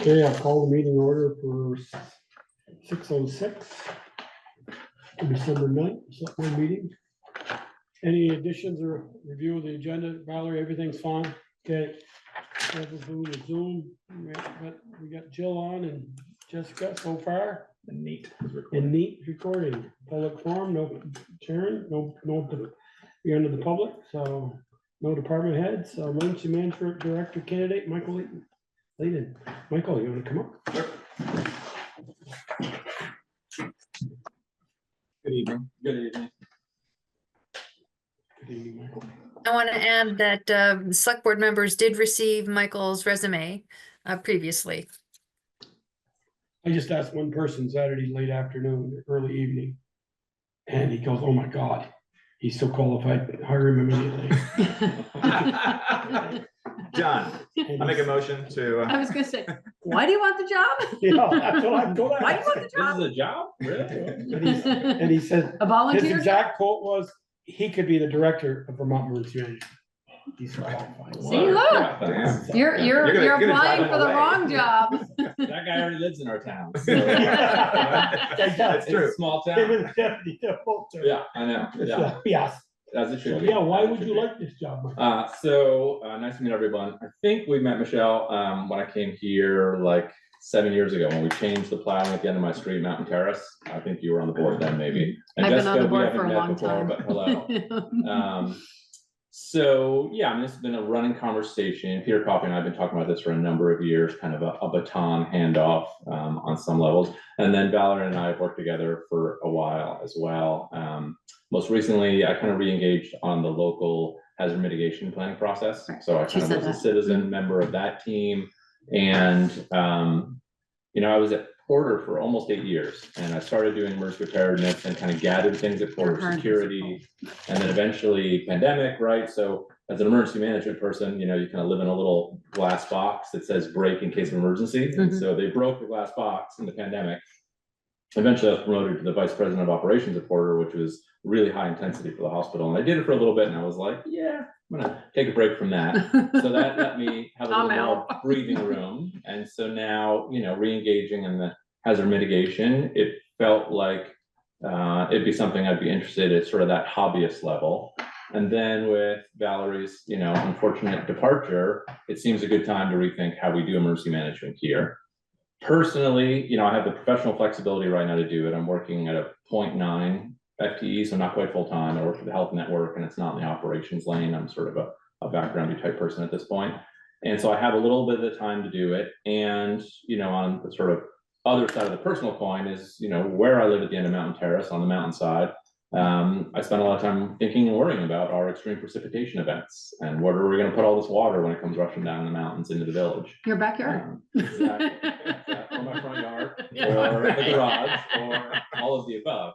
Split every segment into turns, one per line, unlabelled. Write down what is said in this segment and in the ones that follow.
Okay, I'll call the meeting order for 6:06. December 9th, select board meeting. Any additions or review of the agenda? Valerie, everything's fine? Okay. Zoom. We got Jill on and Jessica so far.
And neat.
And neat recording. Public forum, no Sharon, no you're under the public, so no department heads. Emergency management director candidate, Michael Layden. Michael, you want to come up?
Sure. Good evening. Good evening.
Good evening, Michael.
I want to add that select board members did receive Michael's resume previously.
I just asked one person Saturday late afternoon, early evening, and he goes, "Oh my God, he's so qualified. Hire him immediately."
Done. I make a motion to.
I was gonna say, why do you want the job?
Yeah, that's what I'm going.
Why do you want the
This
job?
is a job? Really?
And he said,
A
his
volunteer?
exact quote was, he could be the director of Vermont Emergency Management. He's qualified.
See, look.
Yeah, damn.
You're
You're gonna
applying
drive
for the
away.
wrong job.
That guy already lives in our town. So,
That's
it's a small
Him
town.
and the deputy, they're both there.
Yeah, I know. Yeah,
Yes.
as it
So,
should be.
yeah, why
As it
would
should
you
be.
like this job, Mike?
Nice to meet everyone. I think we met Michelle when I came here like 7 years ago when we changed the plowing at the end of my street, Mountain Terrace. I think you were on the board then, maybe. And
I've been on
Jessica,
the
we
board
haven't
for a
met
long
before,
time.
but hello. So yeah, I mean, this has been a running conversation. Peter Coffey and I have been talking about this for a number of years, kind of a baton handoff on some levels. And then Valerie and I have worked together for a while as well. Most recently, I kind of re-engaged on the local hazard mitigation planning process. So I
She
kind of
said
was a
that.
citizen member of that team. And I was at Porter for almost 8 years, and I started doing emergency preparedness and kind of gathered things at Porter
Hard.
security, and then eventually pandemic, right? So as an emergency management person, you kind of live in a little glass box that says break in case of emergency. And so they broke the glass box in the pandemic. Eventually I was promoted to the vice president of operations at Porter, which was really high intensity for the hospital. And I did it for a little bit, and I was like, yeah, I'm gonna take a break from that. So that let me have a
I'm
little more
out.
breathing room. And so now, re-engaging in the hazard mitigation, it felt like it'd be something I'd be interested in, sort of that hobbyist level. And then with Valerie's, unfortunate departure, it seems a good time to rethink how we do emergency management here. Personally, I have the professional flexibility right now to do it. I'm working at a 0.9 FTE, so not quite full time. I work for the health network, and it's not in the operations lane. I'm sort of a backgroundy type person at this point. And so I have a little bit of the time to do it. And, on the sort of other side of the personal coin is, where I live at the end of Mountain Terrace on the mountainside. I spend a lot of time thinking and worrying about our extreme precipitation events and where are we going to put all this water when it comes rushing down the mountains into the village.
Your backyard.
Exactly. Or my front yard, or the garage, or all of the above.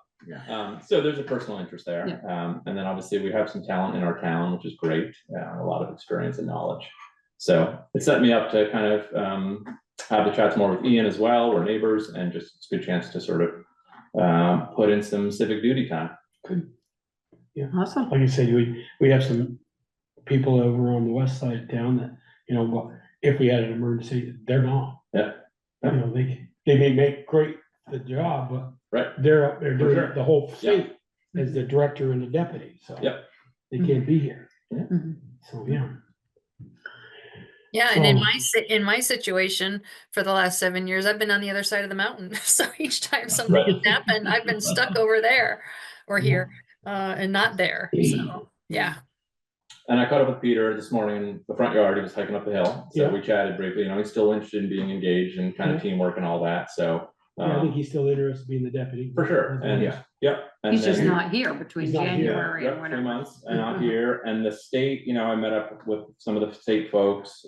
So there's a personal interest there. And then obviously we have some talent in our town, which is great, a lot of experience and knowledge. So it set me up to kind of have the chats more with Ian as well. We're neighbors, and just it's a good chance to sort of put in some civic duty time.
Good. Yeah.
Awesome.
Like you said, we have some people over on the west side of town that, well, if we had an emergency, they're not.
Yeah.
They may make great the job, but
Right.
they're up there doing
sure.
the whole thing as the director and the deputy, so.
Yep.
They can't be here.
Mhm.
So, yeah.
Yeah, and in
So-
my situation for the last 7 years, I've been on the other side of the mountain. So each time something has happened, I've been stuck over there or here and not there. So yeah.
And I caught up with Peter this morning in the front yard. He was hiking up the hill. So
Yeah.
we chatted briefly. He's still interested in being engaged and kind of teamwork and all that. So
Yeah, I think he's still interested in being the deputy.
for sure. And yep. And
He's just
then-
not here between
He's not here.
January
Yep,
and
3
whatever.
months and out here. And the state, I met up with some of the state folks,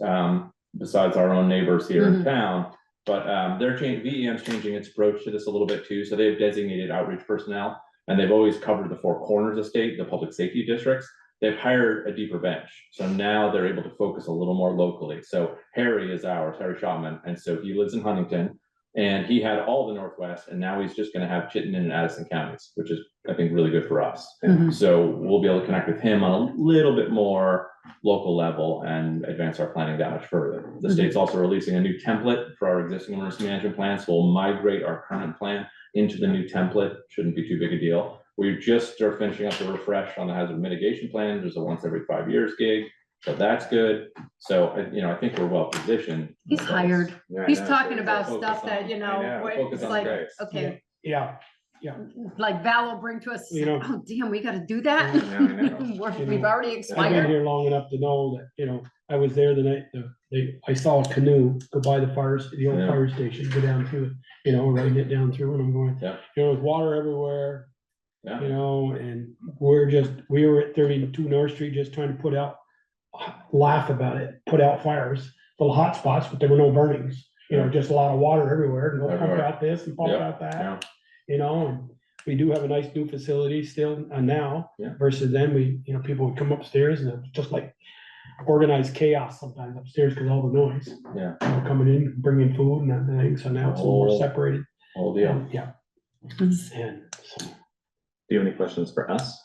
besides our own neighbors here in town. But VEM's changing its approach to this a little bit too. So they've designated outreach personnel, and they've always covered the four corners of state, the public safety districts. They've hired a deeper bench. So now they're able to focus a little more locally. So Harry is ours, Harry Shotman. And so he lives in Huntington. And he had all the Northwest, and now he's just gonna have Chittenden and Addison counties, which is, I think, really good for us.
Mhm.
So we'll be able to connect with him on a little bit more local level and advance our planning that much further. The state's also releasing a new template for our existing emergency management plan, so we'll migrate our current plan into the new template. Shouldn't be too big a deal. We just are finishing up the refresh on the hazard mitigation plan. There's a once every 5 years gig, so that's good. So, I think we're well positioned.
He's hired.
Yeah, I
He's
know.
talking
So
about
focus
stuff
on-
that,
I know,
where
focus
it's
on
like,
grace.
okay,
Yeah,
like Val will bring to us,
You know-
oh, damn, we gotta do that.
Yeah, I know.
We've already
I've been
expired.
here long enough to know that, I was there the night, I saw a canoe go by the the old
Yeah.
fire station, go down through it, riding it down through, and I'm going,
Yeah.
there's water everywhere,
Yeah.
and we were at 32 North Street just trying to laugh about it, put out fires, little hot spots, but there were no burnings,
Yeah.
just a lot of water everywhere, and go pump
Everywhere.
out this and pump
Yeah,
out that.
yeah.
And we do have a nice new facility still now
Yeah.
versus then people would come upstairs and it was just like organized chaos sometimes upstairs because all the noise.
Yeah.
Coming in, bringing food and everything. So now it's a little more
Oh.
separated.
Whole deal.
Yeah.
Mhm.
And so,
Do you have any questions for us?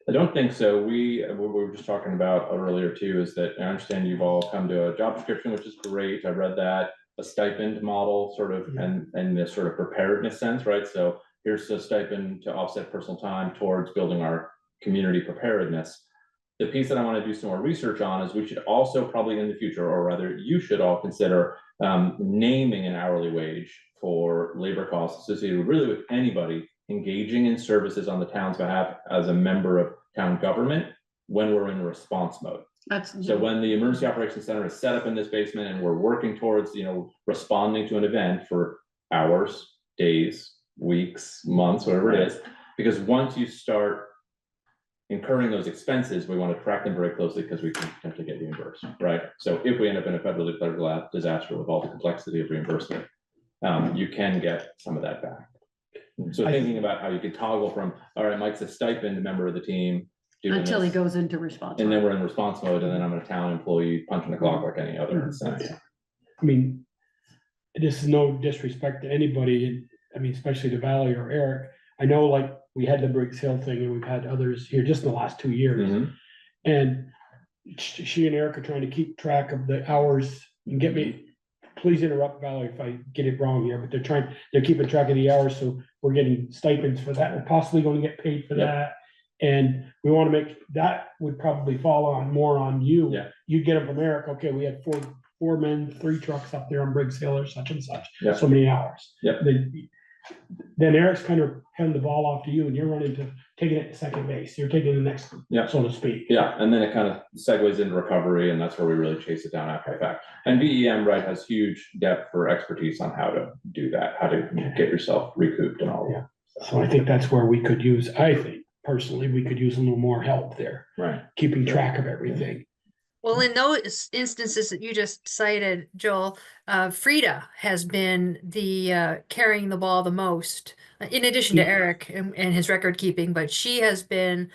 I don't think so. We were just talking about earlier too, is that I understand you've all come to a job description, which is great. I read that, a stipend model sort of, and this sort of preparedness sense, right? So here's a stipend to offset personal time towards building our community preparedness. The piece that I want to do some more research on is we should also probably in the future, or rather you should all consider naming an hourly wage for labor costs associated really with anybody engaging in services on the town's behalf as a member of town government when we're in response mode.
That's,
So when the emergency operations center is set up in this basement and we're working towards, responding to an event for hours, days, weeks, months, whatever it is, because once you start incurring those expenses, we want to track them very closely because we can potentially get reimbursed, right? So if we end up in a federally declared disaster with all the complexity of reimbursement, you can get some of that back. So thinking about how you could toggle from, all right, Mike's a stipend member of the team. doing
until he
this,
goes into response.
and then we're in response mode, and then I'm a town employee punching the clock like any other
Mhm.
sense.
I mean, this is no disrespect to anybody, especially to Valley or Eric. I know like we had the Briggs Hill thing and we've had others here just in the last 2 years.
Mhm.
And she and Eric are trying to keep track of the hours and get me, please interrupt Valerie if I get it wrong here, but they're keeping track of the hours, so we're getting stipends for that, we're possibly gonna get paid for
Yep.
that. And we wanna that would probably fall more on you.
Yeah.
You get them from Eric, okay, we had four men, 3 trucks up there on Briggs Hill or such and such,
Yeah.
so many hours.
Yep.
Then Eric's kind of handing the ball off to you and you're running to taking it to second base, you're taking the next,
Yeah.
so to speak.
Yeah, and then it kind of segues into recovery, and that's where we really chase it down after the fact. And VEM, right, has huge depth for expertise on how to do that, how to get yourself recouped and all that.
So I think that's where we could use, I think personally, we could use a little more help there,
Right.
keeping track of everything.
Well, in those instances that you just cited, Joel, Frida has been the carrying the ball the most, in addition to Eric and his record keeping, but she has been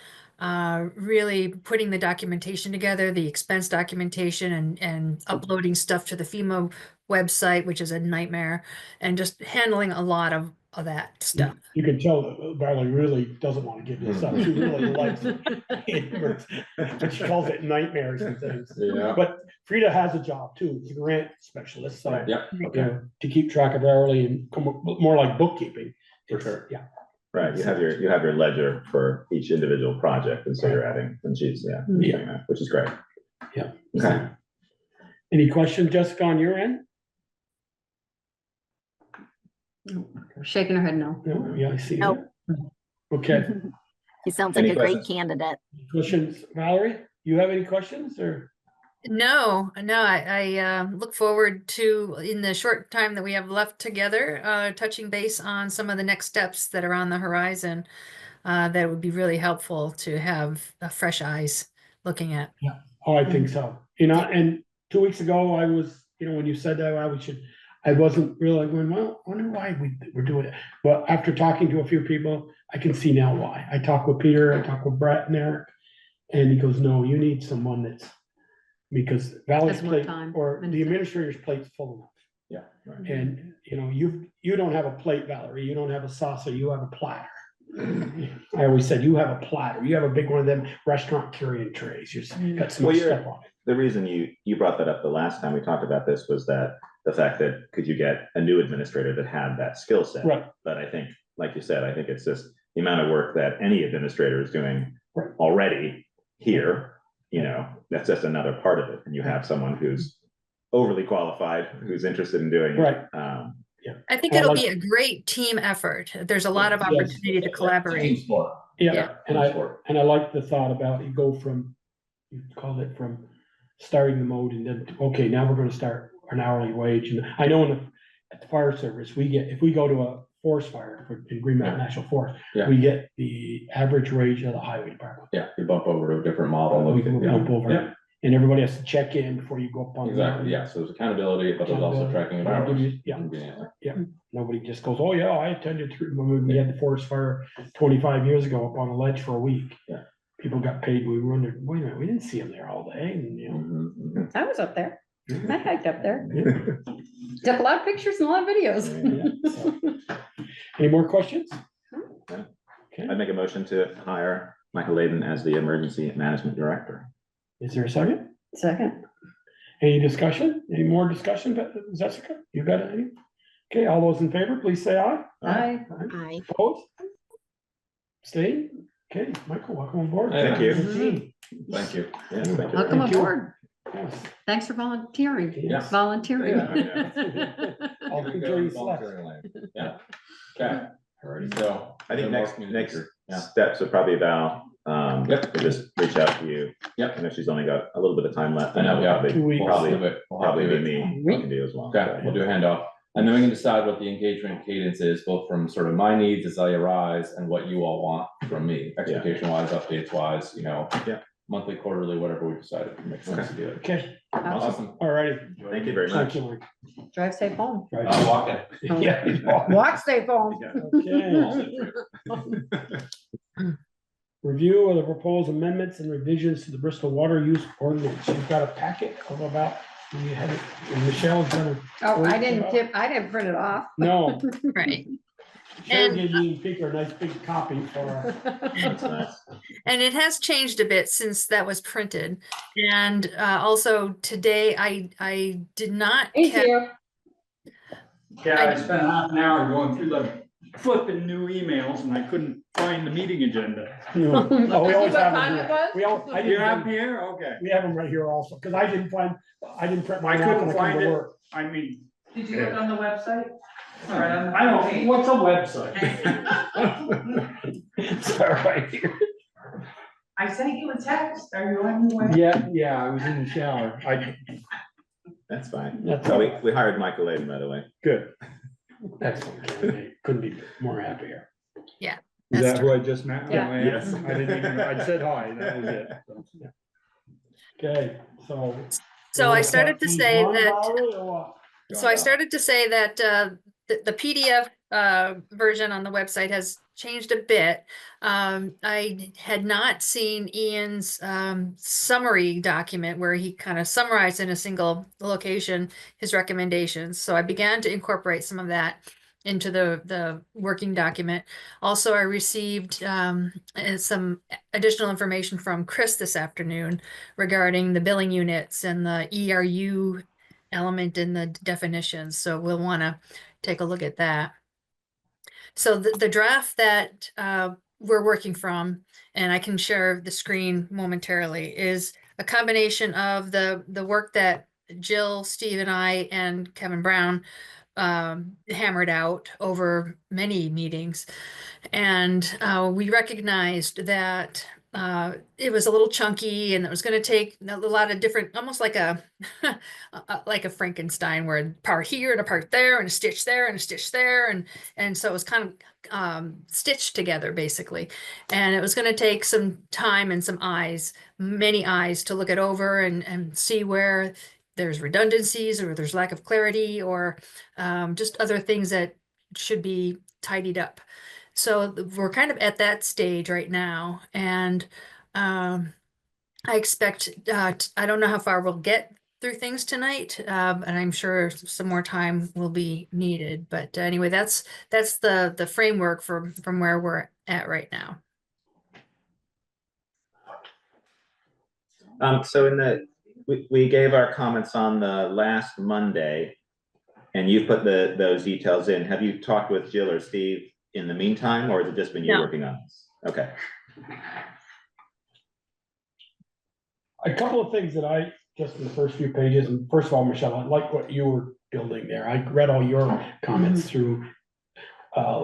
really putting the documentation together, the expense documentation and uploading stuff to the FEMA website, which is a nightmare, and just handling a lot of that stuff.
You can tell that Valerie really doesn't want to give this up, she really likes it. But she calls it nightmares and things.
Yeah,
But Frida has a job too, as a grant specialist, so,
yeah,
you
okay,
know, to keep track of hourly and come up more like bookkeeping.
For
It's-
sure.
Yeah,
Right, you have your ledger for each individual project, and so you're adding, and she's,
Yeah.
doing that, which is great.
yeah.
Okay.
Any questions, Jessica, on your end?
Shaking her head no.
No, yeah, I see.
Nope.
that. Okay,
He sounds
Any
like a great
questions?
candidate.
questions, Valerie, you have any questions or?
No, I look forward to, in the short time that we have left together, touching base on some of the next steps that are on the horizon. That would be really helpful to have fresh eyes looking at.
Oh, I think so. And 2 weeks ago, I was, when you said that, I wasn't really going, well, I wonder why we're doing it. But after talking to a few people, I can see now why. I talked with Peter, I talked with Brett and Eric, and he goes, no, you need someone because Valley's
Has more
plate,
time
or
and-
the administrator's plate's full enough.
yeah, right.
And, you know, you don't have a plate, Valerie, you don't have a saucer, you have a platter. I always said, you have a platter, you have a big one of them restaurant carrying trays, you've got some
Well, you're-
stuff on it.
The reason you brought that up the last time we talked about this was that the fact that could you get a new administrator that had that skill set?
Right.
But I think, like you said, I think it's just the amount of work that any administrator is doing
Right.
already here, you know, that's just another part of it. And you have someone who's overly qualified, who's interested in doing it.
Right.
I think
I
it'll
like-
be a great team effort. There's a lot of
Yes.
opportunity to
Team
collaborate.
sport.
Yeah,
Yeah.
and I like the thought about you go from, you called it from starting the mode and then, okay, now we're gonna start an hourly wage. And I know at the fire service, if we go to a forest fire in Green Mountain National Forest,
Yeah.
we get the average wage of the highway department.
Yeah, you bump over to a different model.
We can
Yeah.
bump over,
Yeah.
and everybody has to check in before you go up on. the
Exactly,
mountain.
yeah, so there's accountability, but there's also tracking of
Accountability.
hours.
Yeah.
Conveniently.
Nobody just goes, oh yeah, I attended through, when we had the forest fire 25 years ago up on a ledge for a week.
Yeah.
People got paid, we wondered, wait a minute, we didn't see them there all day, and you know.
Mhm, mhm.
I was up there. I hiked up there.
Yeah,
Took a lot of pictures and a lot of videos.
yeah, so. Any more questions? Okay,
I'd make a motion to hire Michael Layden as the emergency management director.
is there a second?
Second.
Any discussion? Any more discussion, Jessica? You got any? Okay, all those in favor, please say aye.
Aye.
Aye.
Opposed? Stay? Okay, Michael, welcome on board.
Thank you.
Team.
Thank you.
Yes, thank you.
Welcome
Thank you.
aboard.
Yes.
Thanks for volunteering.
Yes.
Volunteering.
I'll
Here we
until
go,
you select.
volunteering land. Yeah, okay, alrighty, so.
I think
no more
next
communication. Yeah.
steps are probably about,
Yep.
to just reach out to you.
Yep.
I know she's only got a little bit of time left.
I know, yeah.
Probably-
2 weeks.
We'll
Probably,
do it. We'll
probably
do
be
it.
me, we can do as well.
Okay, we'll do a handoff, and then we can decide what the engagement cadence is, both from sort of my needs as they arise and what you all want from me, expectation wise, updates wise, you know.
Yeah.
Monthly, quarterly, whatever we decide, it makes sense to do it.
Okay,
Awesome.
all righty.
Thank you very
Thank
much.
you, Mike.
Drive safe home.
Right.
I'm walking.
Yeah.
Walk safe home.
Okay. Review of the proposed amendments and revisions to the Bristol Water Use Ordinance. You've got a packet of about, you had it, and Michelle's gonna,
Oh, I didn't print it off.
no.
Right.
Michelle
And-
gave me and Peter a nice big copy for,
That's nice.
And it has changed a bit since that was printed. And also today, I did not.
Thank
catch-
you.
Yeah, I spent half an hour going through the flipping new emails and I couldn't find the meeting agenda.
you know, oh, we always
What
have
time
them
it
here.
was?
We all, I
You
didn't,
have them
find-
here? Okay.
we have them right here also, because I didn't print mine
I
off
couldn't
when I come
find
to
it.
work.
I mean,
Did you look on the website? Right on the
I don't,
page?
what's a website?
It's all right here.
I sent you a text, are you on your way?
Yeah, I was in the shower.
That's fine.
That's
So we hired Michael Layden, by the way.
good. Excellent. Couldn't be more happier.
Is
That's
that who I just met?
Yeah.
Oh, yeah.
Yes.
I didn't even, I said hi, that was it.
Okay, so.
So I started to say that.
that.
So I started to say that the PDF version on the website has changed a bit. I had not seen Ian's summary document where he kind of summarized in a single location his recommendations. So I began to incorporate some of that into the working document. Also, I received some additional information from Chris this afternoon regarding the billing units and the ERU element in the definitions. So we'll want to take a look at that. So the draft that we're working from, and I can share the screen momentarily, is a combination of the work that Jill, Steve, and I, and Kevin Brown hammered out over many meetings. And we recognized that it was a little chunky and it was going to take a lot of different, almost like a like a Frankenstein, where a part here and a part there and a stitch there and a stitch there, and so it was kind of stitched together basically. And it was going to take some time and some eyes, many eyes, to look it over and see where there's redundancies or there's lack of clarity or just other things that should be tidied up. So we're kind of at that stage right now, and I expect I don't know how far we'll get through things tonight, and I'm sure some more time will be needed. But anyway, that's the framework from where we're at right now.
So we gave our comments on the last Monday, and you put those details in. Have you talked with Jill or Steve in the meantime, or has it just been you
No.
working on this? Okay.
A couple of things that I, just in the first few pages, and first of all, Michelle, I like what you were building there. I read all your comments through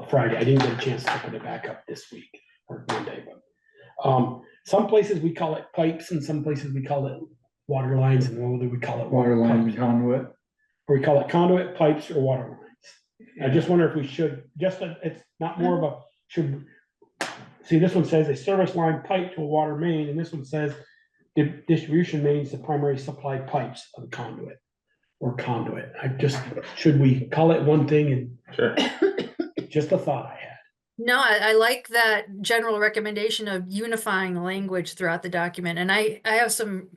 Friday. I didn't get a chance to put it back up this week or Monday, but some places we call it pipes and some places we call it water lines, and whether we call it
Water line
pipes,
conduit.
or we call it conduit, pipes, or water lines. I just wonder if we should, it's not more of a, should, see, this one says a service line pipe to a water main, and this one says the distribution mains, the primary supply pipes of the conduit or conduit. Should we call it one thing? And
Sure.
just a thought I had.
No, I like that general recommendation of unifying the language throughout the document. And I have some,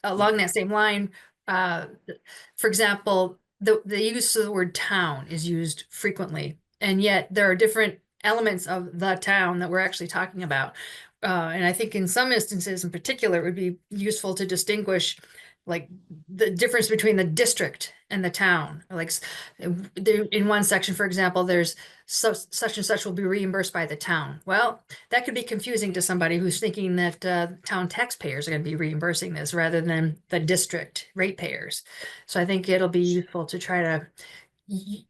along that same line, for example, the use of the word town is used frequently, and yet there are different elements of the town that we're actually talking about. And I think in some instances in particular, it would be useful to distinguish like the difference between the district and the town. Like in one section, for example, there's such and such will be reimbursed by the town. Well, that could be confusing to somebody who's thinking that town taxpayers are going to be reimbursing this rather than the district ratepayers. So I think it'll be useful to try to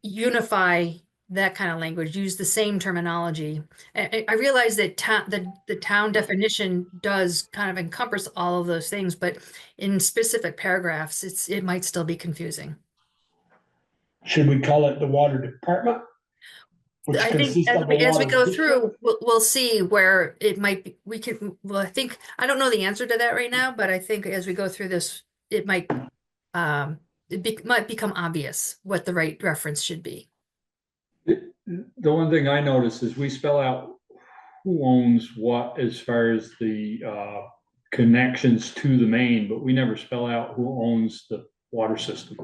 unify that kind of language, use the same terminology. I realize that the town definition does kind of encompass all of those things, but in specific paragraphs, it might still be confusing.
Should we call it the water department? Which
I think
consists of a
as we
water
go
district?
through, we'll see where it might be. Well, I think, I don't know the answer to that right now, but I think as we go through this, it might, might become obvious what the right reference should be.
The one thing I noticed is we spell out who owns what as far as the connections to the main, but we never spell out who owns the water system.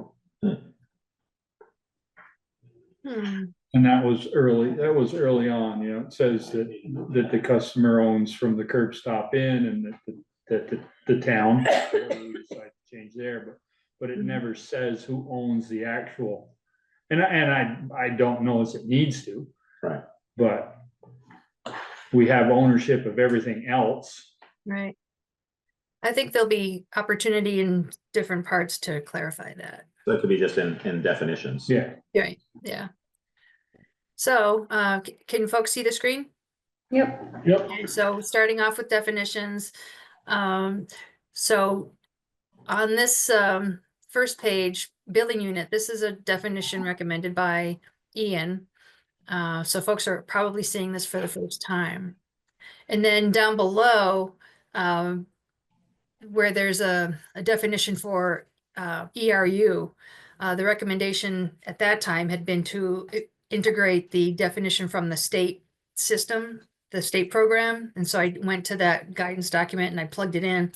And that was early on, you know, it says that the customer owns from the curb stop in, and that the town, whatever we decide to change there, but it never says who owns the actual. And I don't know as it needs to.
Right.
But we have ownership of everything else.
Right. I think there'll be opportunity in different parts to clarify that.
So it could be just in definitions.
Yeah.
Right, yeah. So, can folks see the screen?
Yep.
Yep.
Okay, so starting off with definitions. So on this first page, billing unit, this is a definition recommended by Ian. So folks are probably seeing this for the first time. And then down below, where there's a definition for ERU, the recommendation at that time had been to integrate the definition from the state system, the state program. And so I went to that guidance document and I plugged it in.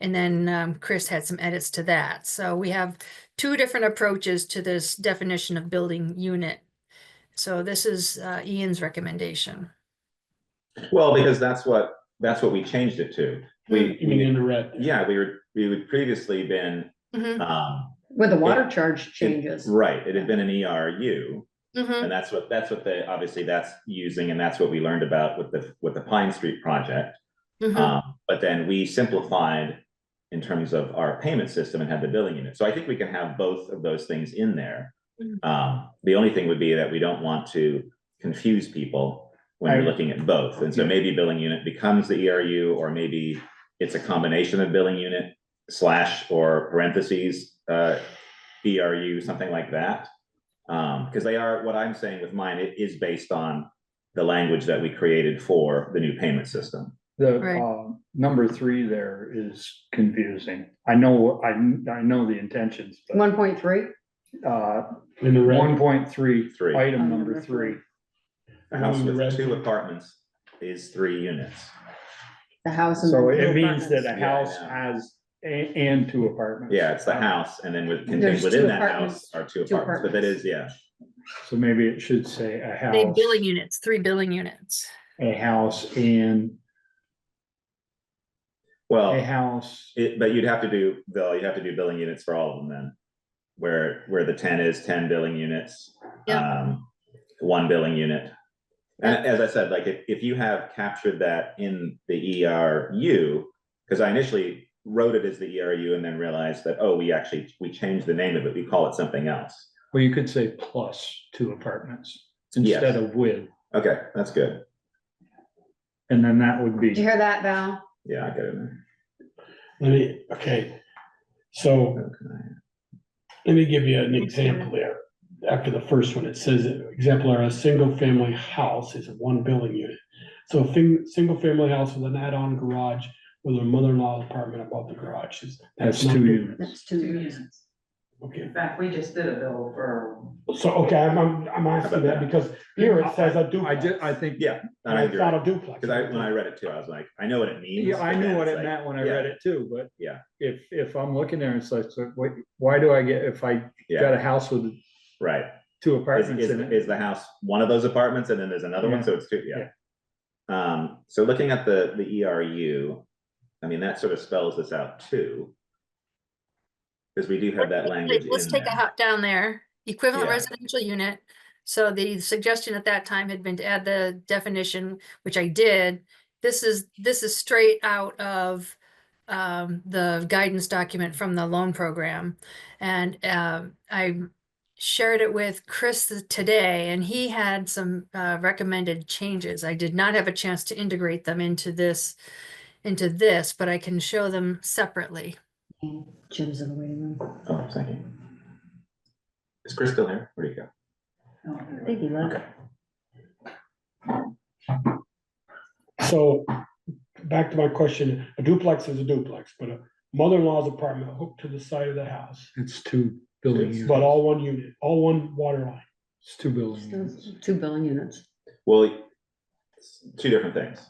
And then Chris had some edits to that. So we have two different approaches to this definition of building unit. So this is Ian's recommendation.
Well, because that's what we changed it to.
You mean in the red?
Yeah, we would previously been,
Mhm.
With the water charge changes.
right, it had been an ERU.
Mhm.
And that's what obviously that's using, and that's what we learned about with the Pine Street project.
Mhm.
But then we simplified in terms of our payment system and had the billing unit. So I think we can have both of those things in there. The only thing would be that we don't want to confuse people when you're looking at both. And so maybe billing unit becomes the ERU, or maybe it's a combination of billing unit / or parentheses ERU, something like that. Because they are, what I'm saying with mine, it is based on the language that we created for the new payment system.
The
Right.
number 3 there is confusing. I know the intentions, but
1.3,
In the red?
1.3,
Three.
item number 3.
A house
in the red
with 2
too.
apartments is 3 units.
the house. and
So
the
it
two
means that
apartments.
a house
Yeah.
has and two apartments.
Yeah, it's the house, and then contained
There's
within
two
that house
apartments.
are two
Two
apartments, but that is, yeah.
So maybe it should say a
They
house,
billing units, 3 billing units.
a house and a
Well,
house.
but you'd have to do, Bill, you have to do billing units for all of them then. Where the 10 is 10 billing units,
Yeah.
1 billing unit. And as I said, like if you have captured that in the ERU, because I initially wrote it as the ERU and then realized that, oh, we changed the name of it, we call it something else.
Well, you could say plus 2 apartments
Yes.
instead of with,
Okay, that's good.
and then that would
Did you
be,
hear that, Val?
Yeah, I get it.
Okay, so let me give you an example there. After the first one, it says, exemplar, a single family house is 1 billing unit. So a single family house with an add-on garage with a mother-in-law's apartment above the garage is.
that's
not
2
big.
units.
That's 2 units.
Okay,
In fact, we just did a bill for,
so, okay, I'm asking that because here it says a duplex.
I think,
Yeah.
And I thought a duplex.
Because when I read it too, I was like, I know what it means.
yeah, I
but
knew
then
what
it's
it
like,
meant when I
yeah,
read it too, but
Yeah,
if I'm looking there, it's like, so why do I get, if I got
yeah,
a house with
right.
2
Is,
apartments
is,
in it?
is the house one of those apartments and then there's another one,
Yeah.
so it's 2, yeah. So looking at the ERU, I mean, that sort of spells this out too. Because we do have that language
Let's
in
take a
there.
hop down there, equivalent
Yeah.
residential unit. So the suggestion at that time had been to add the definition, which I did. This is straight out of the guidance document from the loan program. And I shared it with Chris today, and he had some recommended changes. I did not have a chance to integrate them into this, but I can show them separately.
Jim's in the waiting room.
Oh, thank you. Is Chris still here? Where'd he go?
I think he left.
So, back to my question, a duplex is a duplex, but a mother-in-law's apartment hooked to the side of the house,
It's 2 building units.
but all 1 unit, all 1 water line.
It's 2 building
Still
units.
2 billing units.
Well, it's 2 different things.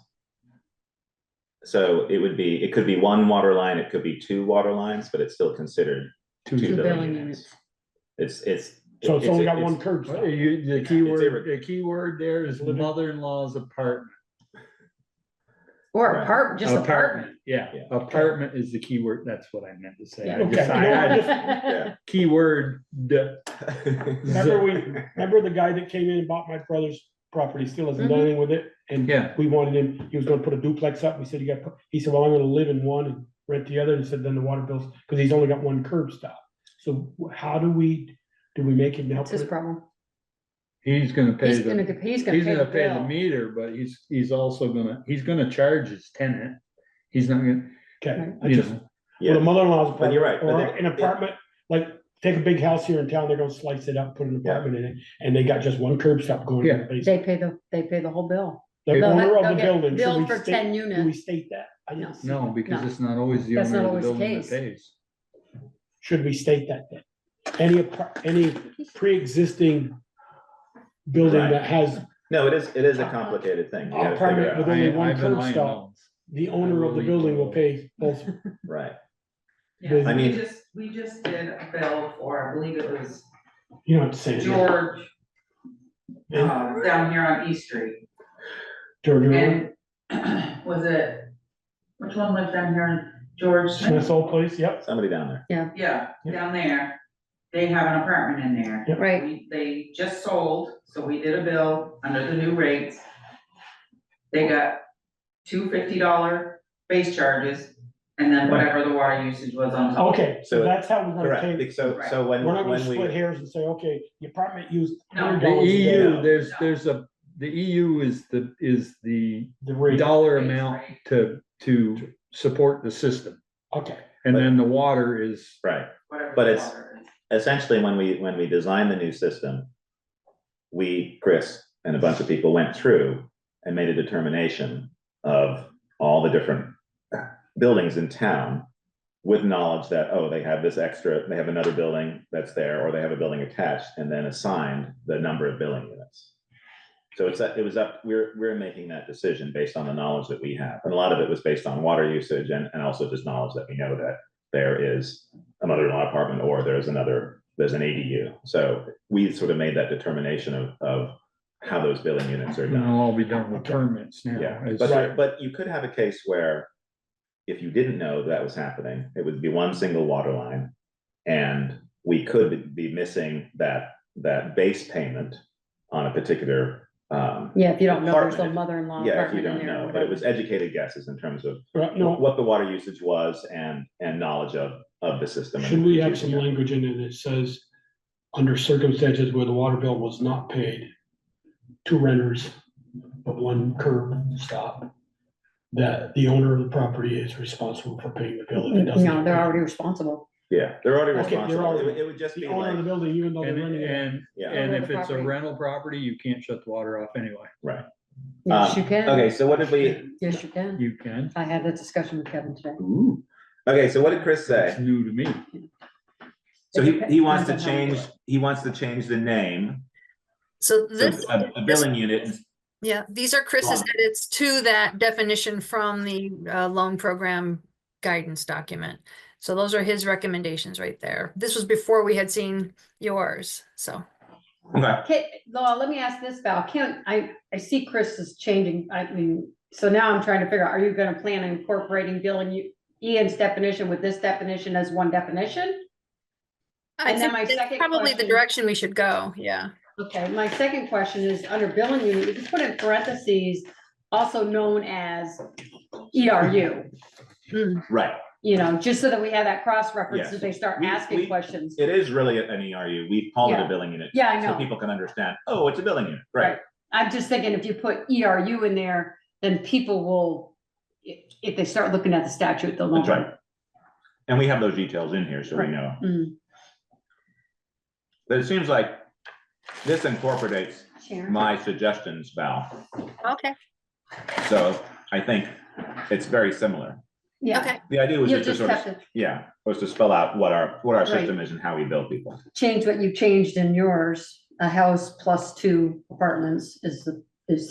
So it could be 1 water line, it could be 2 water lines, but it's still considered 2
2
billing units.
So it's only got 1 curb stop.
The keyword there is
Living.
mother-in-law's apartment.
Or
Right.
apartment, just apartment.
Yeah,
Yeah.
apartment is the keyword, that's what I meant to say. I
Okay.
just- I just-
Yeah.
Keyword,
Remember the guy that came in and bought my brother's property, still hasn't done anything with it? And
Yeah.
we wanted him, he was gonna put a duplex up, we said, he said, well, I'm gonna live in one and rent the other, and said, then the water bills, because he's only got 1 curb stop. So how do we make him now?
That's his problem.
he's gonna pay
He's gonna,
the,
he's gonna
he's
pay
gonna
the
pay the
bill.
meter, but he's also gonna charge his tenant. He's not gonna,
Okay, I
you
just,
know,
with a mother-in-law's
But you're
apartment,
right, but
or an apartment, like, take a big house here in town, they're gonna slice it up, put an
Yeah.
apartment in it, and they got just 1 curb stop going in the basement.
They pay the whole bill.
The
They'll
owner of
they'll
the
get
building, should
billed
we
for 10
state, do we
units.
state that? I didn't see
no,
it.
because
No.
it's not always the
That's
owner
not
of the
always the
building that
case.
pays.
Should we state that then? Any pre-existing building
Right.
that has
No, it is a complicated thing. You gotta
Apartment
figure
with
out,
only
I-
1
I've been
curb
lying
stop,
low.
the owner of the building will pay both.
right?
yeah,
I mean-
we just did a bill for, I believe it was
You don't have to say it.
George, down here on East Street.
George,
And was it, which one was down here on George?
Smith's old place, yep.
Somebody down there.
Yeah, down there, they have an apartment in there.
Yep.
Right,
They just sold, so we did a bill under the new rates. They got $2 $50 base charges, and then whatever the water usage was on top.
Okay, so
So-
that's how we're gonna
Correct.
take,
So
we're not gonna
when
split
we,
hairs and say, okay, the apartment used
No.
$100
The
a day.
EU,
No.
there's the EU is the
The rate,
dollar
Base
amount
rate.
to support the system.
okay,
And
But-
then the water is,
right,
Whatever
But
the
it's-
water is.
essentially, when we designed the new system, Chris and a bunch of people went through and made a determination of all the different buildings in town with knowledge that, oh, they have this extra, they have another building that's there, or they have a building attached, and then assigned the number of billing units. So it was up, we're making that decision based on the knowledge that we have. And a lot of it was based on water usage and also just knowledge that we know that there is a mother-in-law apartment or there's an ADU. So we sort of made that determination of how those billing units are
And it'll
done.
all be done with permits now.
Yeah,
It's-
but you could have a case where if you didn't know that was happening, it would be one single water line. And we could be missing that base payment on a particular,
Yeah, if you don't know there's a
apartment.
mother-in-law
yeah, if you
apartment in
don't
there. or
know, but it was
whatever.
educated guesses in terms of
No,
what the water usage was and knowledge of the system. and
should we have
using
some
it.
language in it that says, under circumstances where the water bill was not paid, 2 renters, but 1 curb stop, that the owner of the property is responsible for paying the bill if it doesn't?
No, they're already responsible.
Yeah, they're already
Okay, they're
responsible.
already-
It would just
The
be
owner of the
like,
building, even though they're
And,
renting it.
and,
yeah,
and
Over
if
the
it's a
property.
rental property, you can't shut the water off anyway.
right.
Yes, you can.
Okay, so what did we,
Yes, you can.
You can.
I had that discussion with Kevin today.
ooh, okay, so what did Chris
It's
say?
new to me.
So he wants to
Depends on how you do
change, he wants to change the name,
So
so
this,
a billing unit.
yeah, these are Chris's
Wrong.
edits to that definition from the loan program guidance document. So those are his recommendations right there. This was before we had seen yours, so.
Okay,
Okay, Laura, let me ask this, Val, I see Chris is changing, I mean, so now I'm trying to figure out, are you gonna plan on incorporating billing Ian's definition with this definition as one definition?
I
And then
think
my
that's
second
probably the
question-
direction we should go, yeah.
Okay, my second question is, under billing unit, you can put in parentheses, also known as ERU.
right.
You know, just so that we have that cross-reference
Yes.
as they start
We-
asking
we-
questions.
It is really an ERU. We've called it
Yeah.
a billing unit.
Yeah, I
So
know.
people can understand, oh, it's a billing unit, right?
I'm just thinking if you put ERU in there, then people will, if they start looking at the statute, they'll know.
That's right. And we have those details in here, so we
Right.
know.
Mm.
But it seems like this incorporates
Sharon?
my suggestions, Val.
Okay,
So I think it's very similar.
Yeah,
okay,
The idea was
you'll
just to
just
sort
have
of,
to
yeah, was to spell out what our
Right.
system is and how we bill people.
change what you changed in yours. A house plus 2 apartments is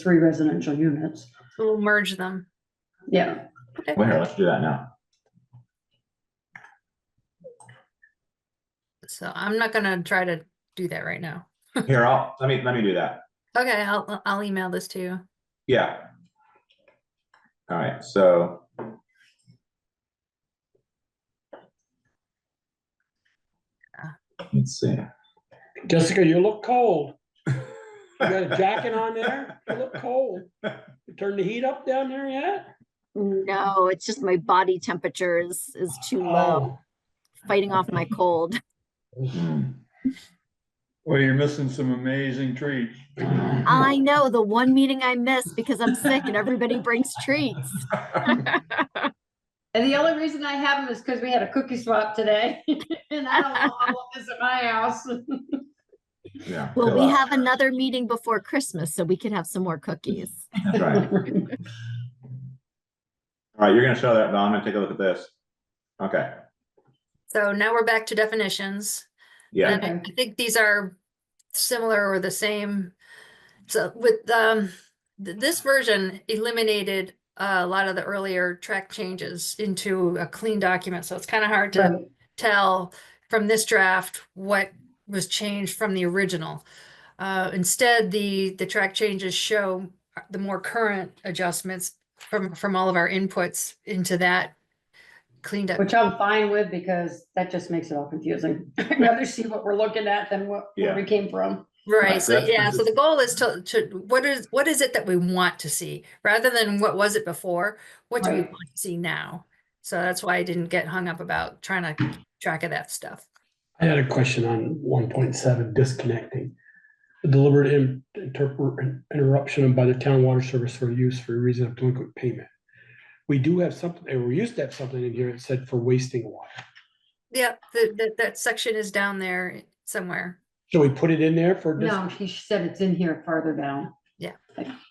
3 residential units.
we'll merge them.
Yeah,
Well, here, let's do that now.
So I'm not gonna try to do that right now.
Here, let me do that.
Okay, I'll email this to you.
Yeah. All right, so. Let's see.
Jessica, you look cold. You got a jacket on there? You look cold. You turned the heat up down there yet?
No, it's just my body temperature is too low, fighting off my cold.
Hmm.
Well, you're missing some amazing treats.
I know the one meeting I missed because I'm sick and everybody brings treats.
and the only reason I have them is because we had a cookie swap today. And I don't want all of this at my house.
Yeah.
Well,
fill
we
up.
have another meeting before Christmas, so we can have some more cookies.
That's right. All right, you're gonna show that, Val. I'm gonna take a look at this. Okay,
So now we're back to definitions.
yeah,
And I think these are similar or the same. So with this version eliminated a lot of the earlier track changes into a clean document. So it's kind of hard to
Right.
tell from this draft what was changed from the original. Instead, the track changes show the more current adjustments from all of our inputs into that cleaned up.
Which I'm fine with because that just makes it all confusing. I'd rather see what we're looking at than where
Yeah.
we came from.
Right, so
that's-
yeah, so the goal is to what is it that we want to see, rather than what was it before, what do we
Right.
want to see now? So that's why I didn't get hung up about trying to keep track of that stuff.
I had a question on 1.7, disconnecting. The deliberate interruption by the town water service for use for reason of delinquent payment. We do have something, and we used to have something in here that said for wasting water.
Yeah, that section is down there somewhere.
Should we put it in there for?
No, he said it's in here farther down.
Yeah.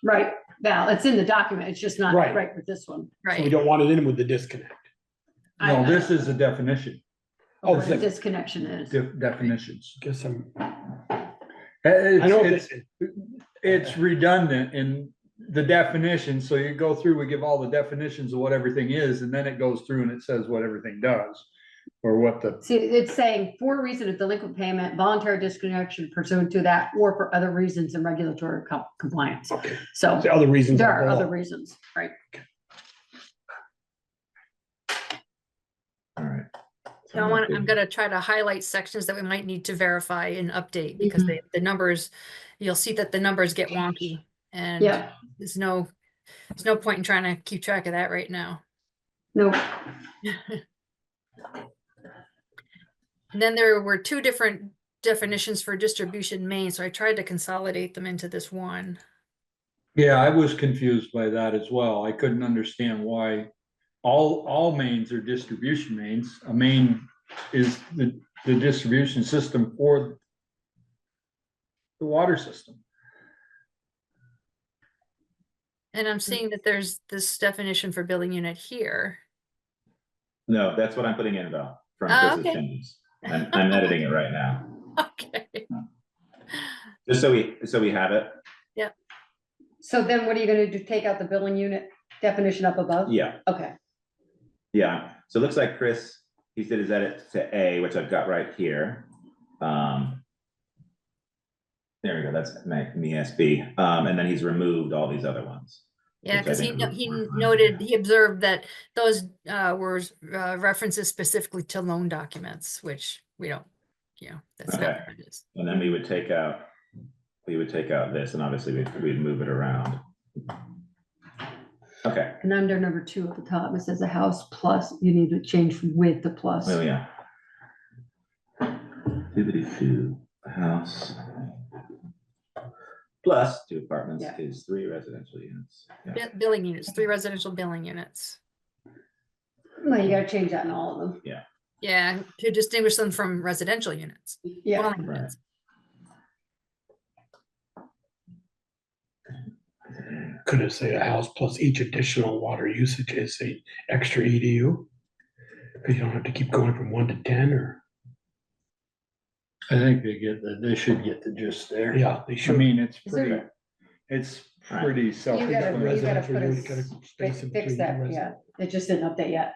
Right, Val, it's in the document. It's just not
Right.
right with this one.
So we
Right,
don't want it in with the disconnect.
No, this is a definition,
Oh,
What the
it's
disconnection is.
definitions.
Guess I'm,
It's-
I know
it's- It's redundant in the definition, so you go through, we give all the definitions of what everything is, and then it goes through and it says what everything does. or what the,
See, it's saying for reason of delinquent payment, voluntary disconnection pursuant to that, or for other reasons in regulatory compliance.
Okay,
So
the other reasons.
there
are
are other
below.
reasons, right?
All right. So
I
I'm
want,
not
I'm
big-
gonna try to highlight sections that we might need to verify and update because the numbers, you'll see that the numbers get wonky. And
Yeah,
there's no point in trying to keep track of that right now.
no,
And then there were two different definitions for distribution main, so I tried to consolidate them into this one.
yeah, I was confused by that as well. I couldn't understand why all mains are distribution mains. A main is the distribution system for the water system.
And I'm seeing that there's this definition for billing unit here.
No, that's what I'm putting in though, from
Oh,
Chris's
okay.
changes. I'm editing it right now,
Okay.
just so we have it.
so then what are you gonna do, take out the billing unit definition up above?
Yeah,
Okay,
yeah. So it looks like Chris, he did his edit to A, which I've got right here. There we go, that's my SB. And then he's removed all these other ones.
Yeah,
Which I
because he
think
noted, he observed that those were references specifically to loan documents, which we don't, that's not
Okay.
what it is.
And then we would take out this, and obviously we'd move it around. Okay,
and under number 2 at the top, it says a house plus, you need to change with the plus.
oh yeah. 252, a house. Plus 2 apartments
Yeah.
is 3 residential units. Yeah.
Billing units, 3 residential billing units.
Well, you gotta change that in all of them.
Yeah, to distinguish them from residential units.
Yeah,
dwelling
Right.
units.
Could it say a house plus each additional water usage is a extra EDU? Because you don't have to keep going from 1 to 10 or,
I think they should get the gist there.
yeah, they
I
should.
mean, it's
Is there-
pretty, it's
Right.
pretty
you gotta,
self-explanatory.
you gotta
Residential
put a,
unit, gotta space in
fix
between
that,
residential.
yeah, it just didn't update yet.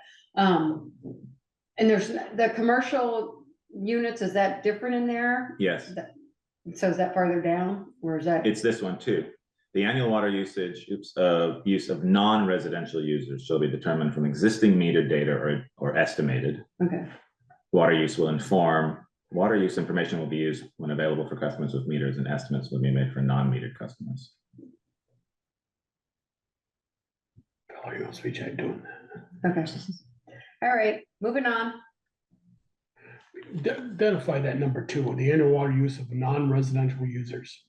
And there's, the commercial units, is that different in there?
Yes,
So is that farther down, or is that?
it's this one too. The annual water usage, use of non-residential users shall be determined from existing metered data or estimated.
Okay,
Water use information will be used when available for customers with meters, and estimates will be made for non-metered customers.
Oh, you must be doing that.
okay. All right, moving on.
Identify that number 2, the annual water use of non-residential users.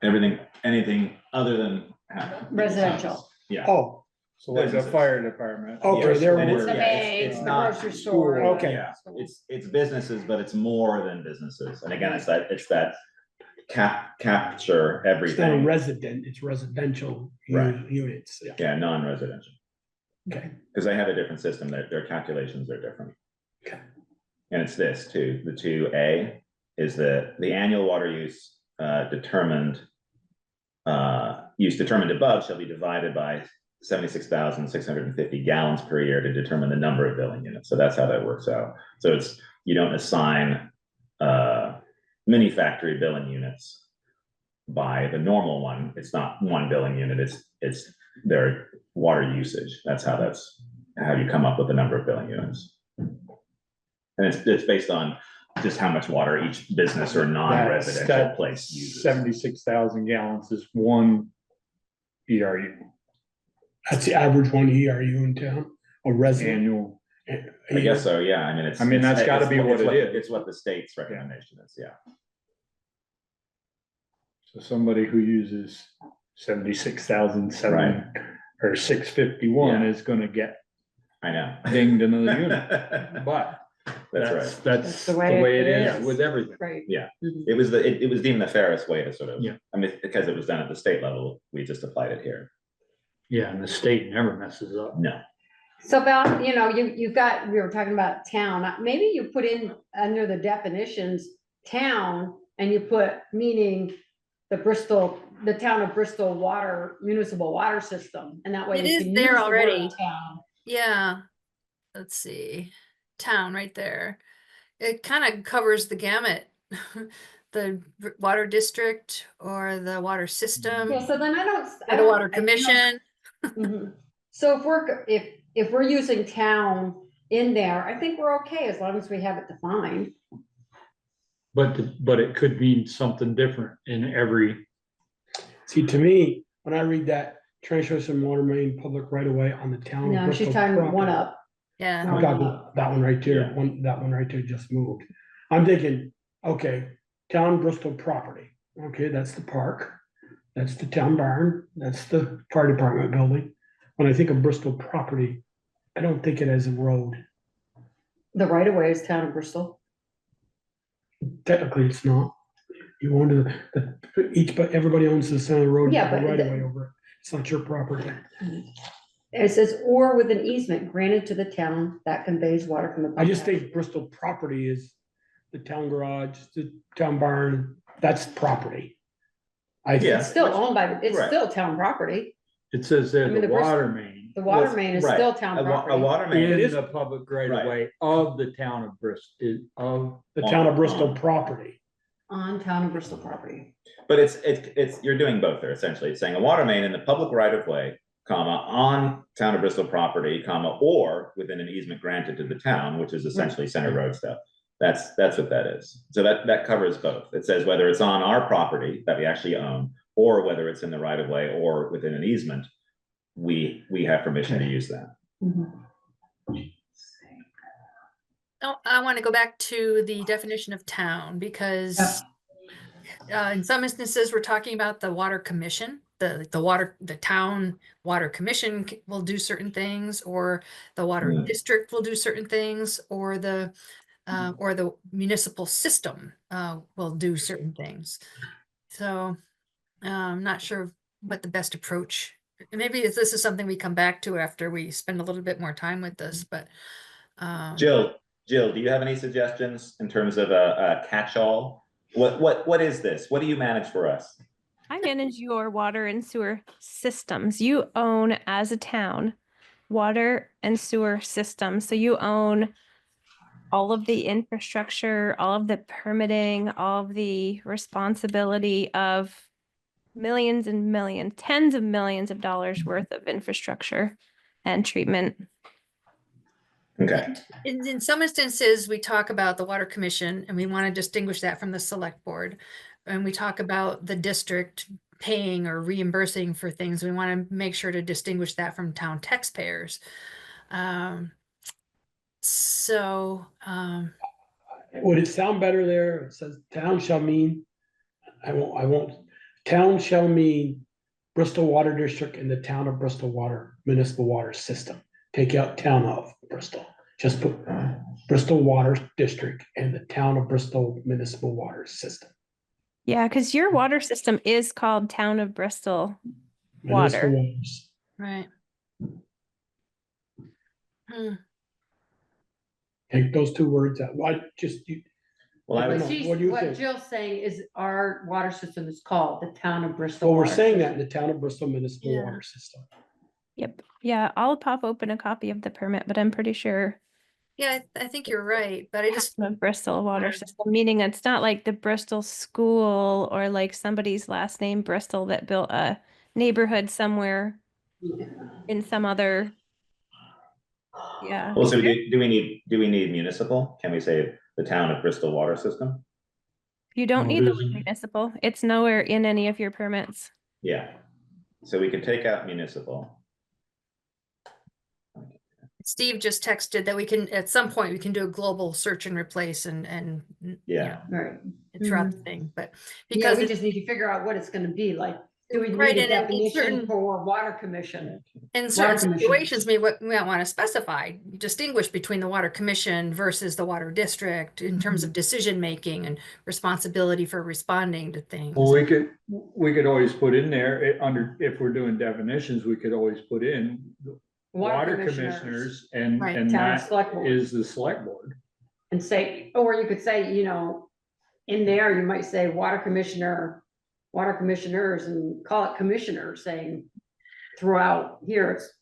Anything other than.
Residential.
Yeah.
Oh,
So like the
Businesses.
fire department.
Okay,
Yes,
there
and
we
it's-
go.
The
yeah,
bank,
it's
the
not
grocery store.
Okay.
Yeah, it's businesses, but it's more than businesses. And again, it's that capture
it's not a
everything.
resident, it's residential
Right.
units. Yeah.
Yeah, non-residential,
Okay,
because they have a different system, their calculations are different.
Okay.
And it's this too, the 2A is the annual water use determined above shall be divided by 76,650 gallons per year to determine the number of billing units. So that's how that works out. So you don't assign mini factory billing units by the normal one. It's not one billing unit, it's their water usage. That's how you come up with the number of billing units. And it's based on just how much water each business or non-residential place uses.
76,000 gallons is one ERU,
that's the average one ERU in town, or resident.
annual.
I guess so, yeah, I mean,
I mean, that's gotta be what it is.
It's what the state's recommendation is, yeah.
So somebody who uses 76,007 or 651
Yeah.
is gonna get
I know.
dinged another unit. But
That's right.
that's
the
the
way
way it
it
is
is.
with everything.
Right.
Yeah.
Mhm.
It was deemed the fairest way to sort of.
Yeah.
I mean, because it was done at the state level, we just applied it here.
Yeah, and the state never messes up.
No,
So Val, you've got, we were talking about town, maybe you put in under the definitions, town, and you put meaning the town of Bristol municipal water system, and that way.
It
you
is
can
there
use the word
already.
Town.
Yeah, let's see. town right there. It kind of covers the gamut. The water district or the water system
Yeah, so then I don't.
or the water commission.
Mhm. So if we're using town in there, I think we're okay as long as we have it defined.
But it could mean something different in every,
See, to me, when I read that, transmission water main public right away on the town. of
No, she's
Bristol
talking one
property.
up.
Yeah.
I'm talking that one right there,
Yeah.
that one right there just moved. I'm thinking, okay, town Bristol property, okay, that's the park. That's the town barn, that's the fire department building. When I think of Bristol property, I don't think it as a road.
The right of way is town of Bristol.
Technically, it's not. You own but everybody owns the center of the road, you
Yeah,
have a
but
right of way over it. It's not your property.
It says, or with an easement granted to the town that conveys water from the.
I just think Bristol property is the town garage, the town barn, that's property.
Yeah.
It's still owned by, it's
Right.
still town property.
it says
I
there,
mean,
the
the Bristol-
water main
The water
Well,
main is
right.
still town
A
property.
water main,
in
is-
the public right
Right.
of way of the town of Bristol, of,
The town of Bristol
on.
property.
On town of Bristol property.
but it's, you're doing both there essentially. It's saying a water main in the public right of way, comma, on town of Bristol property, comma, or within an easement granted to the town, which is essentially center road stuff. That's what that is. So that covers both. It says whether it's on our property that we actually own, or whether it's in the right of way or within an easement, we have permission to use that.
Oh, I want to go back to the definition of town because in some instances, we're talking about the water commission, the town water commission will do certain things, or the water
Mm.
district will do certain things, or the municipal system will do certain things. So I'm not sure what the best approach. Maybe this is something we come back to after we spend a little bit more time with this, but
Jill, do you have any suggestions in terms of a catch-all? What is this? What do you manage for us?
I manage your water and sewer systems. You own, as a town, water and sewer systems. So you own all of the infrastructure, all of the permitting, all of the responsibility of millions and millions, tens of millions of dollars worth of infrastructure and treatment.
Okay,
in some instances, we talk about the water commission and we want to distinguish that from the select board. And we talk about the district paying or reimbursing for things. We want to make sure to distinguish that from town taxpayers.
Would it sound better there? It says town shall mean, town shall mean Bristol Water District and the town of Bristol Municipal Water System. Take out town of Bristol, just put Bristol Water District and the town of Bristol Municipal Water System.
Yeah, because your water system is called Town of Bristol
Municipal
Water.
waters.
Right.
Take those two words out. Why
well, I
But
would,
know. What do you
What
think?
Jill's saying is our water system is called the town of Bristol.
Well, we're
Water
saying that in
System.
the town of Bristol Municipal
Yeah.
Water System.
Yep. Yeah, I'll pop open a copy of the permit, but I'm pretty sure
Yeah, I think you're right, but I just,
Town of Bristol Water System, meaning it's not like the Bristol School or like somebody's last name Bristol that built a neighborhood somewhere in some other. Yeah.
well, so do we need municipal? Can we say the town of Bristol Water System?
You don't
Oh,
need the
it
word
isn't.
municipal. It's nowhere in any of your permits.
Yeah, so we could take out municipal.
Steve just texted that we can, at some point, we can do a global search and replace and you
Yeah.
know,
Right.
throughout the thing, but
Yeah,
because
we
it's
just need to figure out what it's gonna be like. Do we
Right,
need a
and in certain-
definition for water commission?
in certain
commissions.
situations, we might want to specify, distinguish between the water commission versus the water district in terms of decision making and responsibility for responding to things.
well, we could always put in there, if we're doing definitions, we could always put in water commissioners and
Right,
and
town
that
select board.
is the select board.
And say, or you could say, in there, you might say water commissioner, water commissioners, and call it commissioner, saying throughout here, it's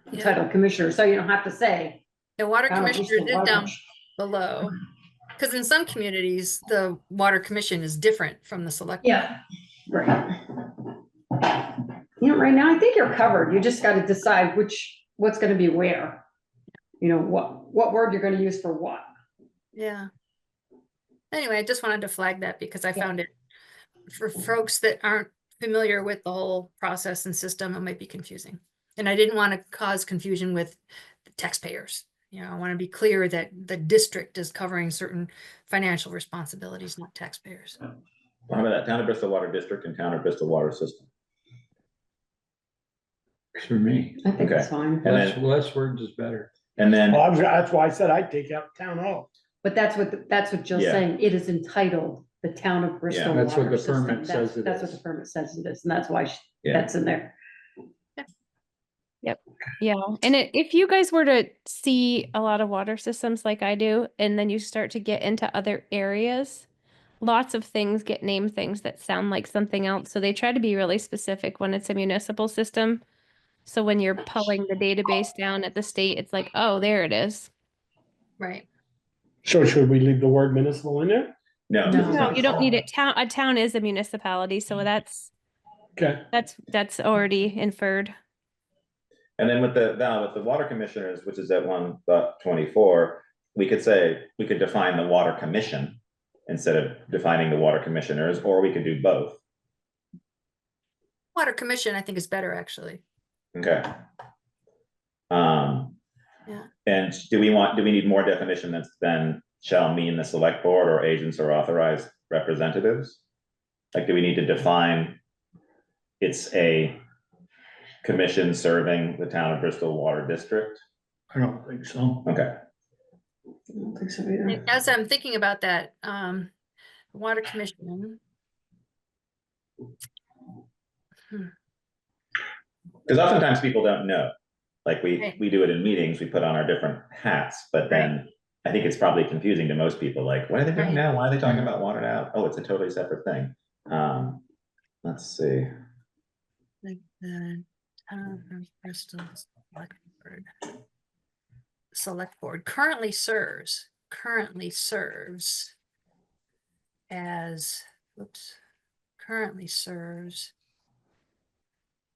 Yeah.
entitled commissioner, so you don't have to say
The water
Town of
commissioner
Bristol
is down
Water.
below. Because in some communities, the water commission is different from the select. board.
Yeah, right. Yeah, right now, I think you're covered. You just gotta decide what's gonna be where. You know, what word you're gonna use for what.
Yeah. Anyway, I just wanted to flag that because I found it, for folks that aren't familiar with the whole process and system, it might be confusing. And I didn't want to cause confusion with the taxpayers. You know, I want to be clear that the district is covering certain financial responsibilities, not taxpayers.
How about that, Town of Bristol Water District and Town of Bristol Water System?
For me,
I think it's
Okay.
fine.
And
less,
then,
less words is better.
and then,
Well, that's why I said I'd take out town hall.
But that's what Jill's
Yeah.
saying. It is entitled the Town of Bristol
That's what
Water
the
System.
permit says it
That's what
is.
the permit says it is, and that's why
Yeah.
that's in there.
Yeah, and if you guys were to see a lot of water systems like I do, and then you start to get into other areas, lots of things get named things that sound like something else. So they try to be really specific when it's a municipal system. So when you're pulling the database down at the state, it's like, oh, there it is.
Right.
So should we leave the word municipal in there?
no.
No.
No, you don't need it. A town is a municipality, so
Okay,
that's already inferred.
And then with the water commissioners, which is at 1.24, we could define the water commission instead of defining the water commissioners, or we could do both.
Water commission, I think, is better, actually.
Okay.
Yeah.
And do we need more definition than shall mean the select board or agents or authorized representatives? Like, do we need to define it's a commission serving the Town of Bristol Water District?
I don't think so.
Okay.
I don't think so either.
And as I'm thinking about that, water commission.
Because oftentimes people don't know, like
Right.
we do it in meetings, we put on our different hats, but then I think it's probably confusing to most people, like, what are they doing
Right.
now? Why are they talking about water now? Oh, it's a totally separate thing. Let's see.
Like the town of Bristol Select Board currently serves as, currently serves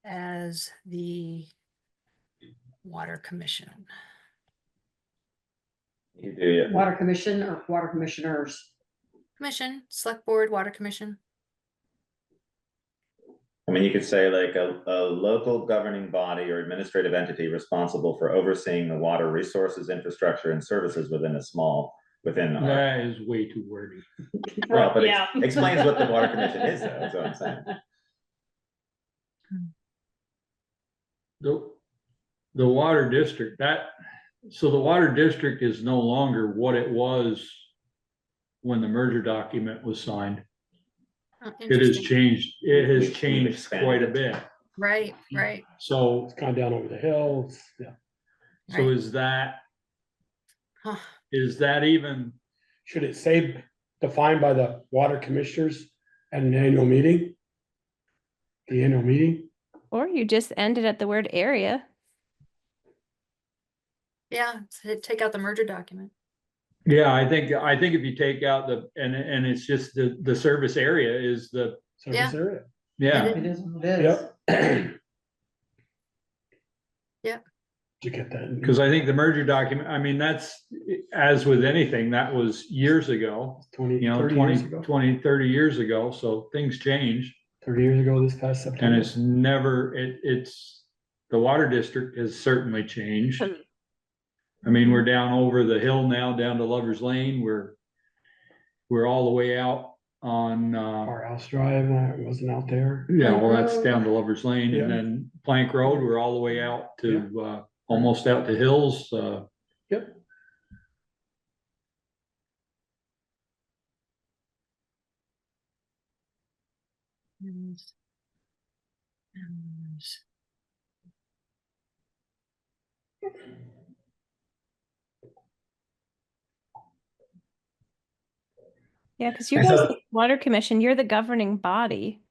as the Water Commission.
You do, yeah.
Water commission or water commissioners?
Commission, Select Board, Water Commission.
I mean, you could say like a local governing body or administrative entity responsible for overseeing the water resources, infrastructure, and services within our.
That is way too wordy.
Well, but
Yeah.
it explains what the water commission is, though, that's what I'm saying.
The water district, so the water district is no longer what it was when the merger document was signed.
Oh,
It has
interesting.
changed, it has
We've
changed
expanded
quite a
it.
bit.
Right, right.
So,
it's gone down over the hills, yeah.
so
Right. Huh.
is that even,
Should it say defined by the water commissioners at an annual meeting? The annual meeting?
Or you just ended at the word area.
Yeah, take out the merger document.
yeah, I think if you take out and it's just the service area is
Service area?
yeah.
It is what it is.
Yep.
Yep.
Did you get that?
Because I think the merger document, I mean, that's, as with anything, that was years ago,
20,
you know,
30
20,
years ago,
20, 30 years ago, so things change.
30 years ago this past
And
September.
it's never, it's, the water district has certainly changed. I mean, we're down over the hill now, down to Lover's Lane, we're all the way out on,
Our house drive, wasn't out there.
yeah, well, that's down to Lover's Lane,
Yeah.
and then Plank Road, we're all the way out to, almost out to Hills,
Yep.
Yeah, because you
And
guys,
so-
the Water Commission, you're the governing body,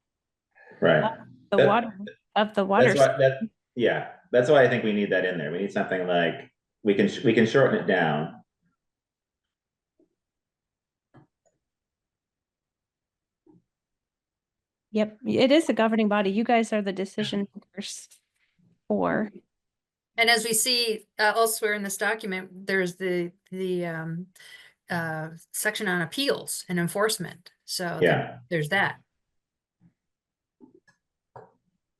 Right.
the
That-
water of the water.
That's why I think we need that in there. We need something like we can shorten it down.
Yep, it is a governing body. You guys are the decision makers for.
And as we see elsewhere in this document, there's the section on appeals and enforcement. So
Yeah.
there's that.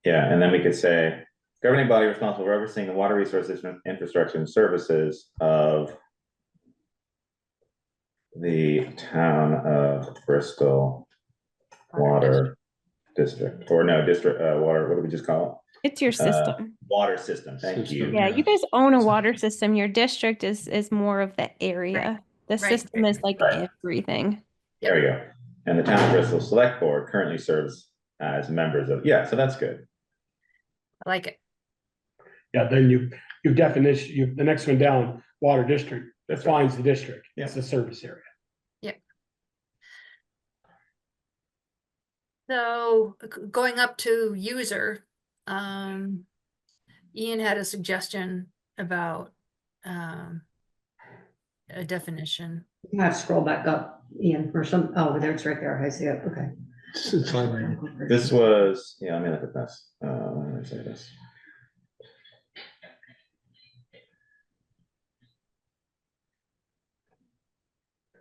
Yeah, and then we could say governing body responsible for overseeing the water resources, infrastructure and services of the town of Bristol Water District, or no, district, water, what do we just call
It's your
it?
system.
Water system, thank you.
Yeah, you guys own a water system. Your district is more of the area. The system is like everything.
There we go. And the town of Bristol Select Board currently serves as members of, yeah, so that's good.
I like it.
Yeah, then you definition, the next one down, water district,
That's right.
defines the district,
Yeah.
it's the service area.
So going up to user, Ian had a suggestion about a definition.
You have to scroll back up, Ian, or some, oh, there, it's right there. I see it. Okay.
This was, yeah, let me look at this. Let me say this.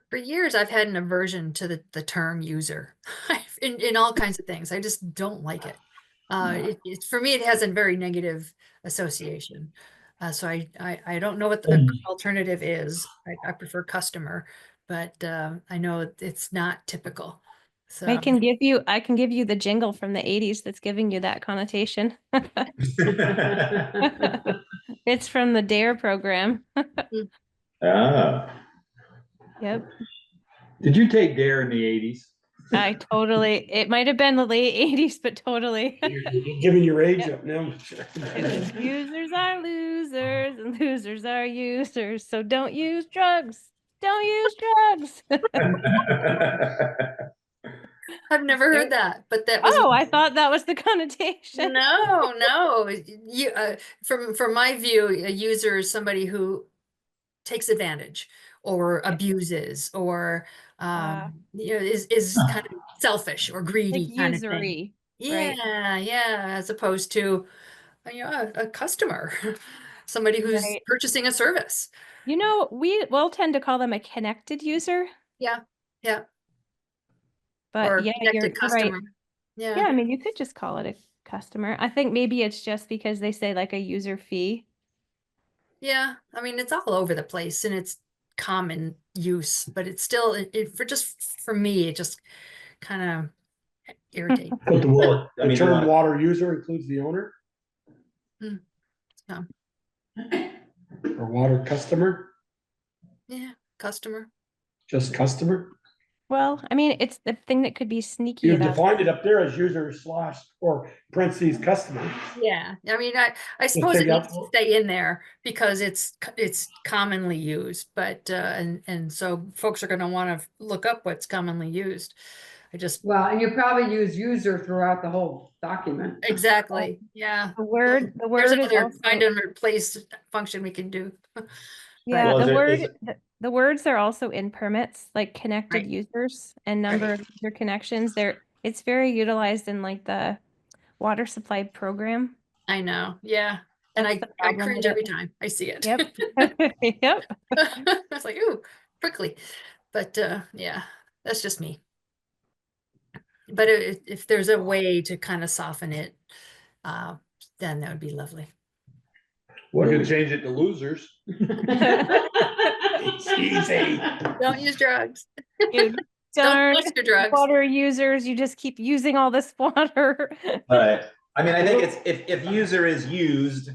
For years, I've had an aversion to the term user in all kinds of things. I just don't like it. For me, it has a very negative association. So I don't know what the alternative is. I prefer customer, but I know it's not typical. So
I can give you the jingle from the 80s that's giving you that connotation. It's from the DARE program.
Ah.
Yep.
Did you take DARE in the 80s?
It might have been the late 80s, but totally.
You're giving your age up now.
Users are losers and losers are users. So don't use drugs. Don't use drugs.
I've never heard that, but that was.
Oh, I thought that was the connotation.
No. You, from my view, a user is somebody who takes advantage or abuses or is kind of selfish or greedy
Like
kind of
usury,
thing.
right?
Yeah, as opposed to a customer, somebody who's
Right.
purchasing a service.
We will tend to call them a connected user.
Yeah.
But
Or
yeah,
connected
you're
customer.
right.
Yeah.
Yeah, I mean, you could just call it a customer. I think maybe it's just because they say like a user fee.
Yeah, I mean, it's all over the place and it's common use, but it's still for me, it just kind of irritates.
But
Well, I
the
mean,
term water user includes the owner
So,
or water customer,
yeah, customer.
just customer.
Well, I mean, it's the thing that could be sneaky
You've
about.
defined it up there as user / or parentheses customer.
Yeah, I mean, I suppose
take
it
out-
needs to stay in there because it's commonly used, but and so folks are going to want to look up what's commonly used.
Well, and you probably use user throughout the whole document.
Exactly, yeah.
The word
There's
is
another
also,
find and replace function we can do.
yeah,
Well,
the words are also in permits, like connected
Right.
users and number of user connections. It's very utilized in like the water supply program.
I know, yeah, and
That's the
I
problem
cringe
with
every
it.
time I see it.
Yep. Yep.
I was like, ooh, prickly, but yeah, that's just me. But if there's a way to kind of soften it, then that would be lovely.
We could change it to losers.
It's easy.
Don't use drugs.
You
Don't
darn
touch your drugs.
water users, you just keep using all this water.
but I mean, I think it's if user is used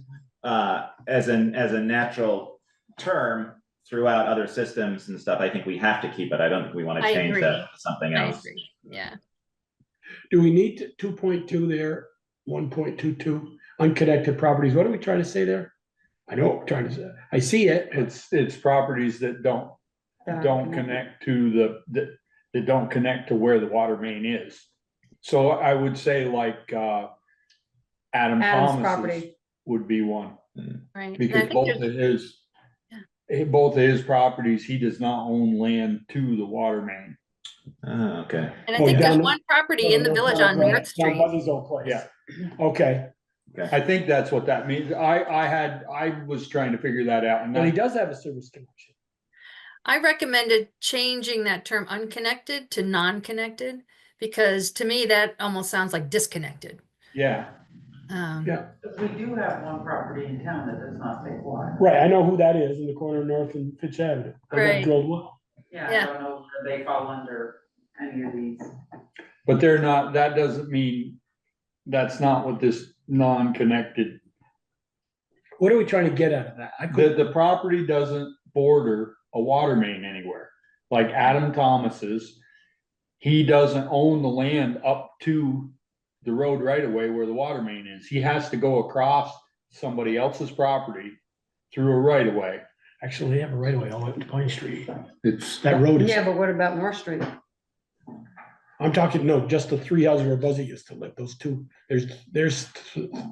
as a natural term throughout other systems and stuff, I think we have to keep it. I don't think we want to
I
change
agree.
that to something
I
else.
agree. Yeah.
Do we need 2.2 there, 1.22, unconnected properties? What are we trying to say there? I know what we're trying to say. I see it.
It's properties that don't connect to that don't connect to where the water main is. So I would say like Adam
Adam's
Thomas's
property.
would be one,
Right. And I
because
think
both
there's-
of his both of his properties, he does not own land to the water main.
Oh, okay.
And I
Oh,
think there's
down the-
one property in the village on North
Down
Street.
Buzzy's old place.
Yeah.
Okay,
I think that's what that means. I was trying to figure that out and
but he
that,
does have a service connection.
I recommended changing that term unconnected to non-connected, because to me, that almost sounds like disconnected.
yeah.
Yeah,
We do have one property in town that does not take water.
right, I know who that is in the corner of North and Fitch Avenue. They got
Right.
drilled well.
Yeah,
Yeah.
I don't know where they fall under any of these.
But they're not, that doesn't mean, that's not what this non-connected,
What are we trying to get out of that? I
the,
couldn't,
the property doesn't border a water main anywhere. Like Adam Thomas's, he doesn't own the land up to the road right away where the water main is. He has to go across somebody else's property through a right of way.
actually, they have a right of way all the way up to Pine Street.
It's,
That road is,
Yeah, but what about North Street?
I'm talking, no, just the three houses where Buzzy used to live, those two, there's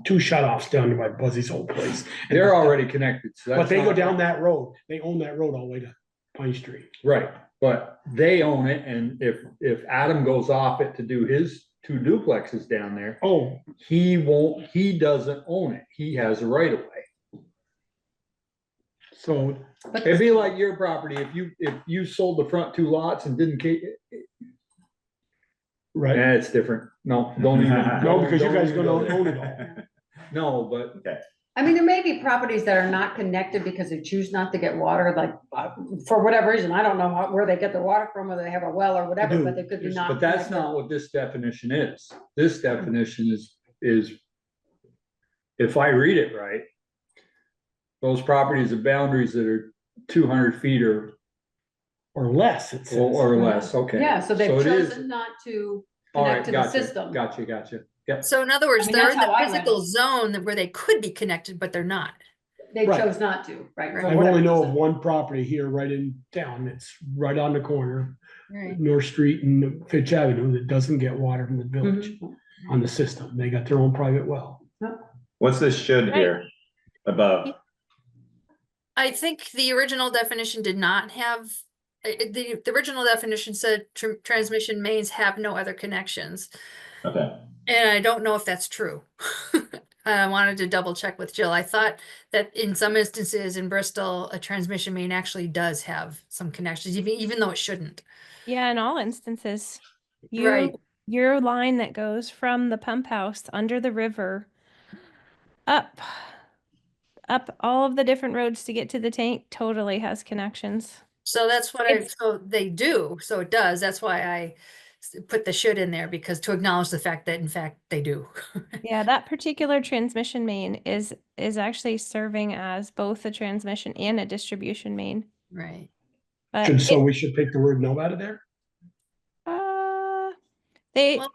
two shut offs down by Buzzy's old place.
they're already connected, so that's
But they go
not-
down that road, they own that road all the way to Pine Street.
Right, but they own it, and if Adam goes off it to do his two duplexes down there,
Oh,
he doesn't own it, he has a right of way.
so,
It'd be like your property, if you sold the front two lots and didn't
right,
yeah, it's different, no, don't even.
no, because you
don't
guys are
even
gonna
go
own
there.
it all.
No, but
I mean, there may be properties that are not connected because they choose not to get water, like, for whatever reason, I don't know where they get their water from, whether they have a well or whatever,
do.
but they could be not.
but that's
connected.
not what this definition is. This definition is, if I read it right, those properties and boundaries that are 200 feet or
Or less, it says.
less, okay.
Yeah, so they've
it is-
chosen not to
All right,
connect to the
gotcha,
system.
gotcha, yep.
So in other words,
I mean,
they're
that's
in the
how I read
physical
it.
zone where they could be connected, but they're not.
They
Right.
chose not to, right? for
I
I
whatever
only know of
reason.
one property here right in town, it's right on the corner,
Right.
North Street and Fitch Avenue, that doesn't get water from the village on the system, they got their own private well.
What's this should here above?
I think the original definition did not have, the original definition said transmission mains have no other connections.
Okay,
And I don't know if that's true. I wanted to double check with Jill. I thought that in some instances in Bristol, a transmission main actually does have some connections, even though it shouldn't.
Yeah, in all instances.
Right.
Your line that goes from the pump house under the river up all of the different roads to get to the tank totally has connections.
So that's what so they do, so it does. That's why I put the should in there, because to acknowledge the fact that in fact they do.
Yeah, that particular transmission main is actually serving as both a transmission and a distribution main.
Right.
But
So we should take the word no out of there?
they
Well-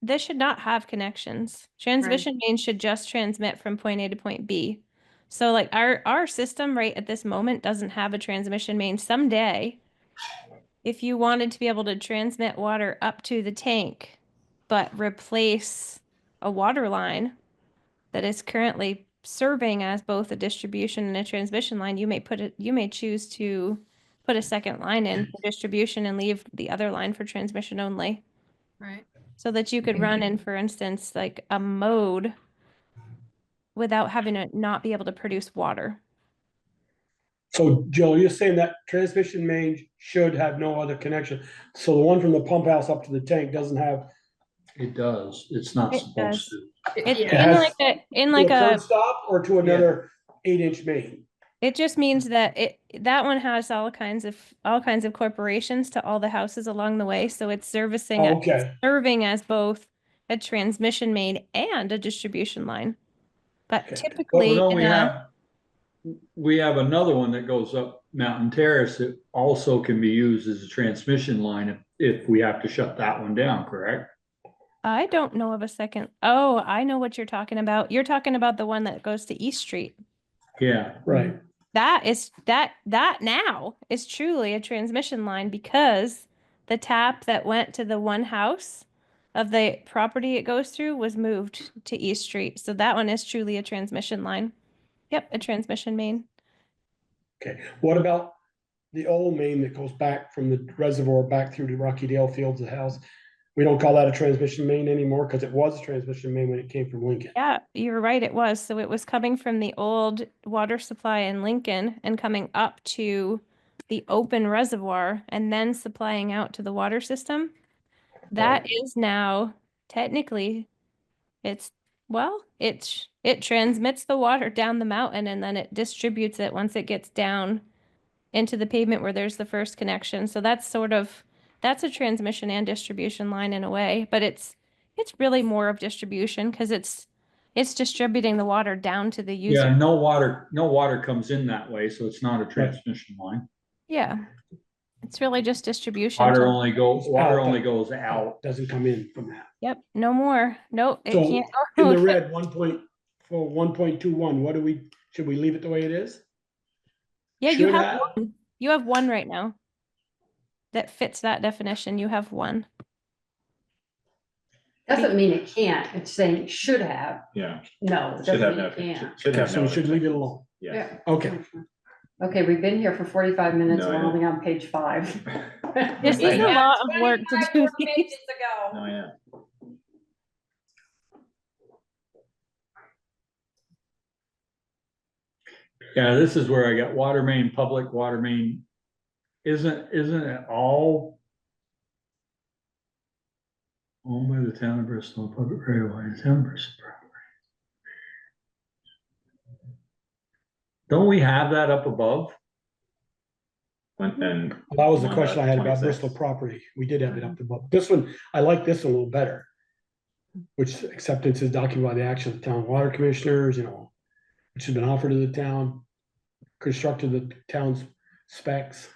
this should not have connections. Transmission mains should just transmit from point A to point B. So like our system right at this moment doesn't have a transmission main. Someday, if you wanted to be able to transmit water up to the tank, but replace a water line that is currently serving as both a distribution and a transmission line, you may choose to put a second line in for distribution and leave the other line for transmission only.
Right.
So that you could run in, for instance, like a mode without having to not be able to produce water.
So Joe, you're saying that transmission main should have no other connection, so the one from the pump house up to the tank doesn't have.
It does, it's not
It
supposed
does.
to.
It,
has
in
to
like
a curb
a,
stop or to another 8-inch main?
it just means that that one has all kinds of corporations to all the houses along the way. So it's servicing,
Oh, okay.
serving as both a transmission main and a distribution line. But
Okay.
But
typically,
then we have another one that goes up Mountain Terrace that also can be used as a transmission line if we have to shut that one down, correct?
I don't know of a second. Oh, I know what you're talking about. You're talking about the one that goes to East Street.
Yeah,
Right,
That now is truly a transmission line because the tap that went to the one house of the property it goes through was moved to East Street. So that one is truly a transmission line. Yep, a transmission main.
Okay, what about the old main that goes back from the reservoir back through to Rocky Dale Fields, the house? We don't call that a transmission main anymore because it was a transmission main when it came from Lincoln.
Yeah, you're right, it was. So it was coming from the old water supply in Lincoln and coming up to the open reservoir and then supplying out to the water system. That is now technically, it transmits the water down the mountain and then it distributes it once it gets down into the pavement where there's the first connection. So that's a transmission and distribution line in a way, but it's really more of distribution because it's distributing the water down to the user.
Yeah, no water comes in that way, so it's not a transmission line.
Yeah. It's really just distribution.
Water only goes out.
Doesn't come in from that.
Yep, no more. Nope, it
So
can't
in
go.
the red, 1.21, should we leave it the way it is?
Yeah, you
should
have
have-
one. You have one right now that fits that definition. You have one.
Doesn't mean it can't, it's saying should have,
Yeah.
no, it
Should
doesn't
have
mean
no,
it can't.
should have
So
no.
we should leave it alone.
Yes.
Okay.
Okay, we've been here for 45 minutes,
No,
we're
I know.
only on page 5.
This
I
is a
know.
lot of work to
25
do.
more
these.
pages to go.
Oh, yeah.
Yeah, this is where I got water main, public water main. Isn't it all owned by the town of Bristol, public right away, the town of Bristol property? Don't we have that up above?
And
That was the
on
question I had about
26.
Bristol property. We did have it up above. This one, I like this one a little better. Which acceptance is documented by the action of the town water commissioners, which has been offered to the town, constructed the town's specs.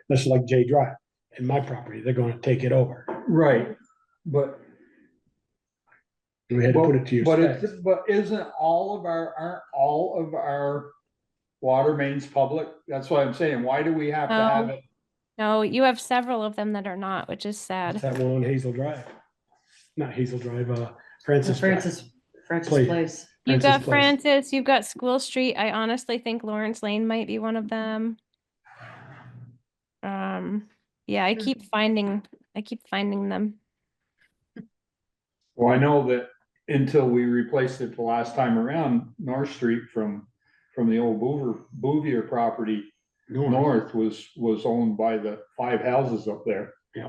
That's like J Drive in my property, they're gonna take it over.
Right, but.
We had to put it to your
But
specs.
but aren't all of our water mains public? That's what I'm saying. Why do we have to have it?
No, you have several of them that are not, which is
That's
sad.
that one on Hazel Drive. Not Hazel Drive, Francis Drive.
Francis
Please.
Place.
You've
Francis
got
Place.
Francis, you've got School Street. I honestly think Lawrence Lane might be one of them. Yeah, I keep finding them.
Well, I know that until we replaced it the last time around, North Street from the old Bouvier property north was owned by the 5 houses up there.
Yeah.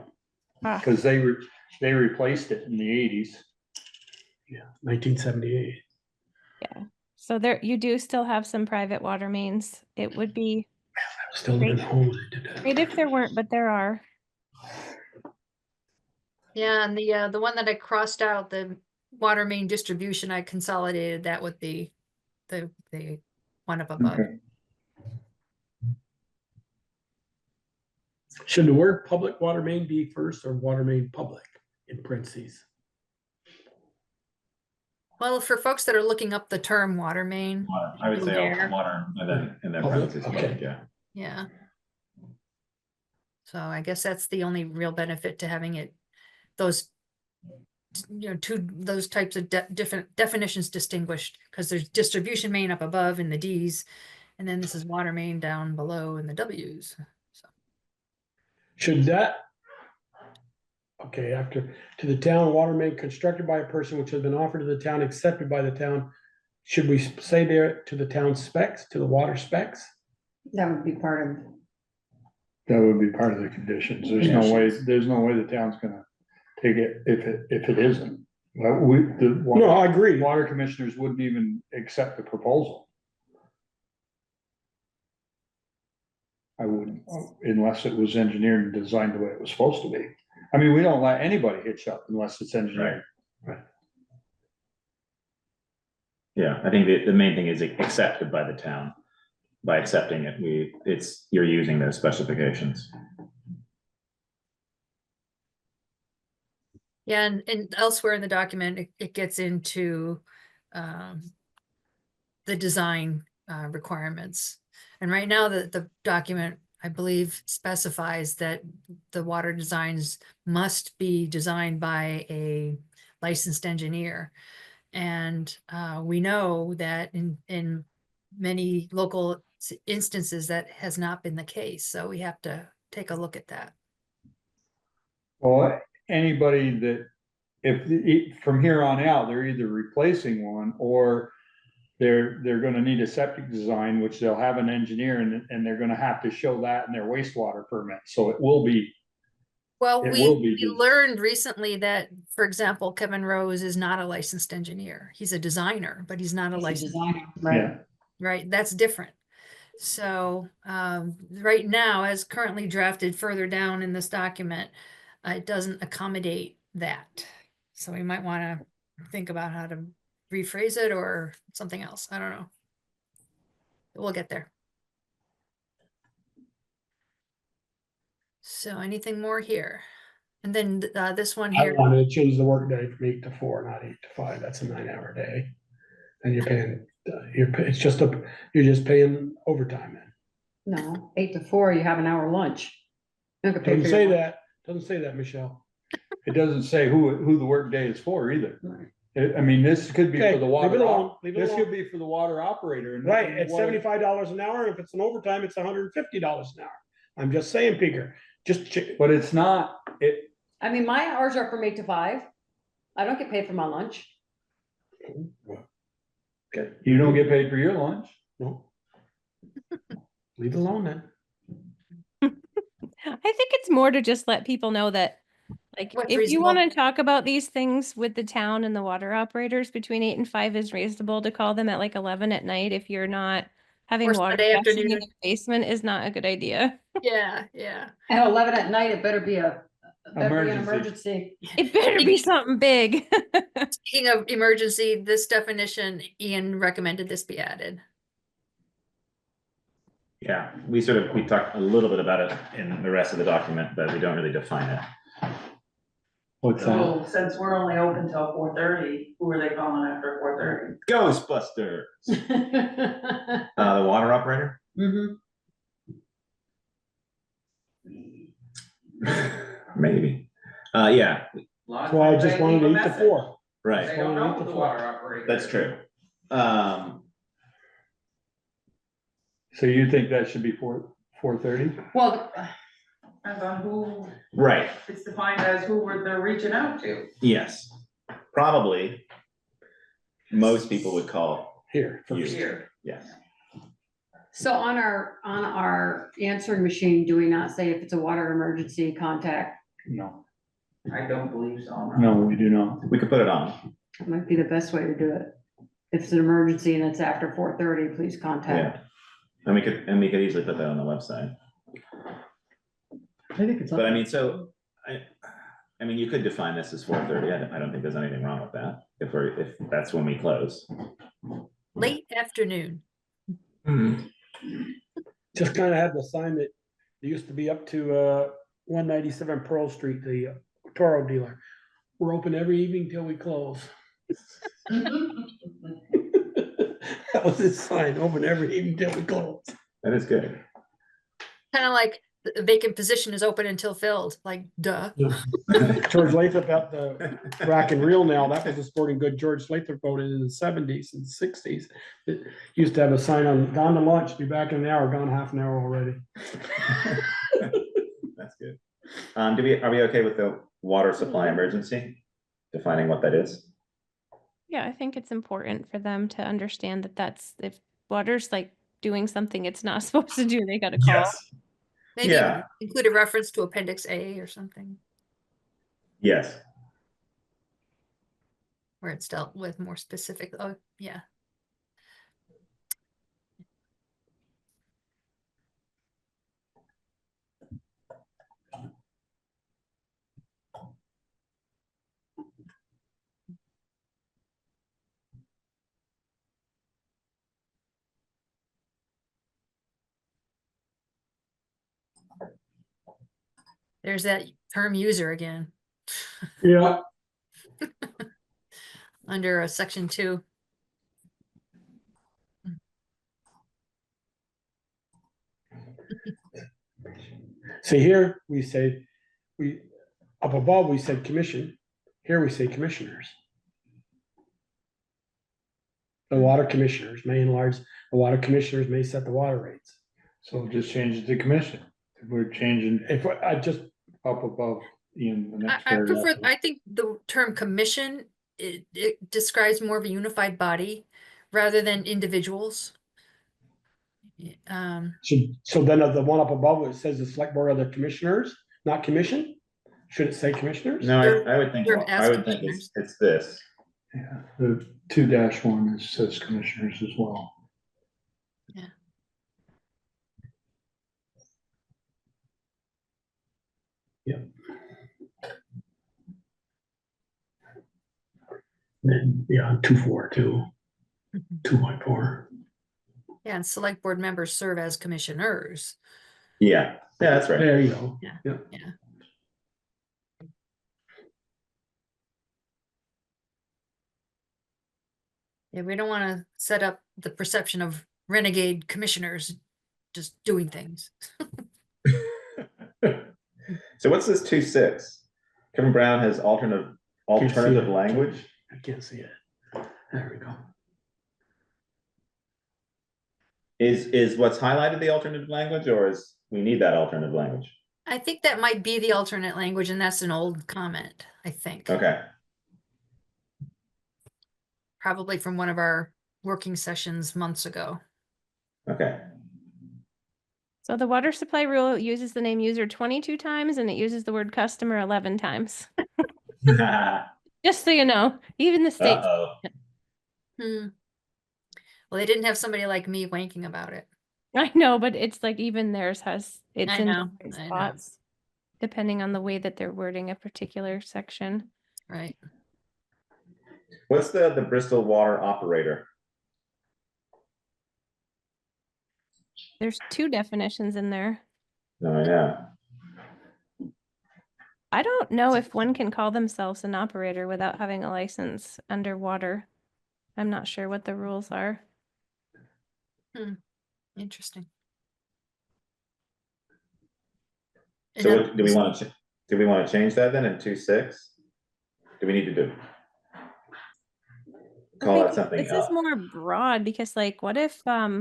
Ah.
Cause they replaced it in the 80s.
Yeah, 1978.
So there, you do still have some private water mains. It would be
Still living at home when they did that.
great if there weren't, but there are.
Yeah, and the one that I crossed out, the water main distribution, I consolidated that with the one up above.
Okay.
Should the word public water main be first or water main public in parentheses?
Well, for folks that are looking up the term water main,
Water, I would say
There.
water, and then
Public,
parentheses,
okay.
public, yeah.
yeah. So I guess that's the only real benefit to having it, those, those types of different definitions distinguished, because there's distribution main up above in the Ds, and then this is water main down below in the Ws. So
Should that? Okay, after, to the town water main constructed by a person which has been offered to the town, accepted by the town. Should we say there to the town specs, to the water specs?
That would be part of,
That would be part of the conditions. There's no way the town's gonna take it if it isn't. Well,
No, I agree.
water commissioners wouldn't even accept the proposal. I wouldn't, unless it was engineered and designed the way it was supposed to be. I mean, we don't let anybody hitch up unless it's engineered.
Yeah, I think the main thing is accepted by the town. By accepting it, you're using those specifications.
yeah, and elsewhere in the document, it gets into the design requirements. And right now, the document, I believe, specifies that the water designs must be designed by a licensed engineer. And we know that in many local instances that has not been the case. So we have to take a look at that.
Well, anybody that, from here on out, they're either replacing one or they're gonna need a septic design, which they'll have an engineer and they're gonna have to show that in their wastewater permit. So it will be,
Well,
It
we
will be
we
just-
learned recently that, for example, Kevin Rose is not a licensed engineer. He's a designer, but he's not a
He's a
licensed,
designer, right?
yeah,
right? That's different. So right now, as currently drafted further down in this document, it doesn't accommodate that. So we might want to think about how to rephrase it or something else. I don't know. We'll get there. So anything more here? And then this one
I
here.
wanted to change the workday from 8 to 4, not 8 to 5. That's a 9-hour day. And you're paying, you're just paying overtime then.
No, 8 to 4, you have an hour lunch. You don't get paid
Doesn't
for
say
your lunch.
that, doesn't say that, Michelle.
it doesn't say who the work day is for either.
Right.
I mean, this could be
Okay,
for the
leave
water,
it alone, leave it
this
alone.
could be for the water operator. and
Right,
the
it's
water-
$75 an hour, and if it's an overtime, it's $150 an hour. I'm just saying, Peter,
But it's not,
I mean, my hours are from 8 to 5. I don't get paid for my lunch.
okay,
you don't get paid for your lunch.
no. Leave it alone then.
I think it's more to just let people know that, like,
What's
if you want to
reasonable.
talk about these things with the town and the water operators, between 8 and 5 is reasonable. To call them at like 11 at night if you're not having
Or
water
Sunday
gushing in
afternoon.
the basement is not a good idea.
Yeah, yeah.
At 11 at night, it better be an
Emergency.
emergency.
It better be something big.
Speaking of emergency, this definition, Ian recommended this be added.
Yeah, we talked a little bit about it in the rest of the document, but we don't really define it.
What's that?
So since we're only open till 4:30, who are they calling after 4:30?
Ghostbusters, the water operator?
Mhm.
Maybe, yeah,
That's why I just wanted 8 to 4.
They
right,
don't know who the water operator.
that's
is.
true.
So you think that should be 4:30?
Well,
Depends on who,
Right,
it's defined as who they're reaching out to.
yes, probably. Most people would call
Here,
you,
first.
Here.
yes.
so on our answering machine, do we not say if it's a water emergency, contact?
No,
I don't believe so.
no, we do not.
We could put it on,
That might be the best way to do it. If it's an emergency and it's after 4:30, please contact.
yeah. And we could easily put that on the website,
I think it's.
but I mean, I mean, you could define this as 4:30, I don't think there's anything wrong with that, if that's when we close.
Late afternoon.
Just kind of had the sign that used to be up to 197 Pearl Street, the Toro dealer. We're open every evening till we close. That was his sign, open every evening till we close.
That is good.
Kind of like the vacant position is open until filled, like duh.
George Lathrop at the Rack and Reel now, that was a sporting good George Lathrop boat in the 70s and 60s. It used to have a sign on, gone to lunch, be back in an hour, gone half an hour already.
That's good. Are we okay with the water supply emergency? Defining what that is?
Yeah, I think it's important for them to understand that if water's like doing something it's not supposed to do, they got to call.
Maybe
Yeah.
include a reference to Appendix A or something,
Yes.
where it's dealt with more specific. Oh, yeah. There's that term user again,
Yeah.
under section 2.
See here, we say, up above, we said commission. Here we say commissioners. The water commissioners may enlarge, the water commissioners may set the water rates.
So just change it to commission. We're changing
If I just,
up above in the next
I prefer,
paragraph.
I think the term commission, it describes more of a unified body rather than individuals.
so then the one up above, it says the select board of the commissioners, not commission? Should it say commissioners?
No,
Serve-
I would think,
serve as
I would think it's this.
Yeah, the 2-1 says commissioners as well.
Then, yeah, 2.4 too. 2.4.
Yeah, and select board members serve as commissioners.
Yeah, that's right.
There you go.
Yeah.
Yeah.
Yeah. Yeah, we don't want to set up the perception of renegade commissioners just doing things.
So what's this 2.6? Kevin Brown has alternative
it.
language?
I can't see it. There we go.
Is what's highlighted the alternative language, or is we need that alternative language?
I think that might be the alternate language, and that's an old comment, I think.
Okay,
Probably from one of our working sessions months ago.
okay.
So the water supply rule uses the name user 22 times and it uses the word customer 11 times. Just so you know, even the state.
Uh-oh.
Well, they didn't have somebody like me wanking about it.
I know, but it's like even theirs has, it's
I
in
know,
different
I know.
spots, depending on the way that they're wording a particular section.
Right.
What's the Bristol water operator?
There's 2 definitions in there.
Oh, yeah.
I don't know if one can call themselves an operator without having a license underwater. I'm not sure what the rules are.
Interesting.
So what, do we want to change that then in 2.6? Do we need to call it something
This
else?
is more broad because like, what if, I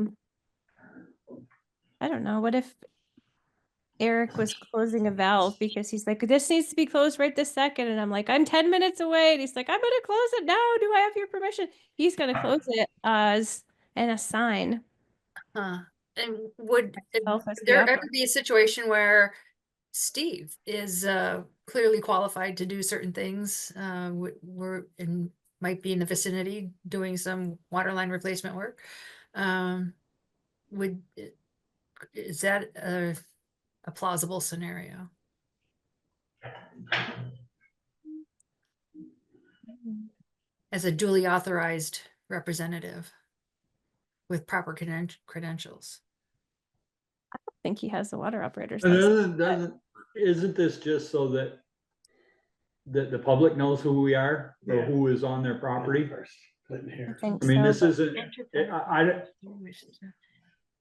don't know, what if Eric was closing a valve because he's like, this needs to be closed right this second. And I'm like, I'm 10 minutes away. And he's like, I'm going to close it now. Do I have your permission? He's going to close it as an assign.
And would
Self as the
there
operator.
ever be a situation where Steve is clearly qualified to do certain things? We're in, might be in the vicinity doing some water line replacement work. Is that a plausible scenario? As a duly authorized representative with proper credentials.
I don't think he has the water operator's
And
license.
isn't this just so that the public knows who we are or
Yeah.
who is on their property?
Clinton
I
here.
think
I mean, this
so,
isn't,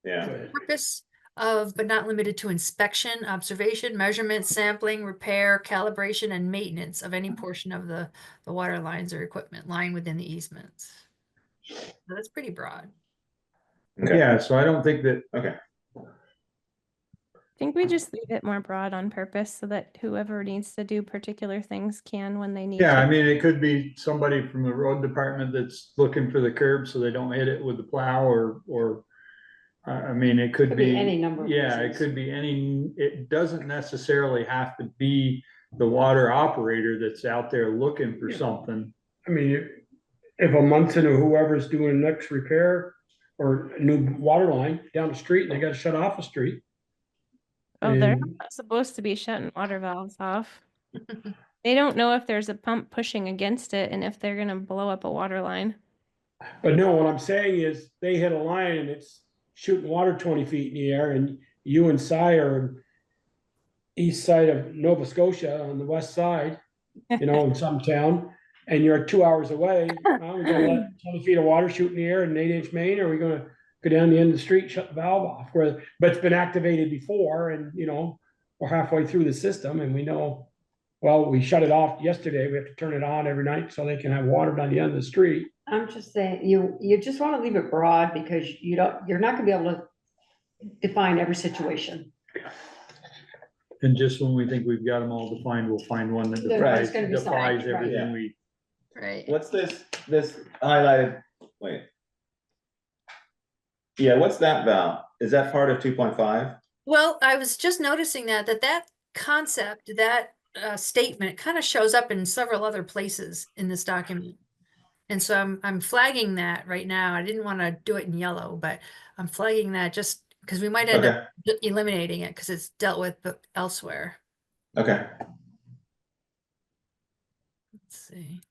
Yeah.
Purpose of, but not limited to inspection, observation, measurement, sampling, repair, calibration, and maintenance of any portion of the water lines or equipment lying within the easements. So that's pretty broad.
Okay.
yeah, so I don't think that,
Okay.
I think we just leave it more broad on purpose so that whoever needs to do particular things can when they need
yeah,
to.
I mean, it could be somebody from the road department that's looking for the curb so they don't hit it with the plow or I mean, it could be.
any number of
Yeah, it
reasons.
could be any, it doesn't necessarily have to be the water operator that's out there looking for something.
I mean, if a Munson or whoever's doing the next repair or a new water line down the street, and they gotta shut off a street.
Oh, they're
And-
not supposed to be shutting water valves off. They don't know if there's a pump pushing against it and if they're gonna blow up a water line.
But no, what I'm saying is they hit a line and it's shooting water 20 feet in the air, and you and Cy are east side of Nova Scotia on the west side, in some town, and you're 2 hours away. Well, we're gonna let 20 feet of water shoot in the air and an 8-inch main, or are we gonna go down the end of the street, shut the valve off? But it's been activated before, and we're halfway through the system and we know Well, we shut it off yesterday. We have to turn it on every night so they can have water down the end of the street.
I'm just saying, you just wanna leave it broad because you're not gonna be able to define every situation.
And just when we think we've got them all defined, we'll find one that
There's
defies,
gonna be some, right.
everything we.
Right.
What's this highlighted, wait. Yeah, what's that valve? Is that part of 2.5?
Well, I was just noticing that concept, that statement kind of shows up in several other places in this document. And so I'm flagging that right now. I didn't want to do it in yellow, but I'm flagging that just because we might end up eliminating it because it's dealt with elsewhere.
Okay.
Let's see.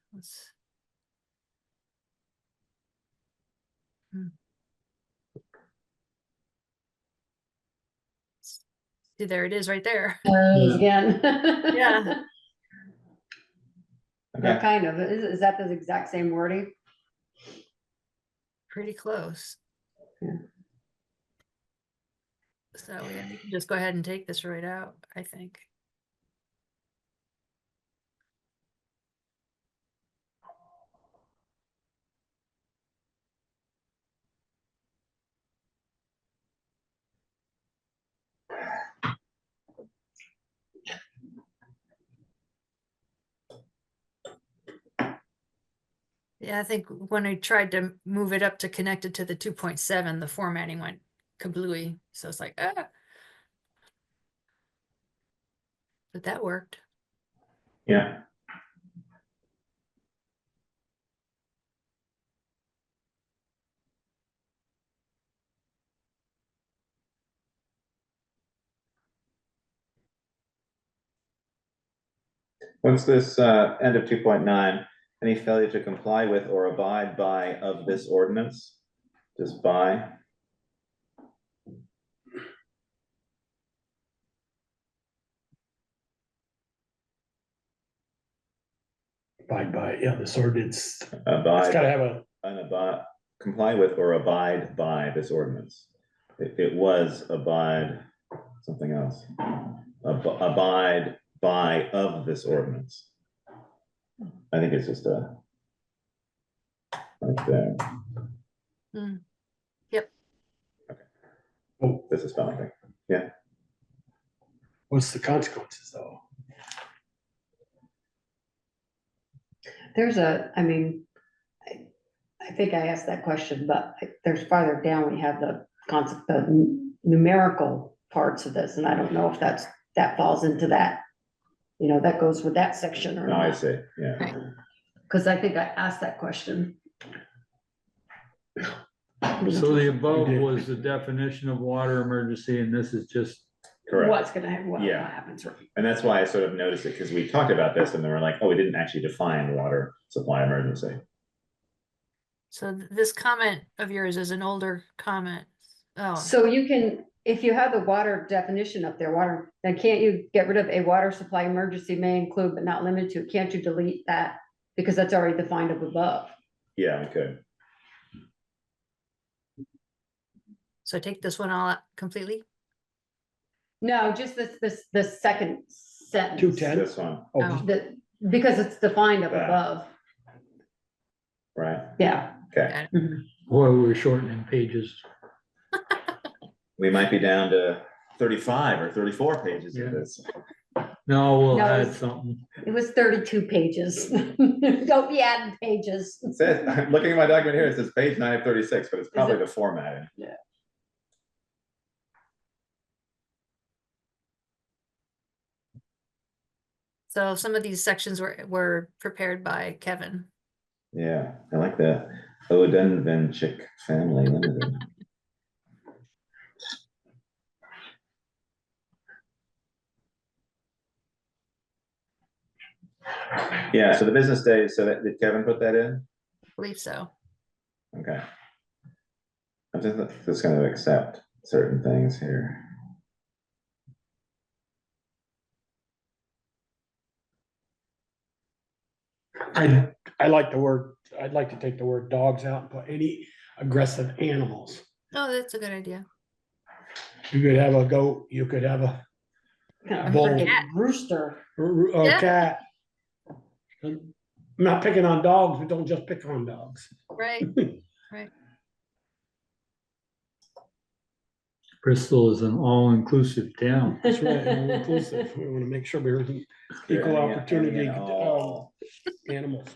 See, there it is right there.
Again.
Yeah.
Yeah, kind of. Is that the exact same wording?
Pretty close.
Yeah.
So yeah, we can just go ahead and take this right out, I think. Yeah, I think when I tried to move it up to connect it to the 2.7, the formatting went kablooey. So it's like, ah. But that worked.
Yeah. What's this end of 2.9? Any failure to comply with or abide by of this ordinance? Just by.
Abide by, yeah, this ordinance. It's
Abide.
gotta have a,
Comply with or abide by this ordinance. It was abide, something else. Abide by of this ordinance. I think it's just a. Right there.
Yep.
Okay.
oh,
This is spelling thing. Yeah.
what's the consequences though?
There's I mean, I think I asked that question, but there's farther down, we have the concept of numerical parts of this, and I don't know if that falls into that. You know, that goes with that section or
No, I
not,
see, yeah.
because I think I asked that question.
So the above
did.
was the definition of water emergency, and this is just,
Correct.
What's gonna happen, what
Yeah.
happens, right?
And that's why I sort of noticed it, because we talked about this and they were like, oh, we didn't actually define water supply emergency.
So this comment of yours is an older comment. Oh,
So you can, if you have the water definition up there, water, then can't you get rid of a water supply emergency may include but not limited to, can't you delete that? Because that's already defined up above.
Yeah, we could.
so take this one all out completely.
No, just the second sentence.
210.
This one,
Oh,
Oh.
just-
Because it's defined up
That.
above,
right?
yeah.
Okay.
boy, we're shortening pages.
We might be down to 35 or 34 pages
Yeah.
of this.
No, we'll
No,
add
it's-
something.
It was 32 pages. Don't be adding pages.
It says, I'm looking at my document here, it says page 9 of 36, but it's probably the formatting.
So some of these sections were prepared by Kevin.
Yeah, I like that. Odenvenchik Family Limited. Yeah, so the business days, so did Kevin put that in?
I believe so.
Okay. I'm just gonna accept certain things here.
I like the word, I'd like to take the word dogs out and put any aggressive animals.
Oh, that's a good idea.
You could have a goat, you could have a
A
Bull.
freaking rooster.
Or
Yeah.
cat. I'm not picking on dogs, but don't just pick on dogs.
Right, right.
Bristol is an all-inclusive town.
That's right, all inclusive. We want to make sure we're equal
Any-
opportunity
any and all.
animals.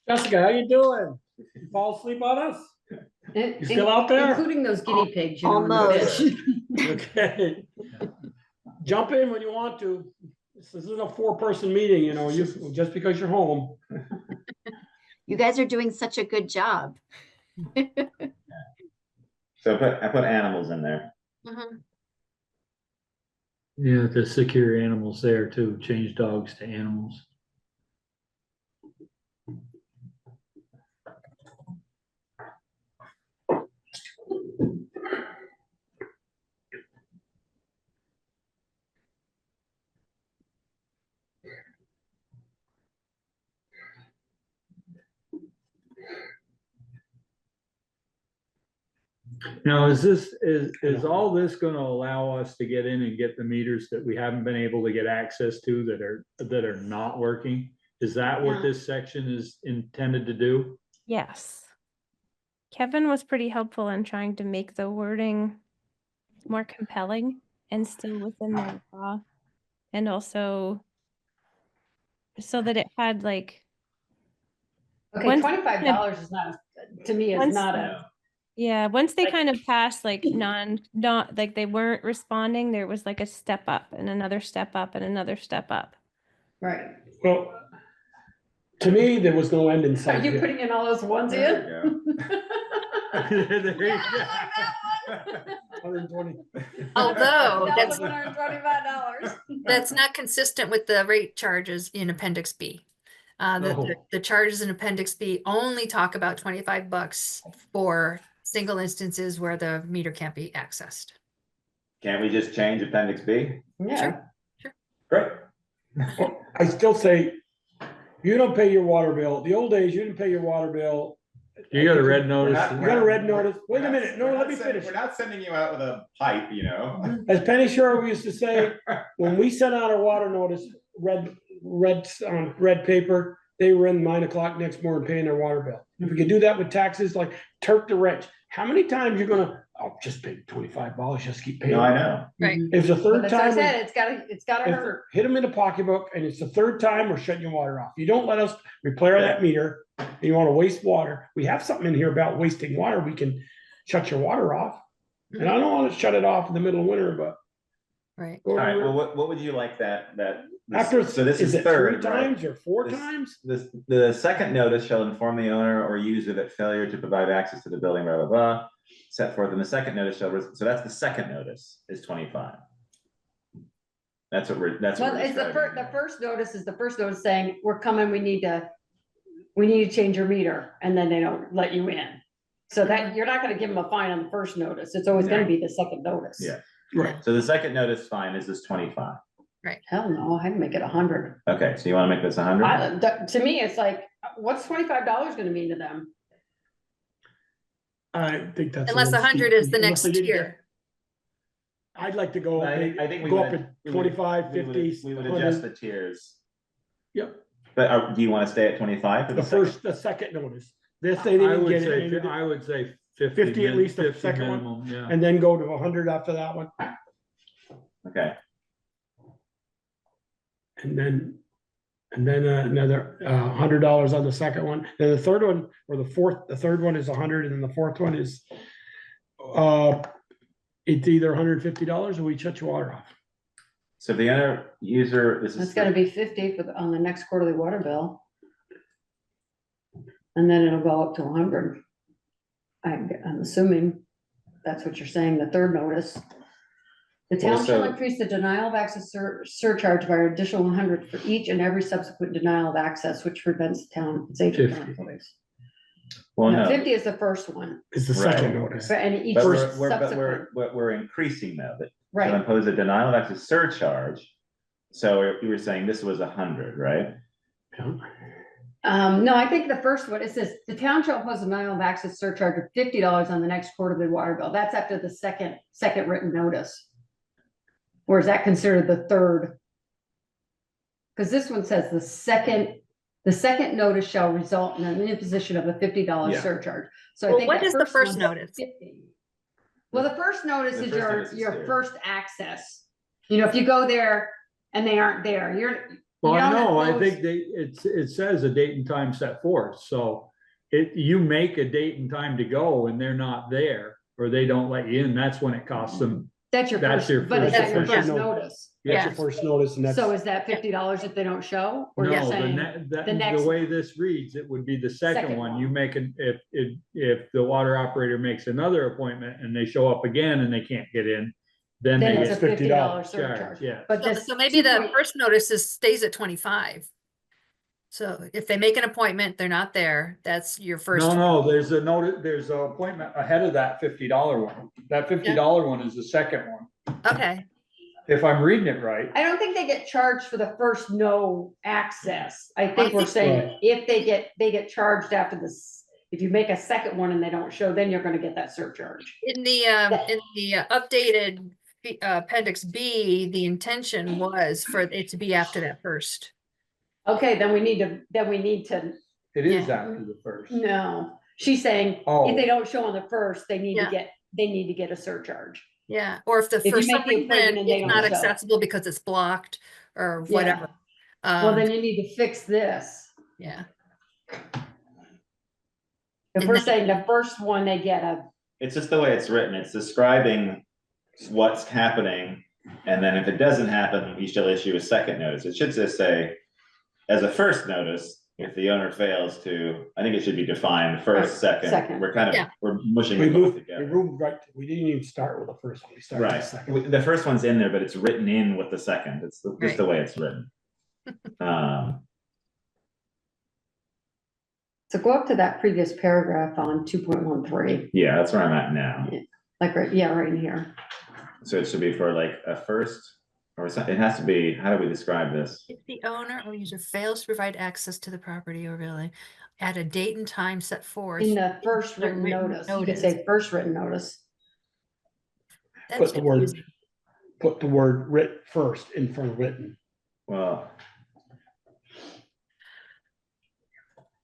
Jessica, how you doing? You fall asleep on us? You still out there?
Including those guinea pigs, you know, and the
Almost.
fish.
Okay. Jump in when you want to. This isn't a 4-person meeting, you know, just because you're home.
You guys are doing such a good job.
So I put animals in there.
Mhm.
Yeah, to secure animals there too, change dogs to animals. Now, is all this gonna allow us to get in and get the meters that we haven't been able to get access to that are not working? Is that what this section is intended to do?
Yes. Kevin was pretty helpful in trying to make the wording more compelling and still within the law. And also so that it had like,
Okay,
Once-
$25 is not, to me, is
Once-
not a,
yeah, once they
Like-
kind of passed like not like they weren't responding, there was like a step up and another step up and another step up.
right.
Well, to me, there was no end in
Are
sight
you
here.
putting in all those ones
There
in?
There you go.
120.
Although that's
$1,125.
That's not consistent with the rate charges in Appendix B. The charges in Appendix B only talk about $25 for single instances where the meter can't be accessed.
Can't we just change appendix B?
Yeah,
Great.
I still say, you don't pay your water bill. The old days, you didn't pay your water bill.
You got a red notice.
You got a red notice. Wait a minute. No, let me finish.
We're not sending you out with a pipe, you know?
As Penny Sherwood used to say, when we sent out our water notice, red paper, they were in 9 o'clock next morning paying their water bill. If we could do that with taxes, like Turk to wrench, how many times you're gonna, just pay $25, just keep paying?
No, I know.
Right.
If it's the
but
third
that's what I
time,
said, it's gotta
if-
hurt.
hit them in the pocketbook, and it's the third time we're shutting your water off. You don't let us repair that meter, and you wanna waste water. We have something in here about wasting water. We can shut your water off. And I don't wanna shut it off in the middle of winter, but.
Right.
All right, well, what would you like that?
After,
So this
is
is
it 3
third, right?
times or 4
This-
times?
The second notice shall inform the owner or user that failure to provide access to the building, blah, blah, blah, set forth in the second notice shall, so that's the second notice is 25. That's what we're
Well, it's the
describing.
first notice is the first notice saying, we're coming, we need to change your meter, and then they don't let you in. So that, you're not gonna give them a fine on the first notice, it's always gonna be the second notice.
Yeah.
Right.
So the second notice fine is this 25.
Hell no, I'd make it 100.
Okay, so you wanna make this 100?
To me, it's like, what's $25 gonna mean to them?
I think that's. a
Unless
little
100
steep,
is the
unless
next
they didn't get-
tier.
I'd like to go,
I think we
go up
would-
at
we would-
25,
we would-
50.
We would
100.
adjust the tiers.
Yep,
But do you wanna stay at 25 for
the
the second?
the second notice. This, they
I
didn't
would
get
say,
it,
I would say
50 at least, the
50
second one.
minimum, yeah.
and then go to 100 after that one,
Okay,
and then another $100 on the second one. Then the third one, or the third one is 100, and then the fourth one is it's either $150 or we shut your water off.
so the owner user, this is.
It's gotta be 50 on the next quarterly water bill. And then it'll go up to 100. I'm assuming that's what you're saying, the third notice. The town shall
Also-
increase the denial of access surcharge by an additional 100 for each and every subsequent denial of access, which prevents the town safety.
50.
Well,
No,
no.
50 is the first one,
It's the
Right.
second notice.
and each
But
subsequent,
we're increasing though, that to
right?
impose a denial of access surcharge. So you were saying this was 100, right?
No, I think the first one, it says, the town shall impose a minimum access surcharge of $50 on the next quarterly water bill. That's after the second written notice. Or is that considered the third? Because this one says the second notice shall result in an imposition of a $50
Yeah.
surcharge. So I
Well,
think
what
that
is the first
one's
notice?
50. Well, the first notice
The
is
first notice is
your
here.
first access. You know, if you go there and they aren't there,
Well,
you don't
no, I
impose-
think it says a date and time set forth, so you make a date and time to go and they're not there, or they don't let you in, that's when it costs them.
that's your
That's
first,
your
but is
first-
that your
that's
first
your notice.
notice?
That's your
Yes.
first notice, and that's.
So is that $50 if they don't show? Or you're
No,
saying
the
next-
way this reads, it would be the second
Second
one,
one.
you make if the water operator makes another appointment and they show up again and they can't get in, then
then
they
it's a
get
$50
charged,
surcharge?
yeah.
But
So,
this.
so maybe the
2
first notice stays at 25. So if they make an appointment, they're not there, that's your first.
No, there's a note, there's an appointment ahead of that $50 one. That $50 one is the second one,
Okay,
if I'm reading it right.
I don't think they get charged for the first no access. I think we're
think-
saying if they get charged after this, if you make a second one and they don't show, then you're gonna get that surcharge.
in the updated appendix B, the intention was for it to be after that first.
Okay, then we need to,
It is
Yeah.
after the first.
no, she's saying
Oh.
if they don't show on the first, they need to
Yeah.
get a surcharge.
Yeah, or if
you
for some
make the appointment
reason
and they
it's
don't
not
show.
accessible because it's blocked or
Yeah.
whatever.
Well, then you need to fix this.
Yeah,
If
And
we're
then-
saying the first one, they get a,
It's just the way it's written. It's describing what's happening. And then if it doesn't happen, we shall issue a second notice. It should just say, as a first notice, if the owner fails to, I think it should be defined first, second.
second.
We're kind of,
Yeah.
we're mushing
We
them both
moved, we
together.
moved right, we didn't even start with the first one, we started with the
Right.
second.
The first one's in there, but it's written in with the second. It's just the way it's written.
so go up to that previous paragraph on 2.13,
Yeah, that's where I'm at now.
like, right in here.
So it should be for like a first, or it has to be, how do we describe this?
if the owner or user fails to provide access to the property or building at a date and time set forth.
In the first
The
written
written
notice, you could
notice.
say first written notice.
That's
Put the word,
confusing.
put the word writ first in front of written.
Well,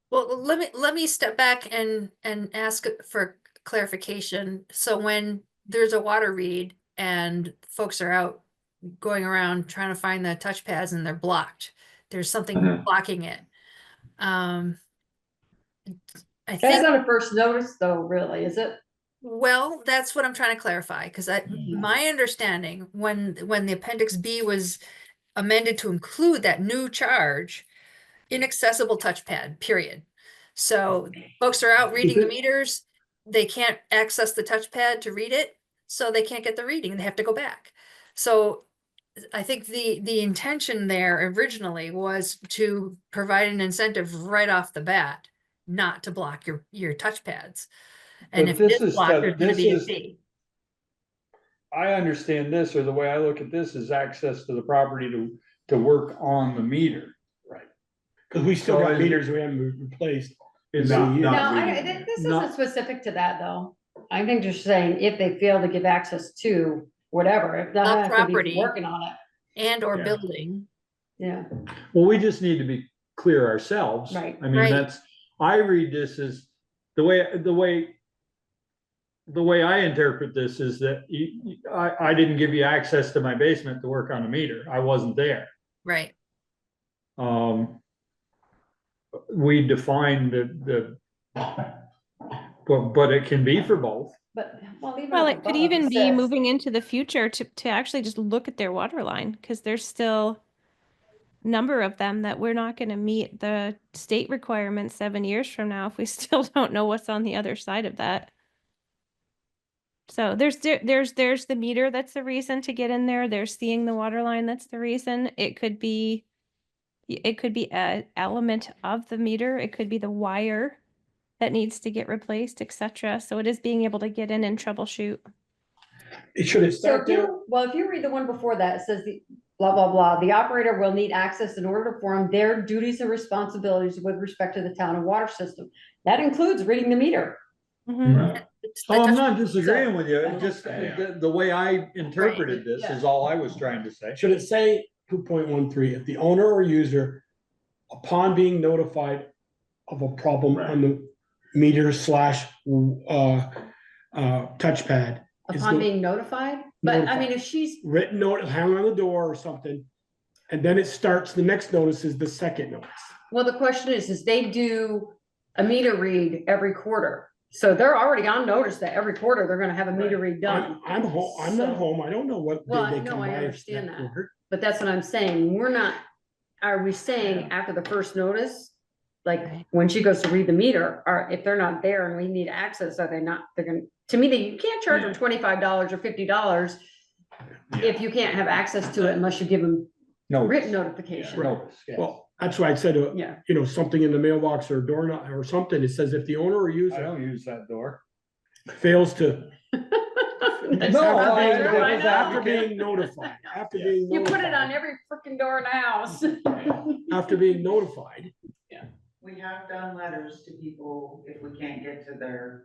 Well, let me step back and ask for clarification. So when there's a water read and folks are out going around trying to find the touchpads and they're blocked, there's something
Mhm.
blocking it. I
That's
think,
not a first notice though, really, is it?
well, that's what I'm trying to clarify, because my understanding, when the appendix B was amended to include that new charge, inaccessible touchpad, period. So folks are out reading the meters, they can't access the touchpad to read it, so they can't get the reading, they have to go back. So I think the intention there originally was to provide an incentive right off the bat, not to block your touchpads. And
But
if it
this
is
is
blocked,
the-
there's gonna
this
be a
is-
fee.
I understand this, or the way I look at this is access to the property to work on the meter.
Right. Cause we still
So
got
is-
meters we haven't replaced.
Is
Not-
it-
No,
not reading
this
Not-
isn't specific to that though. I think just saying if they fail to give access to whatever, if that could be
property.
working on it,
And or
Yeah.
building.
yeah.
Well, we just need to be clear ourselves.
Right.
I mean,
Right.
I read this as, the way I interpret this is that I didn't give you access to my basement to work on the meter. I wasn't there.
Right.
We defined but it can be for both.
But, well, even.
Well,
up
it could
above,
even be
says-
moving into the future to actually just look at their water line, because there's still a number of them that we're not going to meet the state requirements 7 years from now if we still don't know what's on the other side of that. So there's the meter, that's the reason to get in there. There's seeing the water line, that's the reason. It could be a element of the meter. It could be the wire that needs to get replaced, etc. So it is being able to get in and troubleshoot.
It should have
So
started
if
there.
you, well, if you read the one before that, it says blah, blah, blah. The operator will need access in order to perform their duties and responsibilities with respect to the town and water system. That includes reading the meter.
Mhm.
It's the
Oh, I'm
touch-
not disagreeing with you,
So-
just the way I interpreted this is all I was trying to say.
Should it say 2.13, if the owner or user, upon being notified of a problem on the meter slash touchpad, is
Upon
the
being notified, but I mean, if she's,
written note hang on the door or something, and then it starts, the next notice is the second notice.
well, the question is they do a meter read every quarter. So they're already on notice that every quarter they're gonna have a meter read done.
I'm home, I'm not
So-
home, I don't know what
Well,
day they
no,
come
I
by.
understand that.
quarter.
But that's what I'm saying. We're not, are we saying after the first notice? Like,
Right.
when she goes to read the meter, or if they're not there and we need access, are they not, they're gonna, to me, you can't charge them
Yeah.
$25 or $50
Yeah.
if you can't have access to it unless you give them
No.
written notification.
Notice, yeah.
Well, that's why I said,
Yeah.
you know, something in the mailbox or door knob or something, it says if the owner or
I
user
don't use that door.
fails to.
That's
No,
not
I-
true, I know.
After being notified, after
Yeah.
being
You put it on
notified,
every freaking door in the house.
after being notified,
We have done letters to people if we can't get to their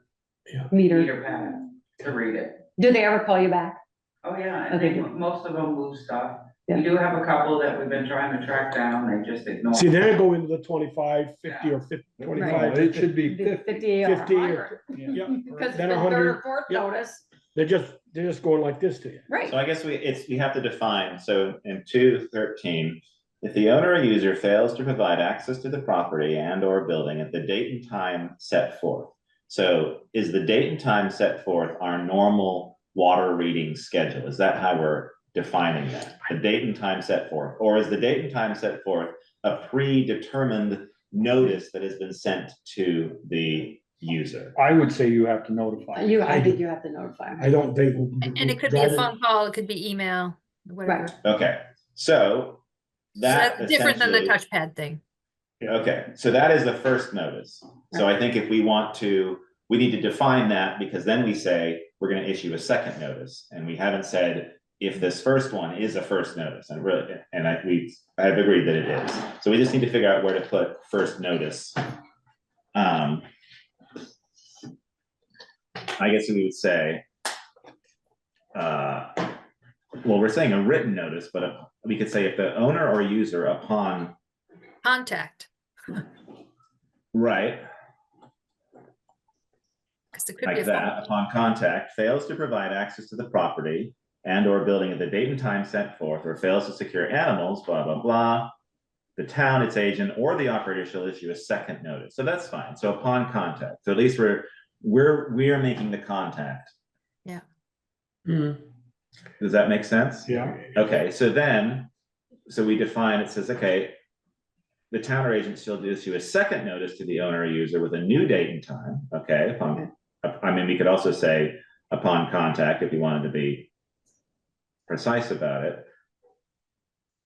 Meter.
meter pad to read it.
Do they ever call you back?
Oh, yeah, and
Okay,
they,
good.
most of them move stuff.
Yeah.
We do have a couple that we've been trying to track down, they just ignore.
see, then I go into the 25, 50 or 50,
No,
25.
it should be 50.
50 or
50
100.
or,
Yeah.
yep,
Because it's
then
the
100.
third or fourth
Yep.
notice.
They're just going like this to you.
Right.
So I guess we have to define, so in 2:13, if the owner or user fails to provide access to the property and or building at the date and time set forth. So is the date and time set forth our normal water reading schedule? Is that how we're defining that? The date and time set forth, or is the date and time set forth a predetermined notice that has been sent to the user?
I would say you have to notify.
I think you have to notify them.
I don't think.
And it could be a phone call, it could be email, whatever.
Right.
Okay, so
So
that
that's different than the
essentially-
touchpad thing.
Okay, so that is the first notice. So I think if we want to, we need to define that, because then we say we're gonna issue a second notice, and we haven't said if this first one is a first notice, and really, and I have agreed that it is. So we just need to figure out where to put first notice. I guess we would say, well, we're saying a written notice, but we could say if the owner or user upon,
Contact,
right,
because it could be a
like
phone.
that, upon contact, fails to provide access to the property and or building at the date and time set forth, or fails to secure animals, blah, blah, blah. The town, its agent, or the operator shall issue a second notice. So that's fine. So upon contact, so at least we're making the contact.
Mhm.
Does that make sense?
Yeah.
Okay, so then, so we define, it says, okay, the town or agent shall issue a second notice to the owner or user with a new date and time, okay, upon, I mean, we could also say upon contact if you wanted to be precise about it.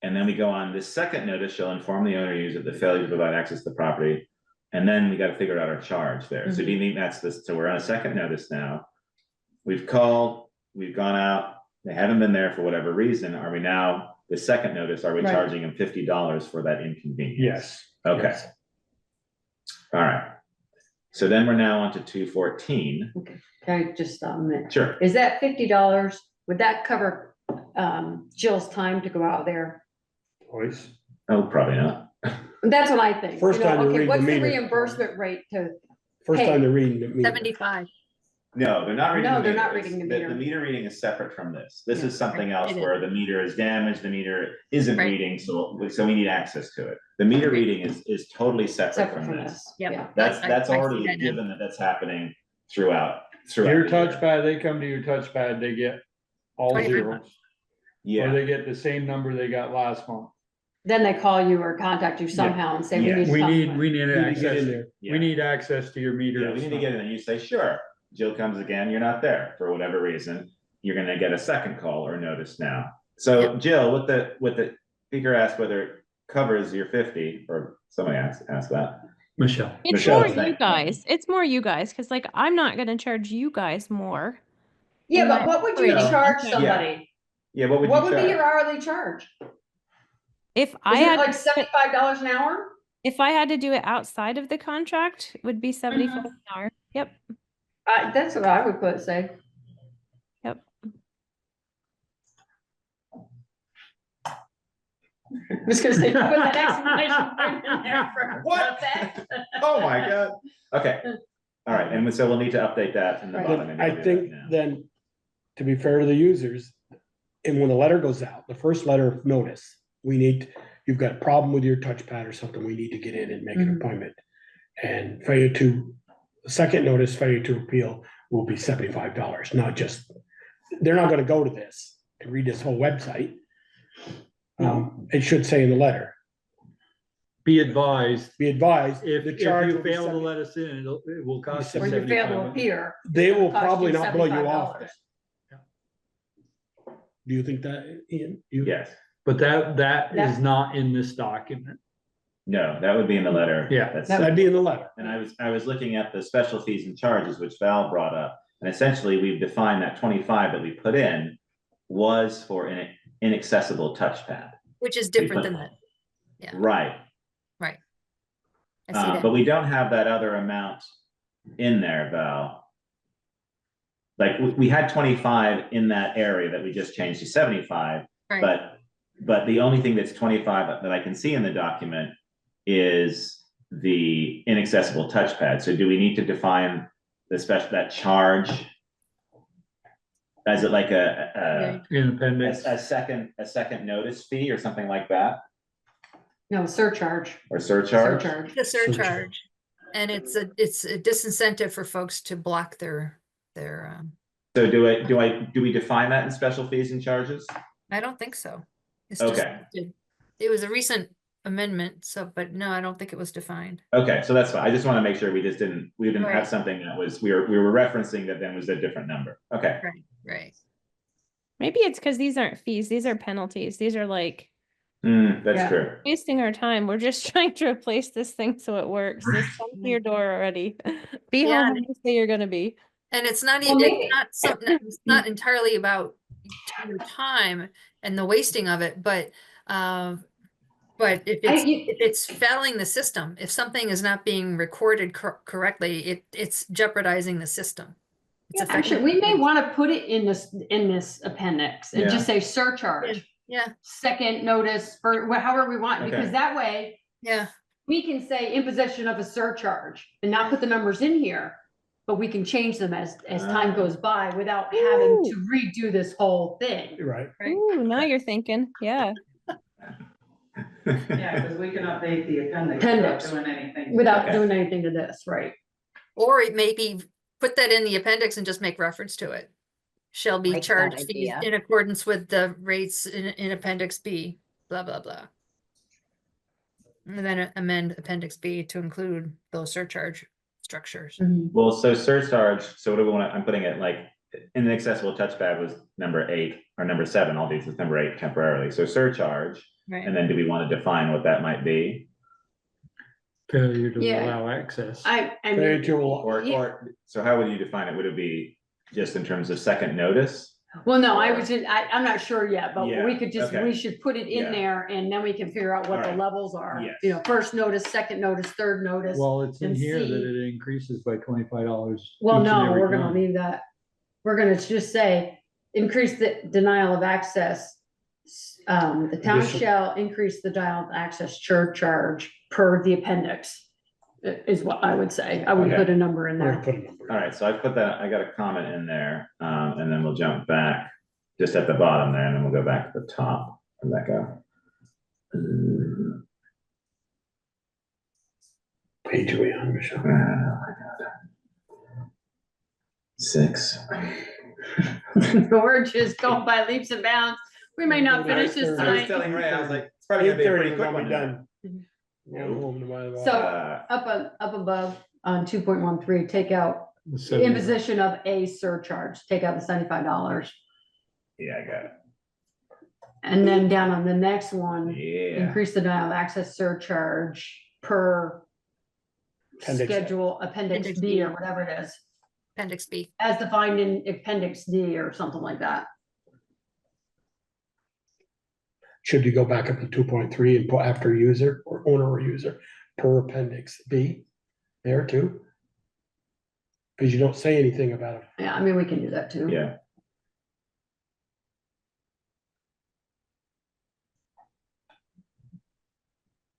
And then we go on, this second notice shall inform the owner or user of the failure to provide access to the property. And then we gotta figure out our charge there. So do you think that's this, so we're on a second notice now. We've called, we've gone out, they haven't been there for whatever reason. Are we now, the second notice, are we
Right.
charging them $50 for that inconvenience?
Yes.
Okay,
Yes.
all right. So then we're now on to 2:14.
Can I just stop a minute?
Sure.
Is that $50? Would that cover Jill's time to go out there?
Voice.
Oh, probably not.
That's what I think.
First
You know,
time you
okay,
read the
what's the
meter.
reimbursement rate to,
First
Hey.
time they're reading the meter.
75.
No, they're not reading.
No,
the
they're
meter.
not reading the
The
meter.
meter reading is separate from this. This
Yeah.
is something
Right,
else
it is.
where the meter is damaged, the meter isn't
Right.
reading, so we need access to it. The meter
Right.
reading is totally separate from this.
this.
Yep.
Yeah.
That's
I see
already
that now.
given that that's happening throughout.
Your
the year.
touchpad, they come to your touchpad, they get all
25.
zeros. Or
Yeah,
they get the same number they got last month.
Then they call you or contact you somehow and say, we
Yeah.
need to
We
talk
need,
about it.
we need
Need to get in
access,
there.
yeah.
we need access to your meter.
Yeah, we need to get in and you say, sure, Jill comes again, you're not there for whatever reason, you're gonna get a second call or notice now. So Jill, with the speaker asked whether it covers your 50, or somebody asked that.
Michelle.
It's
Michelle,
more
thank
you
you.
guys. It's more you guys, because like I'm not gonna charge you guys more.
Yeah,
in
but
my
what would you
operating
charge
budget.
somebody?
Yeah, what would
What
you
would be
charge?
your hourly charge?
If I
Is it
had,
like $75 an hour?
if I had to do it outside of the contract, it would be 75 an hour. Yep,
That's what I would say.
yep.
I was gonna say, put that exclamation point in there for
What?
effect.
Oh, my God. Okay, all right, and so we'll need to update that in the
Right.
bottom.
Then
Maybe I'll
I
do
think
that now.
then, to be fair to the users, and when the letter goes out, the first letter of notice, you've got a problem with your touchpad or something, we need to get in and make an
Mhm.
appointment. And the second notice, failure to appeal will be $75, not just, they're not gonna go to this and read this whole website. It should say in the letter,
Be advised,
be advised,
if
the charge
you
will be
fail to
70
let us in, it will cost you
Or you fail to
75.
appear.
they will
Cost
probably
you
not blow you off.
$75.
Do you think that, Ian?
Yes,
But that
That-
is not in this document.
no, that would be in the letter.
Yeah.
That's-
That'd be in the letter.
And I was looking at the special fees and charges, which Val brought up, and essentially we've defined that 25 that we put in was for an inaccessible touchpad.
Which is different than that. Yeah.
Right,
I see that.
but we don't have that other amount in there, Val. Like, we had 25 in that area that we just changed to 75,
Right.
but the only thing that's 25 that I can see in the document is the inaccessible touchpad. So do we need to define that charge? As it like
In appendix.
a second notice fee or something like that,
No, surcharge.
or surcharge?
Surcharge.
The surcharge. And it's a disincentive for folks to block their,
So do we define that in special fees and charges?
I don't think so. It's just
Okay.
listed. It was a recent amendment, so, but no, I don't think it was defined.
Okay, so that's fine. I just want to make sure we didn't have
Right.
something that was, we were referencing that then was a different number. Okay,
Right.
Maybe it's because these aren't fees, these are penalties. These are like
That's
Yeah.
true.
wasting our time. We're just trying to replace this thing so it works. This comes to your door already. Be
Yeah.
home when you say you're gonna be.
And it's not
Well,
even,
maybe-
it's not something, it's not entirely about your time and the wasting of it, but if it's fouling the system, if something is not being recorded correctly, it's jeopardizing the system. It's
Actually,
affecting.
we may want to put it in this appendix and just say surcharge,
Yeah,
second notice, for however we want, because
Okay.
that way
yeah,
we can say imposition of a surcharge and not put the numbers in here, but we can change them as time goes by without having to redo this whole thing.
Right.
right.
Ooh, now you're thinking, yeah.
Yeah, because we can update the appendix
Appendix.
without doing anything.
Without
Okay.
doing anything to this, right?
Or it maybe put that in the appendix and just make reference to it. Shall be
Like that
charged fees
idea.
in accordance with the rates in appendix B, blah, blah, blah. And then amend appendix B to include those surcharge structures.
Well, so surcharge, so what do we want to, I'm putting it like, inaccessible touchpad was number 8, or number 7, all these is number 8 temporarily, so surcharge.
Right.
And then do we want to define what that might be?
Failure to
Yeah.
allow access.
I
Failure
mean,
to,
Or, so how would you define it? Would it be just in terms of second notice?
well, no, I'm not sure yet, but
Yeah,
we could just,
okay.
we should put it in
Yeah.
there and then we can figure out what the
Alright.
levels are.
Yes.
You know, first notice, second notice, third notice.
Well, it's in
and
here that
see-
it increases by $25.
Well,
each and
no,
every
we're gonna
time.
leave that. We're gonna just say, increase the denial of access. The town
Addition-
shall increase the denial of access charge per the appendix. Is what I would say. I would
Okay.
put a number in
we're
there.
gonna put a number.
All right, so I put that, I got a comment in there, and then we'll jump back just at the bottom there, and then we'll go back to the top. Where'd that go?
Page way on, Michelle.
Oh my God. 6.
We're just going by leaps and bounds. We may not finish this
I was
tonight.
telling Ray, I was like, it's probably gonna be a
8:30
pretty
is
quick
when
one.
we're done. Go home to my-
So-
Uh,
Up above on 2.13, take out
The 70
imposition of a surcharge, take out the $75.
yeah, I got it.
And then down on the next one,
Yeah,
increase the denial of access surcharge per
Appendix A.
schedule, appendix
Appendix
B
B.
or whatever it is,
Appendix B.
as defined in appendix D or something like that.
should you go back up to 2.3 and put after user or owner or user per appendix B there too? Cause you don't say anything about it.
Yeah, I mean, we can do that too.
Yeah.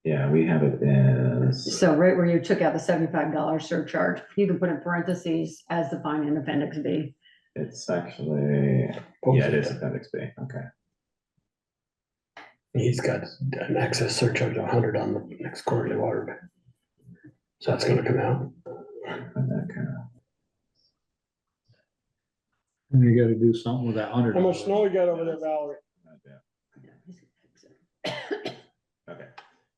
Yeah, we have it as,
So right where you took out the $75 surcharge, you can put in parentheses as defined in appendix B.
it's actually, yeah, it is appendix B, okay.
He's got an excess surcharge of 100 on the next quarterly water bill. So that's gonna come out.
And that kind of,
And you gotta do something with that $100.
How much snow you got over there, Valerie?
okay,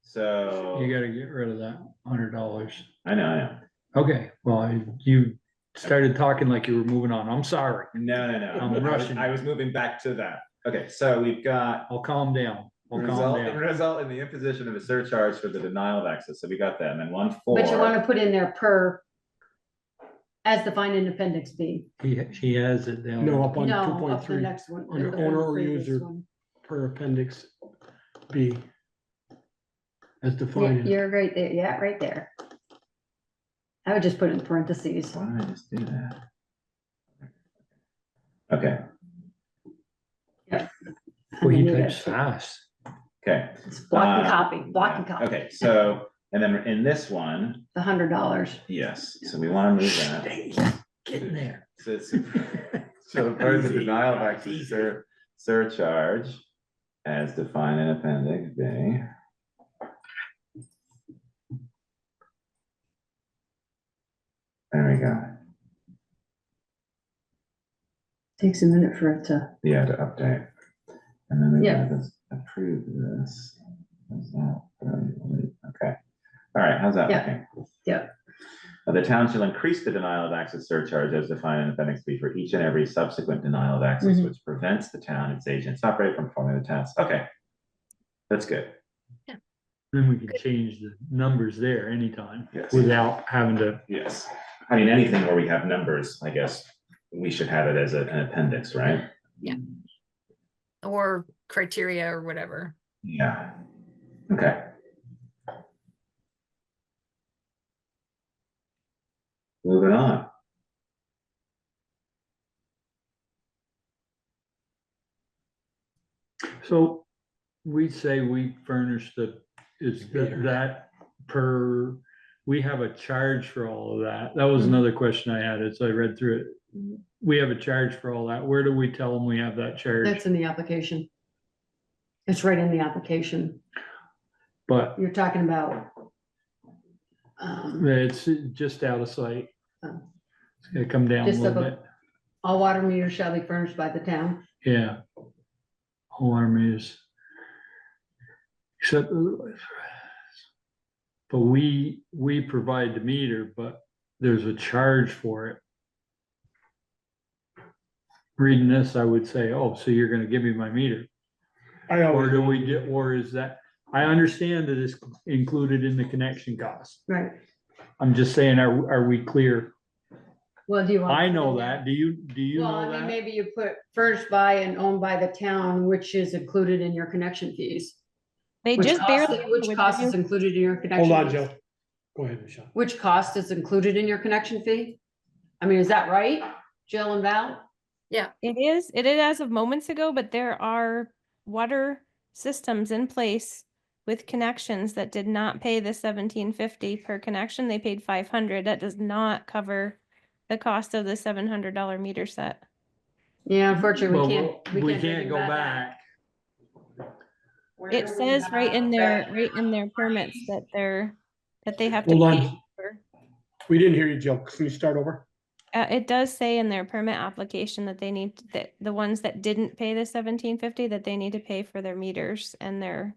so.
You gotta get rid of that $100.
I know.
Okay, well, you started talking like you were moving on. I'm sorry.
No.
I'm rushing.
I was moving back to that. Okay, so we've got
I'll calm down. I'll calm down.
result in the imposition of a surcharge for the denial of access. So we got that, and then 1.4.
But you want to put in there per, as defined in appendix B.
She has it down.
No, up on
No,
two point
up the
three,
next one.
under
the
owner or
previous
user.
one.
per appendix B. As defined.
You're right there, yeah, right there. I would just put in parentheses.
Why did I just do that? Okay,
Well, he
I mean,
types
it's
fast.
okay.
Block and copy, block and copy.
Okay, so, and then in this one,
The $100.
yes, so we wanna move that.
Getting there.
So it's, so part of the denial of access surcharge as defined in appendix B. There we go.
Takes a minute for it to,
Yeah, to update. And then we
Yeah.
gotta just approve this. How's that? Okay. All right, how's that
Yeah.
looking?
Yeah.
The town shall increase the denial of access surcharge as defined in appendix B for each and every subsequent denial of access
Mhm.
which prevents the town, its agents operate from performing the task. Okay. That's good.
Then we can change the numbers there anytime
Yes.
without having to.
Yes. I mean, anything where we have numbers, I guess, we should have it as an appendix, right?
Or criteria or whatever.
Yeah. Okay. Moving on.
So we say we furnish that per, we have a charge for all of that. That was another question I had as I read through it. We have a charge for all that. Where do we tell them we have that charge?
that's in the application. It's right in the application.
But
You're talking about.
it's just out of sight.
Oh.
It's gonna come down a
Just
little
above-
bit.
All water meters shall be furnished by the town.
Yeah. Alarm is. Except. But we provide the meter, but there's a charge for it. Reading this, I would say, oh, so you're gonna give me my meter? Or do we get, or is that, I understand that it's included in the connection cost.
Right.
I'm just saying, are we clear?
Well, do you want?
I know that. Do you
Well, I
know
mean,
that?
maybe you put furnished by and owned by the town, which is included in your connection fees.
They
Which
just
cost,
barely.
which
with
cost
the
is
new-
included in your connection?
Hold on,
fees?
Joe. Go ahead, Michelle.
Which cost is included in your connection fee? I mean, is that right, Jill and Val?
It is as of moments ago, but there are water systems in place with connections that did not pay the $17.50 per connection. They paid $500. That does not cover the cost of the $700 meter set.
Yeah, unfortunately,
Well,
we
we can't go back.
It says right in their permits that they have to
Hold
pay.
on. We didn't hear you, Joe. Can you start over?
It does say in their permit application that they need, that the ones that didn't pay the $17.50, that they need to pay for their meters and their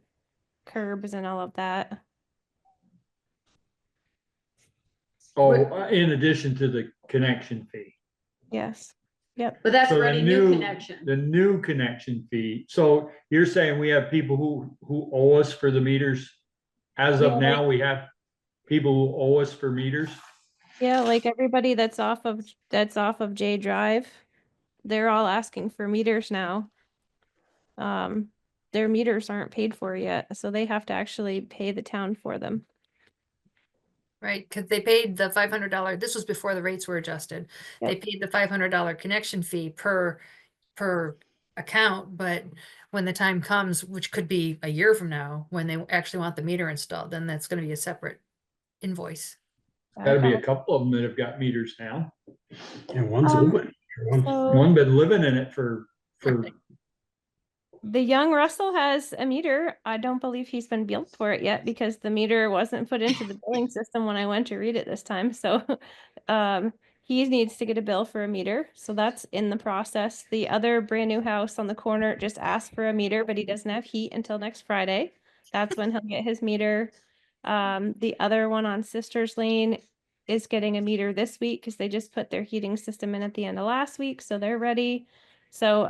curbs and all of that.
Oh, in addition to the connection fee.
Yes. Yep.
But that's
So the
already new connection.
The new connection fee. So you're saying we have people who owe us for the meters? As
Yeah,
of now, we have people who owe us for meters?
Yeah, like everybody that's off of J Drive, they're all asking for meters now. their meters aren't paid for yet, so they have to actually pay the town for them.
Right, because they paid the $500, this was before the rates were adjusted. They
Yep.
paid the $500 connection fee per account, but when the time comes, which could be a year from now, when they actually want the meter installed, then that's gonna be a separate invoice.
Gotta be a couple of them that have got meters now.
And one's
Um,
open.
So
One been living in it for
the young Russell has a meter. I don't believe he's been billed for it yet because the meter wasn't put into the billing system when I went to read it this time. So he needs to get a bill for a meter. So that's in the process. The other brand new house on the corner just asked for a meter, but he doesn't have heat until next Friday. That's when he'll get his meter. The other one on Sisters Lane is getting a meter this week because they just put their heating system in at the end of last week, so they're ready. So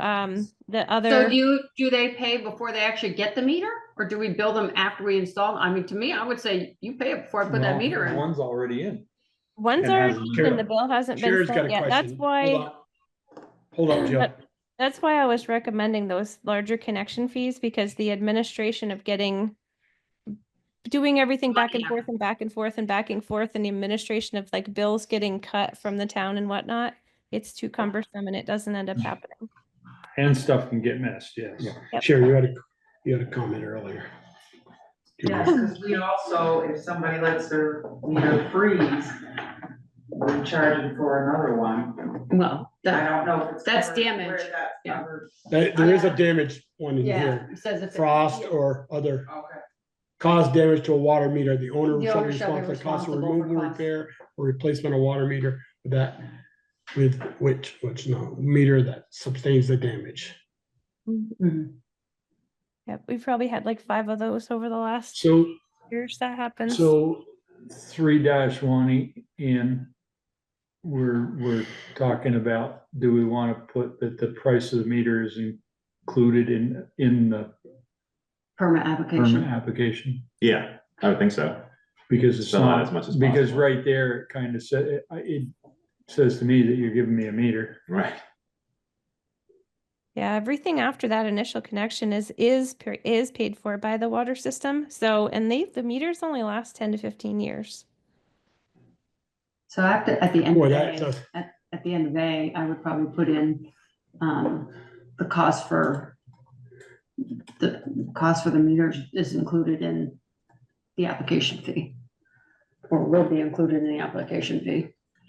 the
So
other
do they pay before they actually get the meter, or do we bill them after we install? I mean, to me, I would say you pay it before I put that meter in.
One's already in.
one's
and
already
hasn't
in,
been
the bill hasn't been
Sherry's got
sent
a
yet. That's
question.
why
Hold up, Jill.
that's why I was recommending those larger connection fees, because the administration of doing everything back and forth and back and forth and back and forth, and the administration of like bills getting cut from the town and whatnot, it's too cumbersome and it doesn't end up happening.
And stuff can get missed, yes.
Yep.
Sherry, you had a comment earlier.
Yes, because we also, if somebody lets their meter freeze, we charge them for another one.
Well,
I
that,
don't know if it's.
That's
covered,
damage.
where that's
Yeah.
covered.
There is a damaged one in
yeah,
here.
it says if.
Frost or other
Okay.
cause damage to a water meter, the owner
The
shall
owner
be
shall be
responsible for cost of
responsible for
removal,
cost.
repair, or replacement of water meter with which no meter that sustains the damage.
Mhm.
Yep, we've probably had like 5 of those over the last
So
years that happens.
So 3-1 in, we're talking about, do we want to put that the price of the meter is included in the
Permit
permit
application.
application?
Yeah, I would think so.
Because it's
Fill out
not,
as much as
because
possible.
right there, it kind of said, it says to me that you're giving me a meter.
Right.
Yeah, everything after that initial connection is paid for by the water system. So, and the meters only last 10 to 15 years.
So after, at the end
Boy,
of
that
A,
does-
at the end of A, I would probably put in, the cost for the meters is included in the application fee. Or will be included in the application fee.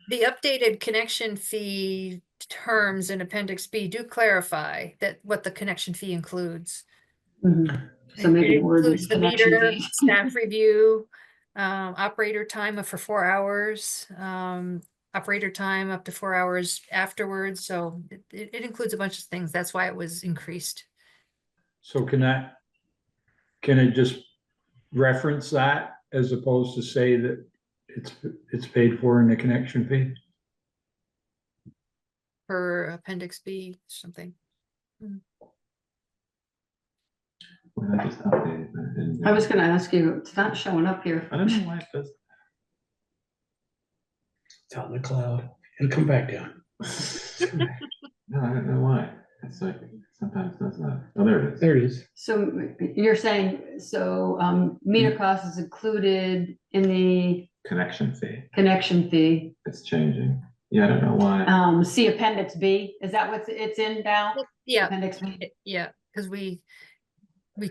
The updated connection fee terms in Appendix B do clarify that what the connection fee includes.
So maybe
It
the word
includes
is
the
connection
meter,
fee.
staff review, operator time for 4 hours, operator time up to 4 hours afterwards. So it includes a bunch of things. That's why it was increased.
So can it just reference that as opposed to say that it's paid for in the connection fee?
For Appendix B, something.
Well, I just updated that, didn't
I was gonna ask you, it's not showing up here.
I don't know why it does.
It's out in the cloud. It'll come back down.
No, I don't know why. It's like, sometimes it does not. Oh, there it is.
There it is.
So you're saying, meter cost is included in the
Connection fee.
connection fee.
It's changing. Yeah, I don't know why.
See Appendix B, is that what it's in, Val?
Yeah,
Appendix B?
yeah, because we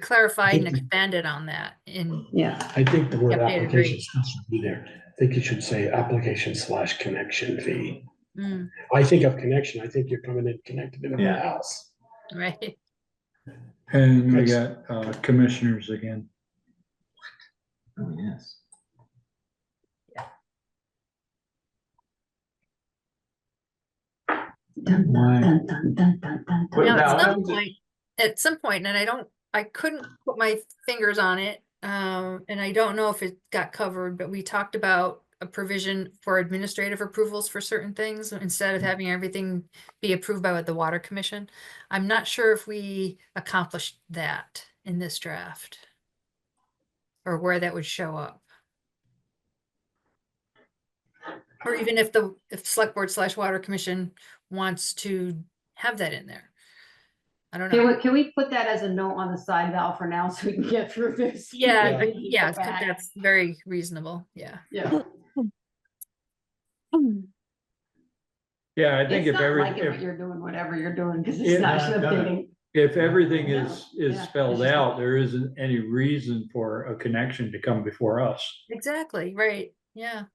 clarified and expanded on that in,
Yeah,
I think the word
Updated
application
rate.
should be there. I think you should say application/connection fee.
mm,
I think of connection, I think you're coming in connected into my
Yeah.
house.
right.
And we
That's-
got commissioners again.
Oh, yes.
Dun,
Why?
dun, dun, dun, dun, dun,
What
dun.
Now,
about-
at some point, and I couldn't put my fingers on it, and I don't know if it got covered, but we talked about a provision for administrative approvals for certain things instead of having everything be approved by the Water Commission. I'm not sure if we accomplished that in this draft or where that would show up. Or even if Select Board /Water Commission wants to have that in there. I don't know.
Can we put that as a note on the side valve for now so we can get through this?
Yeah,
Yeah.
yeah, that's very reasonable, yeah.
Yeah.
Yeah, I think
It's
if
not liking what
every,
you're doing, whatever you're doing, because it's
Yeah,
not
I've done it.
updating.
if everything
No,
is
yeah,
spelled
it's just
out,
not-
there isn't any reason for a connection to come before us.
Exactly, right, yeah.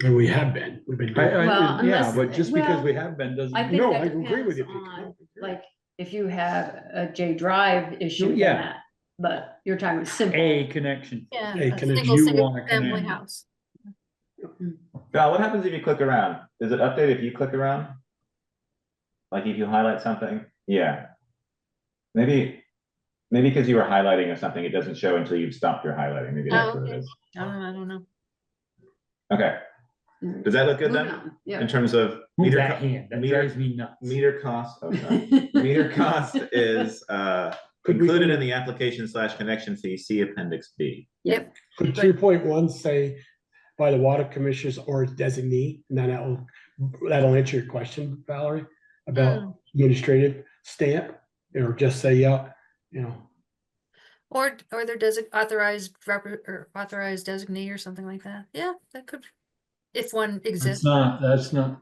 And we have been, we've been doing. it.
Well,
Yeah,
unless-
but just because we
well,
have been
I
doesn't,
think
No,
that
I agree with
depends
you, Pete.
on, like, if you have a J drive issue, then
Yeah.
that, but you're talking about simple.
a connection.
Yeah,
Hey,
a
can it-
single,
you
single
wanna
family
connect.
house.
Val, what happens if you click around? Does it update if you click around? Like if you highlight something? Yeah. Maybe because you were highlighting or something, it doesn't show until you've stopped your highlighting. Maybe that's
Oh,
what it
okay.
is.
I don't know.
Okay, does that look good
Moving
then?
on, yeah.
In terms of
Move
meter,
that
co-
hand, that
meter-
drives me nuts.
meter cost, oh, sorry. Meter cost is
Could we
included
go-
in the application / connection fee, see appendix B.
Yep,
Could 3.1 say by the water commissioners or its designee, and then that'll answer your question, Valerie, about administrative stamp, or just say, yeah, you know.
or their authorized or authorized designee or something like that, yeah, that could, if one exists.
That's not.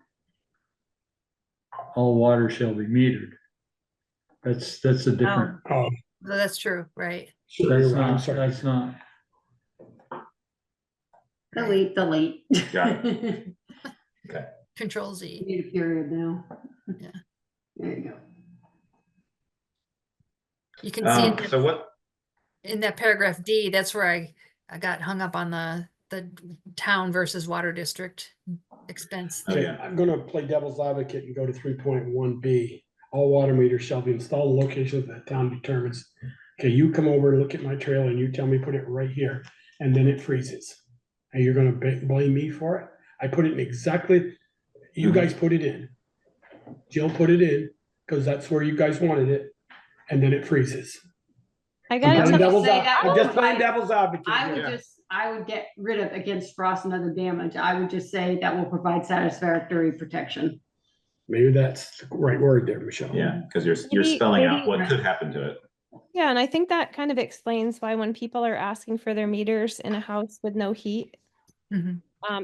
All water shall be metered. That's a different,
Oh,
So that's true, right?
sure,
that's
you're right, I'm
not,
sorry.
that's not.
Delete.
Got
Control Z.
Need a period now.
Yeah.
There you go.
You can see
So what,
in that paragraph D, that's where I got hung up on the town versus water district expense.
Oh,
Okay,
yeah.
I'm gonna play devil's advocate and go to 3.1B. All water meters shall be installed in locations that the town determines. Okay, you come over and look at my trailer and you tell me put it right here, and then it freezes. And you're gonna blame me for it? I put it in exactly, you guys put it in. Jill put it in, because that's where you guys wanted it, and then it freezes.
I
I'm
gotta
playing
tell
devil's
say
ad-
that
I'm just
one.
playing devil's advocate
I
here.
would I would get rid of against frost and other damage. I would just say that will provide satisfactory protection.
Maybe that's the right word there, Michelle.
yeah, because you're
Maybe-
spelling out
maybe-
what could happen to it.
Yeah, and I think that kind of explains why when people are asking for their meters in a house with no heat,
Mhm.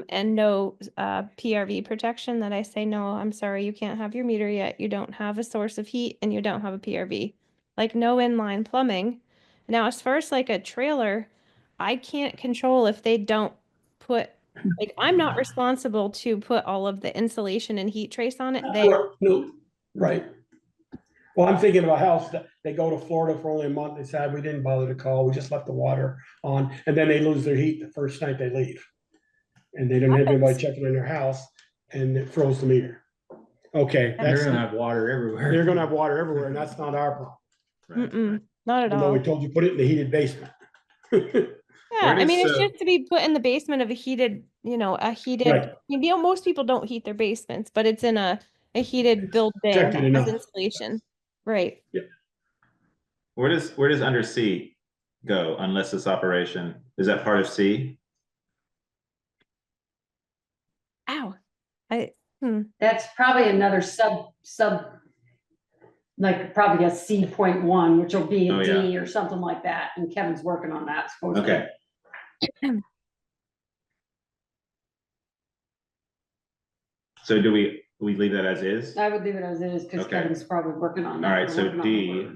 and no PRV protection, that I say, no, I'm sorry, you can't have your meter yet. You don't have a source of heat and you don't have a PRV. Like no inline plumbing. Now, as far as like a trailer, I can't control if they don't put, like, I'm not responsible to put all of the insulation and heat trace on it. They,
No, right. Well, I'm thinking of a house that they go to Florida for only a month. They said, we didn't bother to call. We just left the water on, and then they lose their heat the first night they leave. And they don't have anybody
Happens.
checking in their house, and it froze the meter. Okay,
They're
that's,
gonna have water everywhere.
they're gonna have water everywhere, and that's not our problem.
Right,
mm-mm, not at
Even though we
all.
told you put it in the heated basement.
Yeah, I
does,
mean, it's just to be put in the basement of a heated, a heated,
Right.
most people don't heat their basements, but it's in a heated building
protected
with
enough.
insulation. Right.
Where does under C go unless this operation, is that part of C?
Ow.
That's probably another sub, like probably a C.1, which will be
Oh,
a
yeah.
D or something like that. And Kevin's working on that supposedly.
Okay. So do we leave that as is?
I would leave it as it is because
Okay.
Kevin's probably working on that.
All right,
We're
so
working on
D,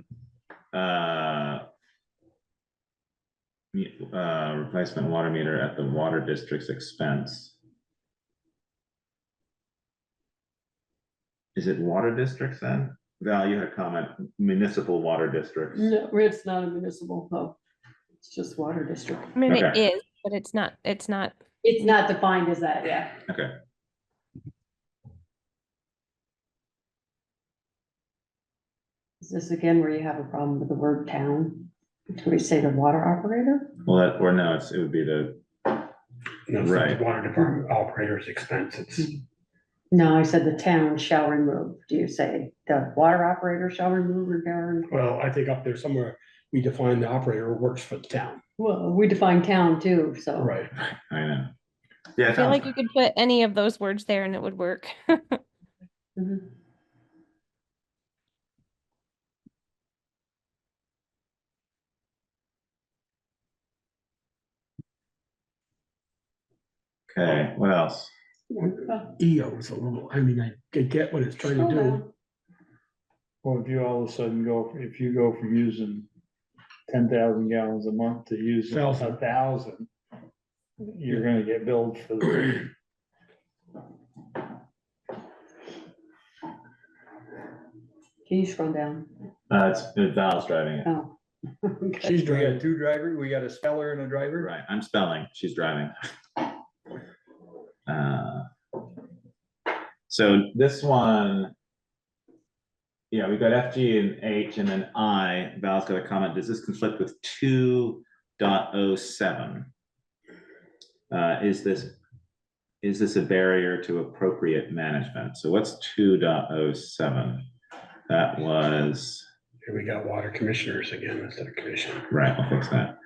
it.
replacement water meter at the water district's expense. Is it water districts then? Val, you had a comment, municipal water districts.
No, it's not a municipal, no. It's just water district.
I mean, it
Okay.
is, but it's not.
It's not defined as that, yeah.
Okay,
Is this again where you have a problem with the word town? Can we say the water operator?
well, or no, it would be the,
No, it's not
Right.
the water department operator's expense. It's,
No, I said the town shall remove. Do you say the water operator shall remove, repair? and-
well, I think up there somewhere, we define the operator works for the town.
Well, we define town too, so.
Right.
I know. Yeah,
I
it
feel
sounds,
like you could put any of those words there and it would work.
Mhm.
Okay, what else?
EO's a little, I mean, I get what it's trying to do.
Well, if you all of a sudden if you go from using 10,000 gallons a month to using 1,000, you're gonna get billed for the.
Can you scroll down?
It's Val's driving it.
Oh. Okay.
She's
We
driving.
got two drivers, we got a speller and a driver.
Right, I'm spelling, she's driving. So this one. Yeah, we've got F, G, and H, and then I, Val's got a comment, does this conflict with 2.07? Is this a barrier to appropriate management? So what's 2.07? That was.
Here we got water commissioners again instead of commission.
Right, I'll fix that.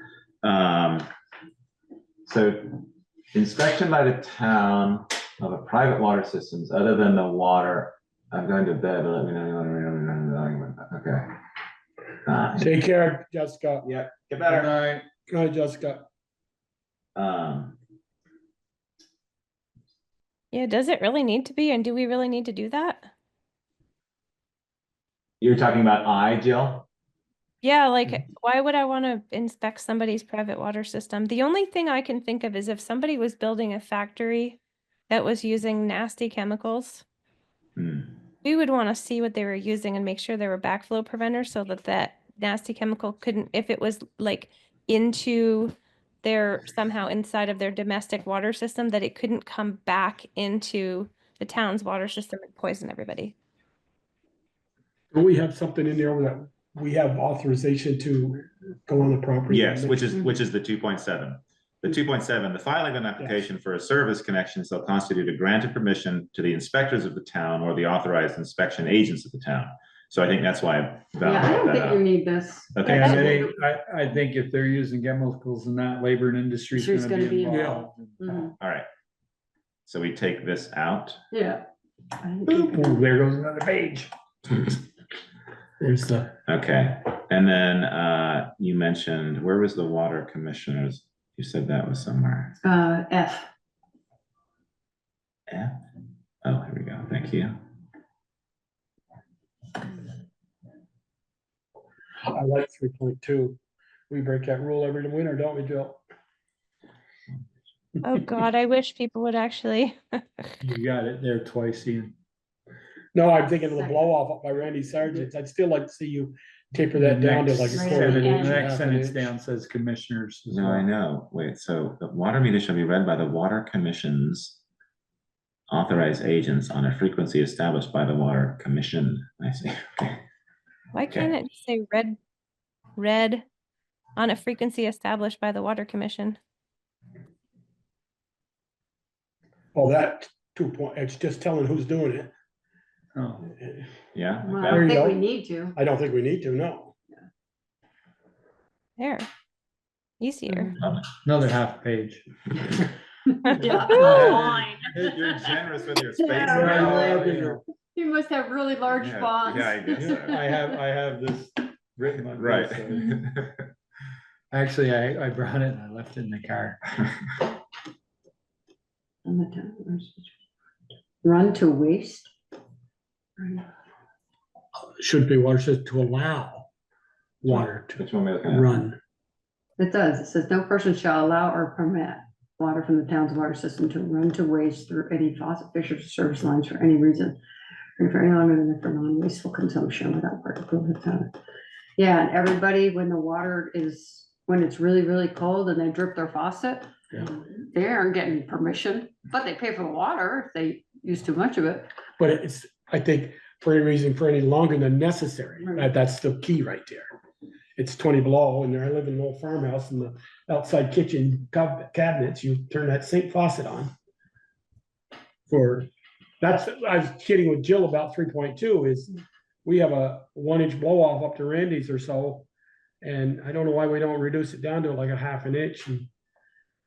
So inspection by the town of a private water systems other than the water. I'm going to bed, but let me know. Okay.
Take care, Jessica.
Yeah, get better.
Good night, Jessica.
Yeah, does it really need to be? And do we really need to do that?
You're talking about I, Jill?
Yeah, like why would I want to inspect somebody's private water system? The only thing I can think of is if somebody was building a factory that was using nasty chemicals, we would want to see what they were using and make sure they were backflow preventers so that that nasty chemical couldn't, if it was like into their, somehow inside of their domestic water system, that it couldn't come back into the town's water system and poison everybody.
Do we have something in there that we have authorization to go on the property?
Yes, which is the 2.7. The 2.7, the filing of an application for a service connection shall constitute a granted permission to the inspectors of the town or the authorized inspection agents of the town. So I think that's why. Val
Yeah, I don't
brought that
think you
up.
need this.
Okay.
And
so-
it ain't, I think if they're using chemicals and that, labor and industry is
Industry's
gonna
gonna
be
be
involved.
Mhm.
All right. So we take this out.
Yeah. I think you can-
Oh, there goes another page.
There's the,
Okay, and then you mentioned, where was the water commissioners? You said that was somewhere.
F.
F? Oh, here we go, thank you.
I like 3.2. We break that rule every winter, don't we, Jill?
Oh God, I wish people would actually.
You got it there twice, Ian.
No, I'm thinking of the
Second.
blow off up by Randy Sargent. I'd still like to see you taper that down to like a
Right.
quarter of an inch.
The
half
next
an
sentence
inch.
down says commissioners. as
No, I
well.
know, wait, so the water meter shall be read by the water commission's authorized agents on a frequency established by the water commission. I see, okay.
Why can't it say read on a frequency established by the Water Commission?
Oh, that 2 point, it's just telling who's doing it.
Oh,
Yeah?
Well,
like
I
that?
don't
you
think
go.
we need to.
I don't think we need to, no.
There. Easier.
another half page.
Yeah.
You're generous with your space.
Yeah,
there.
really. You must have really large
Yeah,
fonts.
yeah, I guess so.
I have this written on.
Right.
both sides. Actually, I brought it and I left it in the car.
Run to waste.
Should be water system to allow water
Which one am I looking at?
to run.
It does. It says no person shall allow or permit water from the town's water system to run to waste through any faucet, fixture, service lines for any reason. Or for any longer than for non-wasteful consumption without particular time. Yeah, and everybody, when the water is, when it's really, really cold and they drip their faucet,
Yeah.
they aren't getting permission, but they pay for the water if they use too much of it.
But it's, I think, for any reason, for any longer than necessary,
Right.
that's the key right there. It's 20 below, and I live in an old farmhouse, and the outside kitchen cabinets, you turn that sink faucet on. That's, I was kidding with Jill about 3.2 is, we have a 1 inch blow off up to Randy's or so. And I don't know why we don't reduce it down to like a half an inch. And, I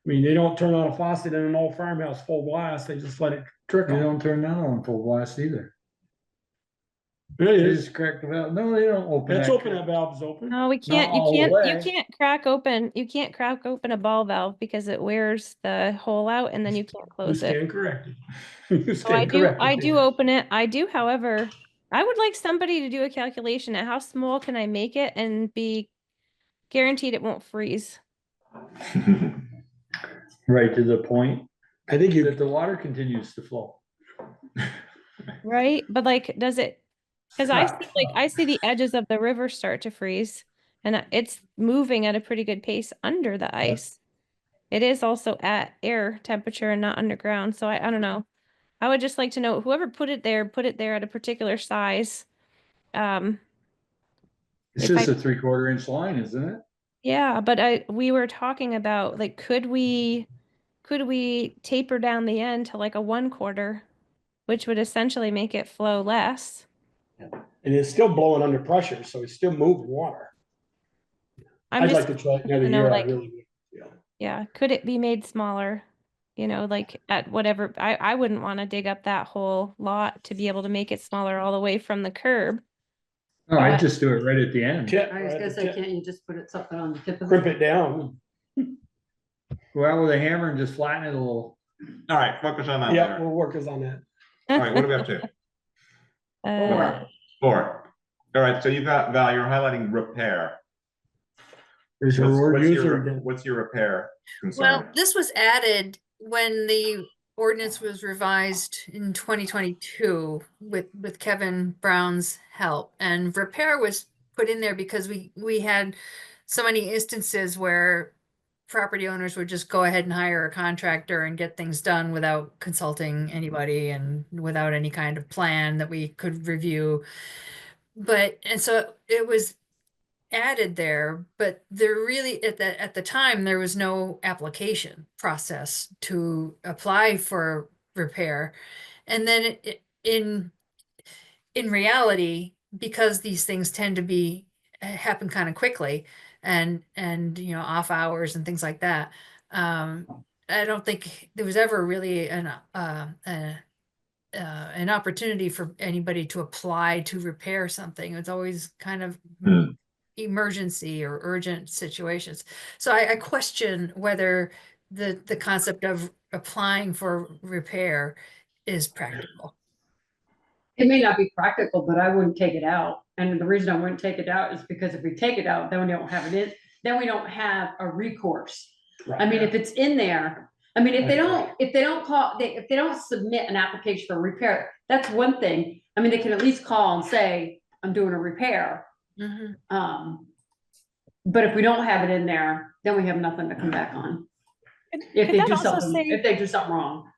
mean, they don't turn on a faucet in an old farmhouse full blast, they just let it
You
trickle.
don't turn that on full blast either.
It
They
is.
just crack the valve. No, they don't open
It's
that.
open, that valve's open.
No, we
Not
can't,
all the
you
way.
can't crack open a ball valve because it wears the hole out and then you can't
You
close it.
stand corrected. You
So I
stand
do,
corrected.
I do open it. I do, however, I would like somebody to do a calculation at how small can I make it and be guaranteed it won't freeze.
Right to the point
I think you,
that the water continues to flow.
Right? But like, does it, because I see the edges of the river start to freeze and it's moving at a pretty good pace under the ice. It is also at air temperature and not underground. So I don't know. I would just like to know whoever put it there at a particular size.
It's
If
just
I-
a 3/4 inch line, isn't it?
Yeah, but we were talking about like, could we taper down the end to like a 1/4, which would essentially make it flow less.
and it's still blowing under pressure, so it's still moving water.
I'm
I'd
just
like to try it another
to know,
year, I
like,
really would. Yeah.
yeah, could it be made smaller? You know, like at whatever, I wouldn't want to dig up that whole lot to be able to make it smaller all the way from the curb.
No, I just do it right at the end.
Tip,
I was
right,
gonna
the
say,
tip.
can't you just put it something on the tip of
Crimp
it?
it down.
Go out with a hammer and just flatten it a little.
All right, focus on that.
Yeah,
Larry.
we'll work us on that.
All right, what are we up to?
Uh,
4. All right, so you've got, Val, you're highlighting repair.
There's your word user.
What's your repair
Well,
concern?
this was added when the ordinance was revised in 2022 with Kevin Brown's help. And repair was put in there because we had so many instances where property owners would just go ahead and hire a contractor and get things done without consulting anybody and without any kind of plan that we could review. And so it was added there, but there really at the time there was no application process to apply for repair. And then in reality, because these things tend to be happen kind of quickly and you know, off hours and things like that, I don't think there was ever really an opportunity for anybody to apply to repair something. It's always kind of
Hmm.
emergency or urgent situations. So I question whether the concept of applying for repair is practical.
It may not be practical, but I wouldn't take it out. And the reason I wouldn't take it out is because if we take it out, then we don't have it in, then we don't have a recourse. I mean, if it's in there, I mean, if they don't submit an application for repair, that's one thing. I mean, they can at least call and say, I'm doing a repair.
Mhm.
But if we don't have it in there, then we have nothing to come back on. If
Could
they
that
do
also
something,
say-
if they do something wrong.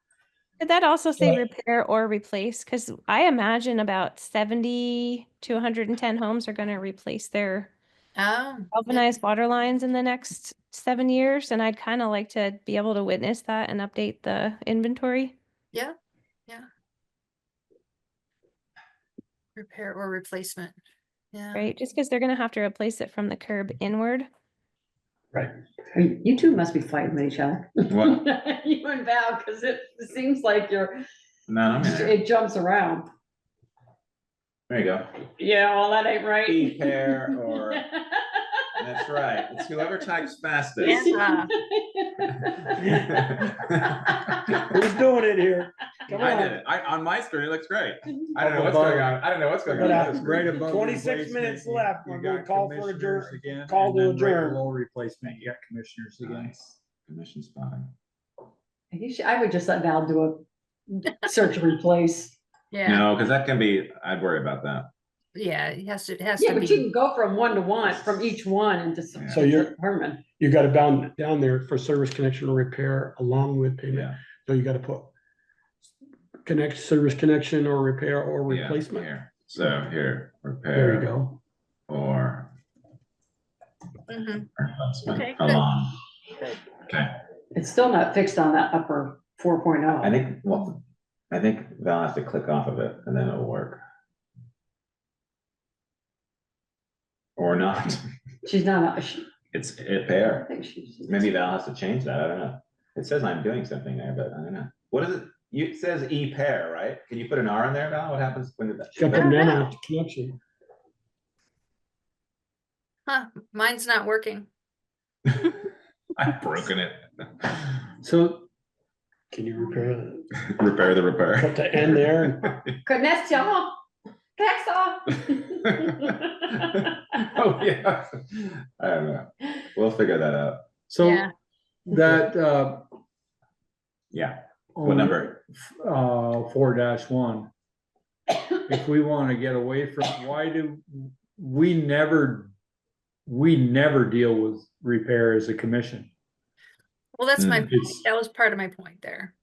Could that also say
Right.
repair or replace? Because I imagine about 70 to 110 homes are going to replace their
Yeah.
galvanized water lines in the next 7 years, and I'd kind of like to be able to witness that and update the inventory.
Yeah. Repair or replacement. Yeah.
Right? Just because they're going to have to replace it from the curb inward.
You two must be fighting with each other.
What?
You and Val, because it seems like
No, I'm in there.
it jumps around.
There you go.
Yeah, well, that ain't right.
Repair or, that's right. It's whoever types fastest.
Yeah.
Who's doing it here? Come
I
on.
did it. On my screen, it looks great. I don't know what's going on. I don't know what's going
But,
on.
Right above
26
replacement,
minutes
you-
left.
you
We're gonna
got
call for
commissioners
adjourn-
again,
call
and
to
then right
adjourn.
below replacement, you got commissioners again.
Nice. Commission spotting.
I would just let Val do a search and replace.
Yeah.
No, because that can be, I'd worry about that.
Yeah. It has to
Yeah,
be.
but you can go from one to one, from each one and just.
Yeah.
So you're-
Determine.
You got it down there for service connection or repair along with payment.
Yeah.
So you gotta put service connection or repair or
Yeah,
replacement.
here. So here, repair.
There you go.
Or
Mhm.
replacement
Okay, good.
along.
Good.
Okay,
It's still not fixed on that upper 4.0.
I think Val has to click off of it and then it'll work. Or not.
She's not,
It's
I
repair.
think she's.
Maybe Val has to change that. I don't know. It says I'm doing something there, but I don't know. What is it? it says e-pair, right? Can you put an R in there now? What happens when did that?
Got the net on connection.
Huh, mine's not working.
I've broken it.
So
Can you repair that?
Repair the repair.
Put the N there.
Connation, Texas.
Oh, yeah. I don't know. We'll figure that out.
So
Yeah.
that,
Yeah. What number?
4-1. If we want to get away from, why do we never deal with repair as a commission?
Well, that's my point.
It's-
That was part of my point there.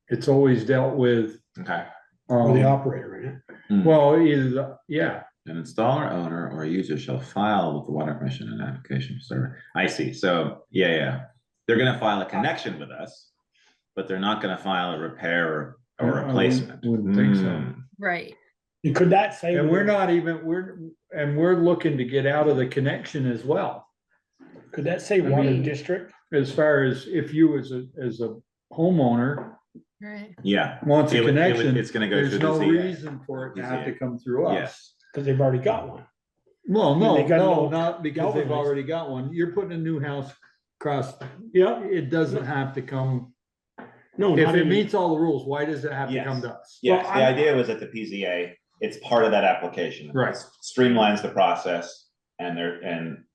It's always dealt with,
Okay.
Or the operator, right?
well, either, yeah,
An installer, owner, or user shall file with the Water Commission an application for service. I see. So, yeah. They're gonna file a connection with us, but they're not gonna file a repair or
I
replacement.
wouldn't think so.
Right.
And could that say?
And we're not even, we're looking to get out of the connection as well.
Could that say water
mean-
district?
As far as if you as a homeowner
Right.
Yeah.
wants a
It would-
connection,
it's gonna go
there's
through the
no
ZA.
reason for it to have to come through us.
Yes.
Because they've already got one.
Well,
They
no,
got
no,
no
not because they've
galvanized.
already got one. You're putting a new house across,
Yeah.
it doesn't have to come.
No,
If
not
it
even.
meets all the rules, why does it have to
Yes.
come to us?
Yes,
Well,
the
I'm-
idea was that the PZA, it's part of that application.
Right.
Streamlines the process and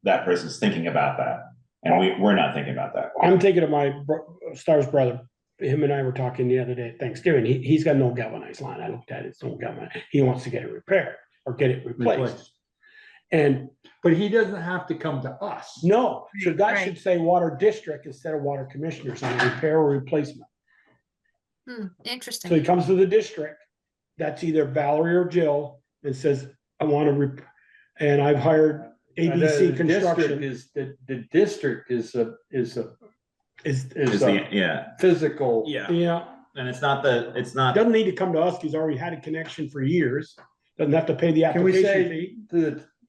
that person's thinking about that. And we're not thinking about that.
I'm thinking of my Star's brother. Him and I were talking the other day at Thanksgiving. He's got no galvanized line. I looked at it, it's no galvanized. He wants to get it repaired or get it replaced.
Replaced.
And
But he doesn't have to come to us.
no, so that
Right.
should say water district instead of water commissioners on repair or replacement. So
Interesting.
he comes to the district, that's either Valerie or Jill, and says, I want to and I've hired ABC
The district
Construction.
is, the district is a
Is,
Is the, yeah,
physical.
yeah,
and it's not,
doesn't need to come to us, he's already had a connection for years, doesn't have to pay the
Can we
application
say
fee.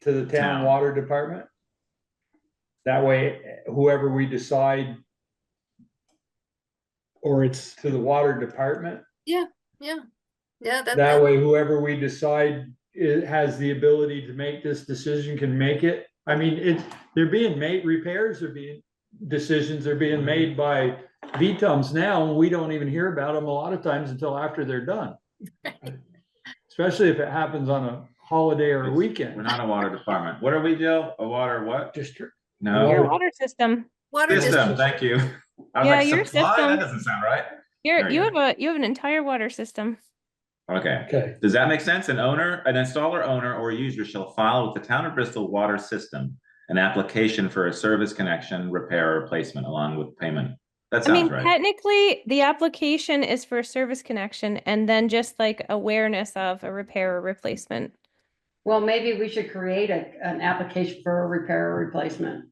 to the town
Town.
water department? That way, whoever we decide
Or it's,
to the water department,
Yeah,
that way whoever we decide has the ability to make this decision can make it. I mean, they're being made, repairs are being, decisions are being made by VTUMs now, and we don't even hear about them a lot of times until after they're done. Especially if it happens on a holiday or a
we're
weekend.
not a water department. What are we, Jill? A water what?
district.
Your
No.
water system.
water
System,
district.
thank you. I was
Yeah,
like,
your
supply?
system.
That doesn't sound right. There
You
you
have an entire water system.
Okay.
Okay,
Does that make sense? An installer, owner, or user shall file with the town of Bristol water system an application for a service connection, repair, or replacement along with payment. That
I mean,
sounds right.
technically, the application is for a service connection and then just like awareness of a repair or replacement.
Well, maybe we should create an application for a repair or replacement.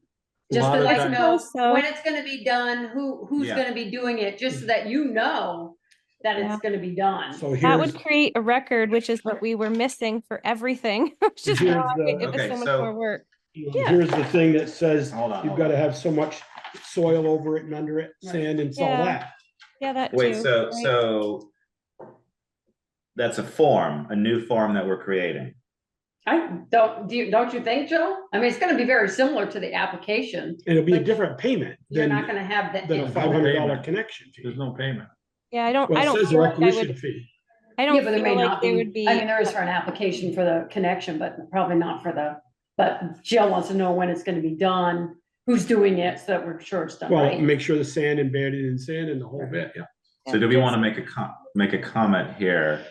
A
Just
lot
to
of
let
times-
you know
So-
when it's gonna be done, who's
Yeah.
gonna be doing it, just so that you know that
Yeah.
it's gonna be done.
so
That
here's,
would create a record, which is what we were missing for everything, which is
Here's
why
the-
it was
Okay,
so much
so-
more work.
here's the thing that says
Hold on.
you've
hold
gotta
on.
have so much soil over it and under it, sand and all
Yeah.
that.
Yeah, that
Wait,
too.
so,
right?
so that's a form, a new form that we're creating.
Don't you think, Joe? I mean, it's gonna be very similar to the application.
It'll be a
But
different payment
You're
than,
not gonna have that.
than a $500 connection fee.
There's no payment.
Yeah, I don't
Well, it says a
feel like I
recognition
would,
fee.
I
Yeah,
don't
but there may
feel like
not
there
be,
would be.
I mean, there is for an application for the connection, but probably not for but Jill wants to know when it's gonna be done, who's doing it, so that we're sure it's done
Well,
right.
make sure the sand embedded in sand and the whole bit, yeah.
So do we want to make a comment here?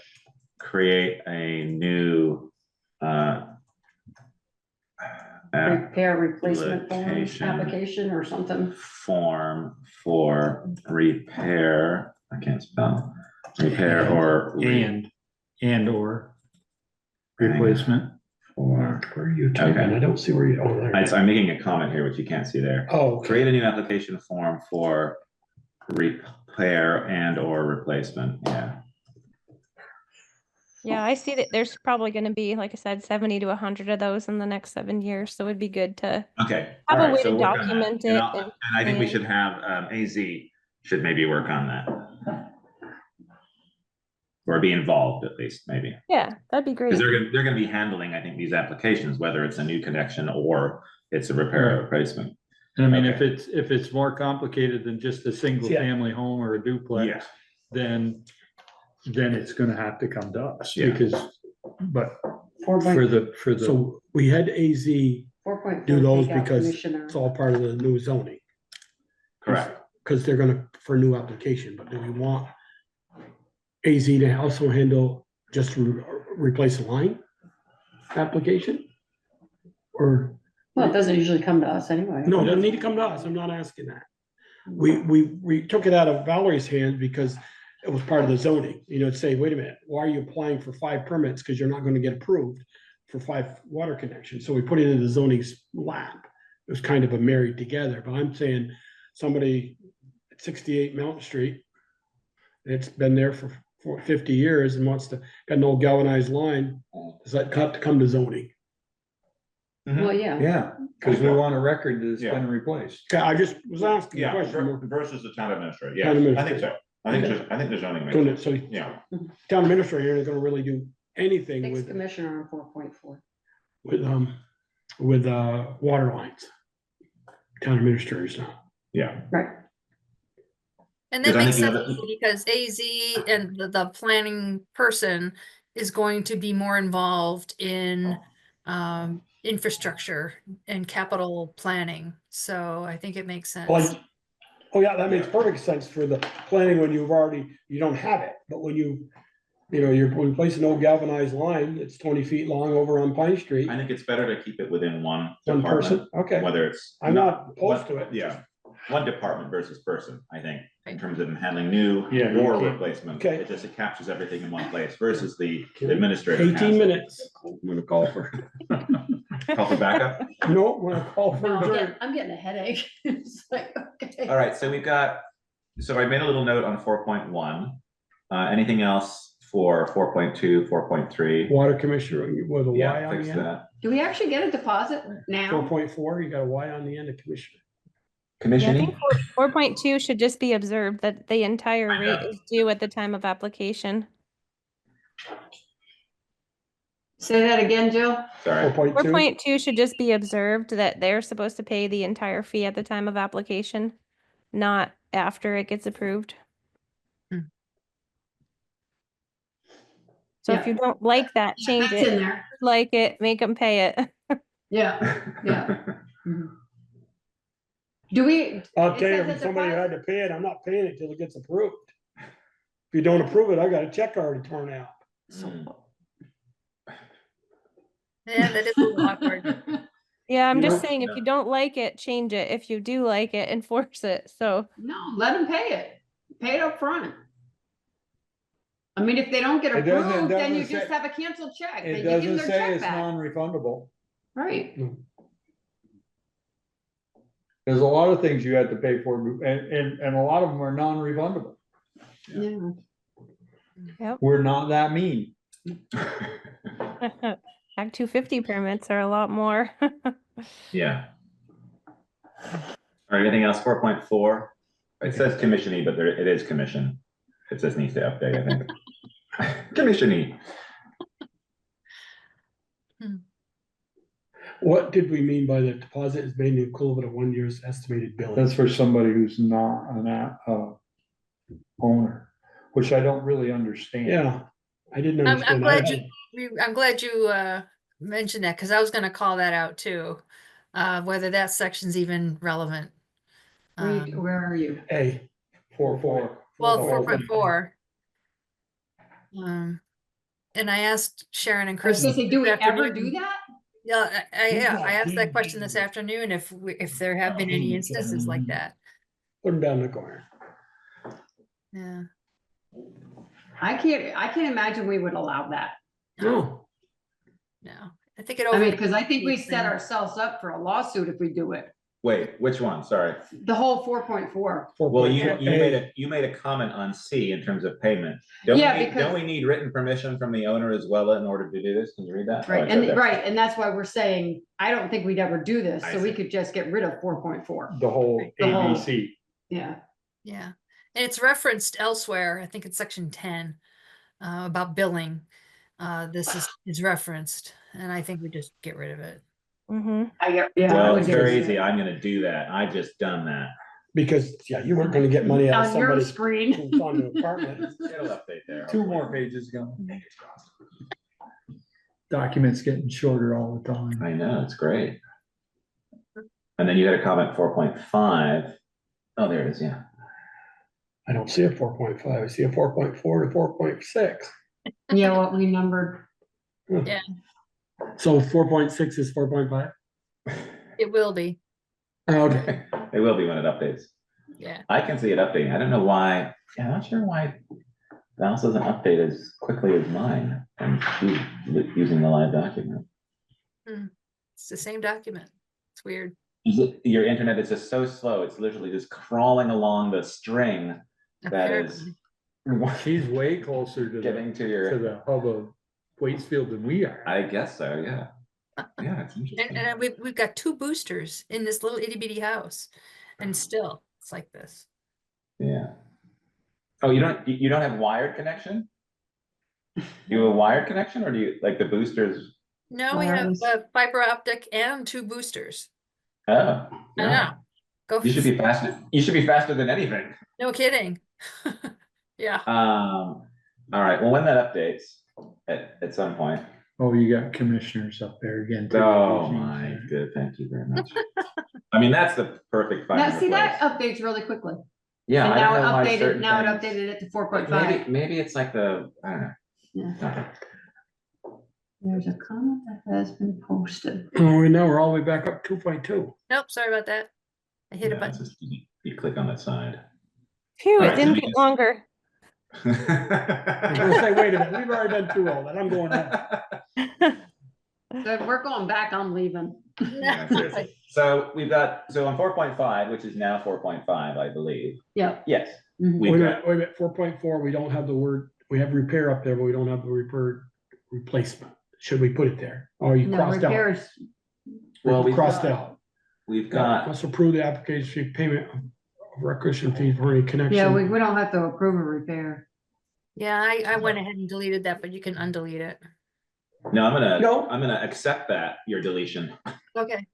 Create a new,
Repair replacement form
application.
application or something.
form for repair, I can't spell, repair or
And/or replacement.
for,
Where are you typing?
Okay.
I don't see where you, oh, there.
I'm making a comment here, which you can't see there.
Oh, okay.
Create a new application form for repair and or replacement, yeah.
Yeah, I see that there's probably gonna be, like I said, 70 to 100 of those in the next 7 years, so it'd be good to
Okay.
have
all
a
right,
way
so
to
work on that.
document
And
it.
I'll- And I think we should have, AZ should maybe work on that. or be involved at least, maybe.
Yeah, that'd be great.
Because they're gonna be handling, I think, these applications, whether it's a new connection or it's a repair or replacement.
And I mean,
Okay.
if it's more complicated than just a single
Yeah.
family home or a duplex, then it's gonna have to come to us,
Yeah.
because, but
4.4.
for the,
So we had AZ,
4.4
do those
take out
because
commissioner.
it's all part of the new zoning.
Correct.
Because they're gonna, for a new application, but do we want AZ to also handle just replace a line application? Or,
Well, it doesn't usually come to us anyway.
no, it doesn't need to come to us, I'm not asking that. We took it out of Valerie's hands because it was part of the zoning, you know, to say, wait a minute, why are you applying for 5 permits? Because you're not gonna get approved for 5 water connections, so we put it in the zoning's lap. It was kind of a married together, but I'm saying somebody at 68 Mountain Street, it's been there for 50 years and wants to, got an old galvanized line, does that cut to come to zoning?
Well, yeah.
yeah, because we want a record that it's been replaced.
Okay, I just was asking a
Yeah,
question.
versus the town administrator, yeah,
Town
I think
administrator.
so. I think the zoning makes
Doing
sense.
it, so
Yeah,
town administrator isn't gonna really do anything
Fix
with,
commissioner on 4.4.
with water lines. Town administrators not.
yeah.
Right.
And that
Because I
makes
think
sense
the other-
because AZ and the planning person is going to be more involved in infrastructure and capital planning. So I think it makes sense.
Like, oh yeah, that makes perfect sense for the planning when you don't have it, but when you're replacing an old galvanized line, it's 20 feet long over on Pine Street.
I think it's better to keep it within one
One person,
department,
okay,
whether it's.
I'm not opposed to it.
Yeah, one department versus person, I think, in
Right.
terms of handling new
Yeah, you
or
can't-
replacement.
Okay.
It captures everything in one place versus the
Okay.
administrator.
18 minutes, I'm gonna call for,
Call for backup.
no, I'm gonna call for
No,
adjourn.
I'm getting a headache. It's like, okay.
All right, so so I made a little note on 4.1. Anything else for 4.2, 4.3?
Water commissioner with a Y
Yeah,
on
fix
the end.
that.
Do we actually get a deposit now?
4.4, you got a Y on the end of commissioner.
Yeah, I
Commissioning?
think 4.2 should just be observed that the entire
I
rate
know.
is due at the time of application.
Say that again, Jill?
Sorry.
4.2,
4.2 should just be observed that they're supposed to pay the entire fee at the time of application, not after it gets approved.
Hmm.
So
Yeah.
if you don't like that, change
That's in
it.
there.
Like it, make them pay it.
Yeah, yeah. Mhm. Do we?
I'll
it
tell you,
says
if
a
somebody
deposit-
had to pay it, I'm not paying it till it gets approved. If you don't approve it, I got a check already torn out.
Mm.
Yeah, that is a little awkward.
Yeah, I'm
You
just
know?
saying, if you don't like it, change it. If you do like it, enforce it. So,
No, let them pay it. Pay it up front. I mean, if they don't get
It doesn't-
approved, then you
doesn't
just
say-
have a canceled check. They
It
give them
doesn't
their
say
check
it's
back.
non-refundable.
Right.
There's a lot of things you have to pay for, and a lot of them are non-refundable.
Yeah.
We're not that mean.
Act 250 permits are a lot more.
Yeah. All right, anything else? 4.4. It says commissioning, but it is commission. It just needs to update, I think. Commissioning.
What did we mean by the deposit is made in the equivalent of 1 year's estimated billing?
That's for somebody who's not an owner, which I don't really understand.
Yeah, I didn't
I'm
understand.
glad I'm glad you mentioned that because I was gonna call that out too. Whether that section's even relevant.
Wait, where are you?
A,
4.4.
Well,
4.4.
4.4. And I asked Sharon and
I was
Chris.
gonna say, do we
this
ever
afternoon-
do that?
Yeah, I asked that question this afternoon, if there have been any instances like that.
put them down in the corner.
Yeah.
I can't imagine we would allow that.
No,
No, I think it
I mean,
over.
because I think we set ourselves up for a lawsuit if we do it.
Wait, which one? Sorry.
The whole 4.4.
Well, you
4.4A.
made a comment on C in terms of payment.
Yeah,
Don't
because-
we need written permission from the owner as well in order to do this? Can you read that?
Right,
Oh, it's right there.
and that's why we're saying, I don't think we'd ever do this,
I
so we
see.
could just get rid of 4.4.
The whole
The whole-
ABC.
Yeah,
Yeah, and it's referenced elsewhere. I think it's section 10. about billing. This is referenced, and I think we just get rid of it.
Mm-hmm.
Yeah. I
Well,
would
it's
do
very
it.
easy. I'm gonna do that. I just done that.
Because, yeah, you weren't gonna get money out of
On your
somebody
screen.
who's on the apartment.
It'll update there.
Two more pages gone. Documents getting shorter all the time.
I know, it's great. And then you had a comment 4.5. Oh, there it is, yeah.
I don't see a 4.5, I see a 4.4 to 4.6.
Yeah, what we numbered.
Yeah.
So 4.6 is 4.5?
It will be.
Okay.
It will be when it updates.
Yeah.
I can see it updating. I don't know why. Yeah, I'm not sure why Val's doesn't update as quickly as mine. And she's using the live document.
It's the same document. It's weird.
Your internet is just so slow. It's literally just crawling along the string that is
Apparently.
She's way closer to
getting to your.
the hub of Waitsfield than we are.
I guess so, yeah. Yeah, it's interesting.
And we've got 2 boosters in this little itty bitty house, and still it's like this.
Yeah. Oh, you don't have wired connection? You have a wired connection, or do you like the boosters?
No, we have
Wireless.
fiber optic and 2 boosters.
Oh,
I
no.
know. Go.
You should be faster. You should be faster than anything.
No kidding. Yeah.
All right. Well, when that updates at some point.
Oh, you got commissioners up there again. too.
Oh my good. Thank you very much. I mean, that's the perfect
Now,
final
see, that
place.
updates really quickly.
Yeah.
And
I
now
don't
it
know why
updated,
certain
now it
things-
updated it to 4.5.
Maybe it's like the, I don't know.
Yeah. There's a comment that has been posted.
Oh, and now we're all the way back up 2.2.
Nope. Sorry about that. I hit a
Yeah,
button.
it's just- you click on that side.
Phew,
All
it
right, so
didn't
we
get
just-
longer.
I was gonna say, wait a minute, we've already been through all that, I'm going home.
So if we're going back, I'm leaving.
Yeah, seriously. So we've got, so on 4.5, which is now 4.5, I believe.
Yeah.
Yes.
Mhm.
We've got,
Wait a minute, 4.4, we don't have the word, we have repair up there, but we don't have the repair replacement. Should we put it there? Or you
No,
crossed out?
repairs,
well, we've
Crossed
got,
out.
we've got,
Must approve the application fee payment of requisition fees for any connection.
yeah, we don't have to approve a repair.
Yeah, I went ahead and deleted that, but you can undelete it.
no,
No.
I'm gonna accept that, your deletion.
Okay.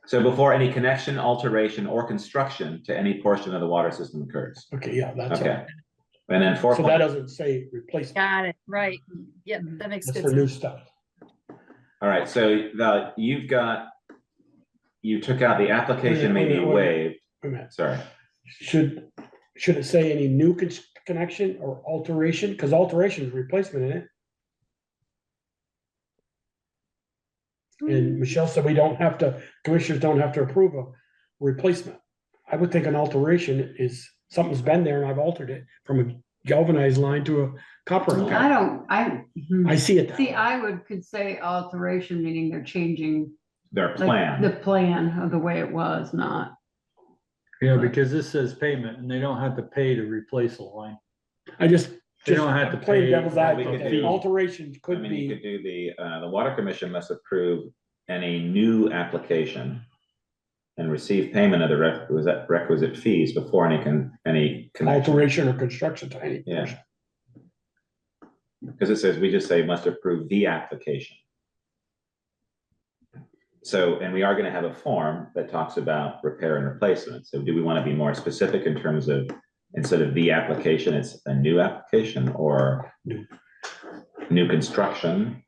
So before any connection, alteration, or construction to any portion of the water system occurs.
Okay, yeah, that's all.
Okay. And then 4.
So that doesn't say replacement,
Got it. Right. Yep. That makes
that's
good
for
sense.
new stuff.
All right, so Val, you took out the application may be
Wait a minute.
waived.
Wait a minute,
Sorry.
should it say any new connection or alteration? Because alteration is replacement in it. And Michelle said we don't have to, commissioners don't have to approve a replacement. I would think an alteration is, something's been there and I've altered it from a galvanized line to a copper line. I see it that
See,
way.
I could say alteration, meaning they're changing
Their
like,
plan.
the plan of the way it was, not.
Yeah, because this says payment and they don't have to pay to replace a line.
I just.
They don't have to
Play
pay.
devil's
Well, we
advocate.
could do-
Alterations
I
could
mean, you
be,
could do the water commission must approve any new application and receive payment of the requisite fees before any connection.
alteration or construction to any
Yeah.
portion.
Because it says, we just say must approve the application. So, and we are gonna have a form that talks about repair and replacement. So do we want to be more specific in terms of, instead of the application, it's a new application or new construction?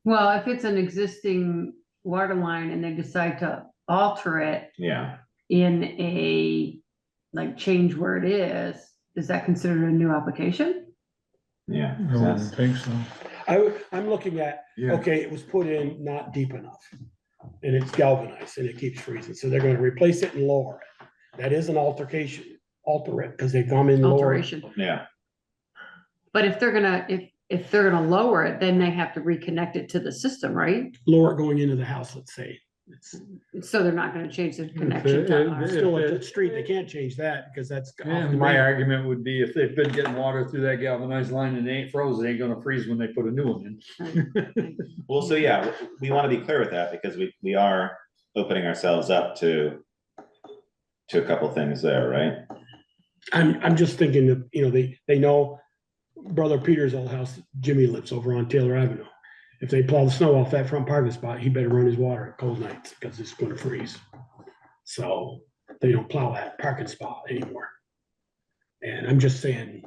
Well, if it's an existing water line and they decide to alter it
Yeah,
in a, like, change where it is that considered a new application?
yeah.
I wouldn't think so.
I'm looking at,
Yeah.
okay, it was put in not deep enough. And it's galvanized and it keeps freezing, so they're gonna replace it and lower it. That is an altercation, alter it, because they come in lower.
Alteration.
Yeah,
But if they're gonna, if they're gonna lower it, then they have to reconnect it to the system, right?
Lower it going into the house, let's say. It's
So they're not gonna change the connection to ours.
still at the street, they can't change that because that's. off
Yeah,
the
my
main.
argument would be if they've been getting water through that galvanized line and it ain't frozen, it ain't gonna freeze when they put a new one in.
well, so yeah, we want to be clear with that because we are opening ourselves up to a couple things there, right?
I'm just thinking that, they know Brother Peter's old house, Jimmy lives over on Taylor Avenue. If they plow the snow off that front parking spot, he better run his water at cold nights because it's gonna freeze. So they don't plow that parking spot anymore. And I'm just saying,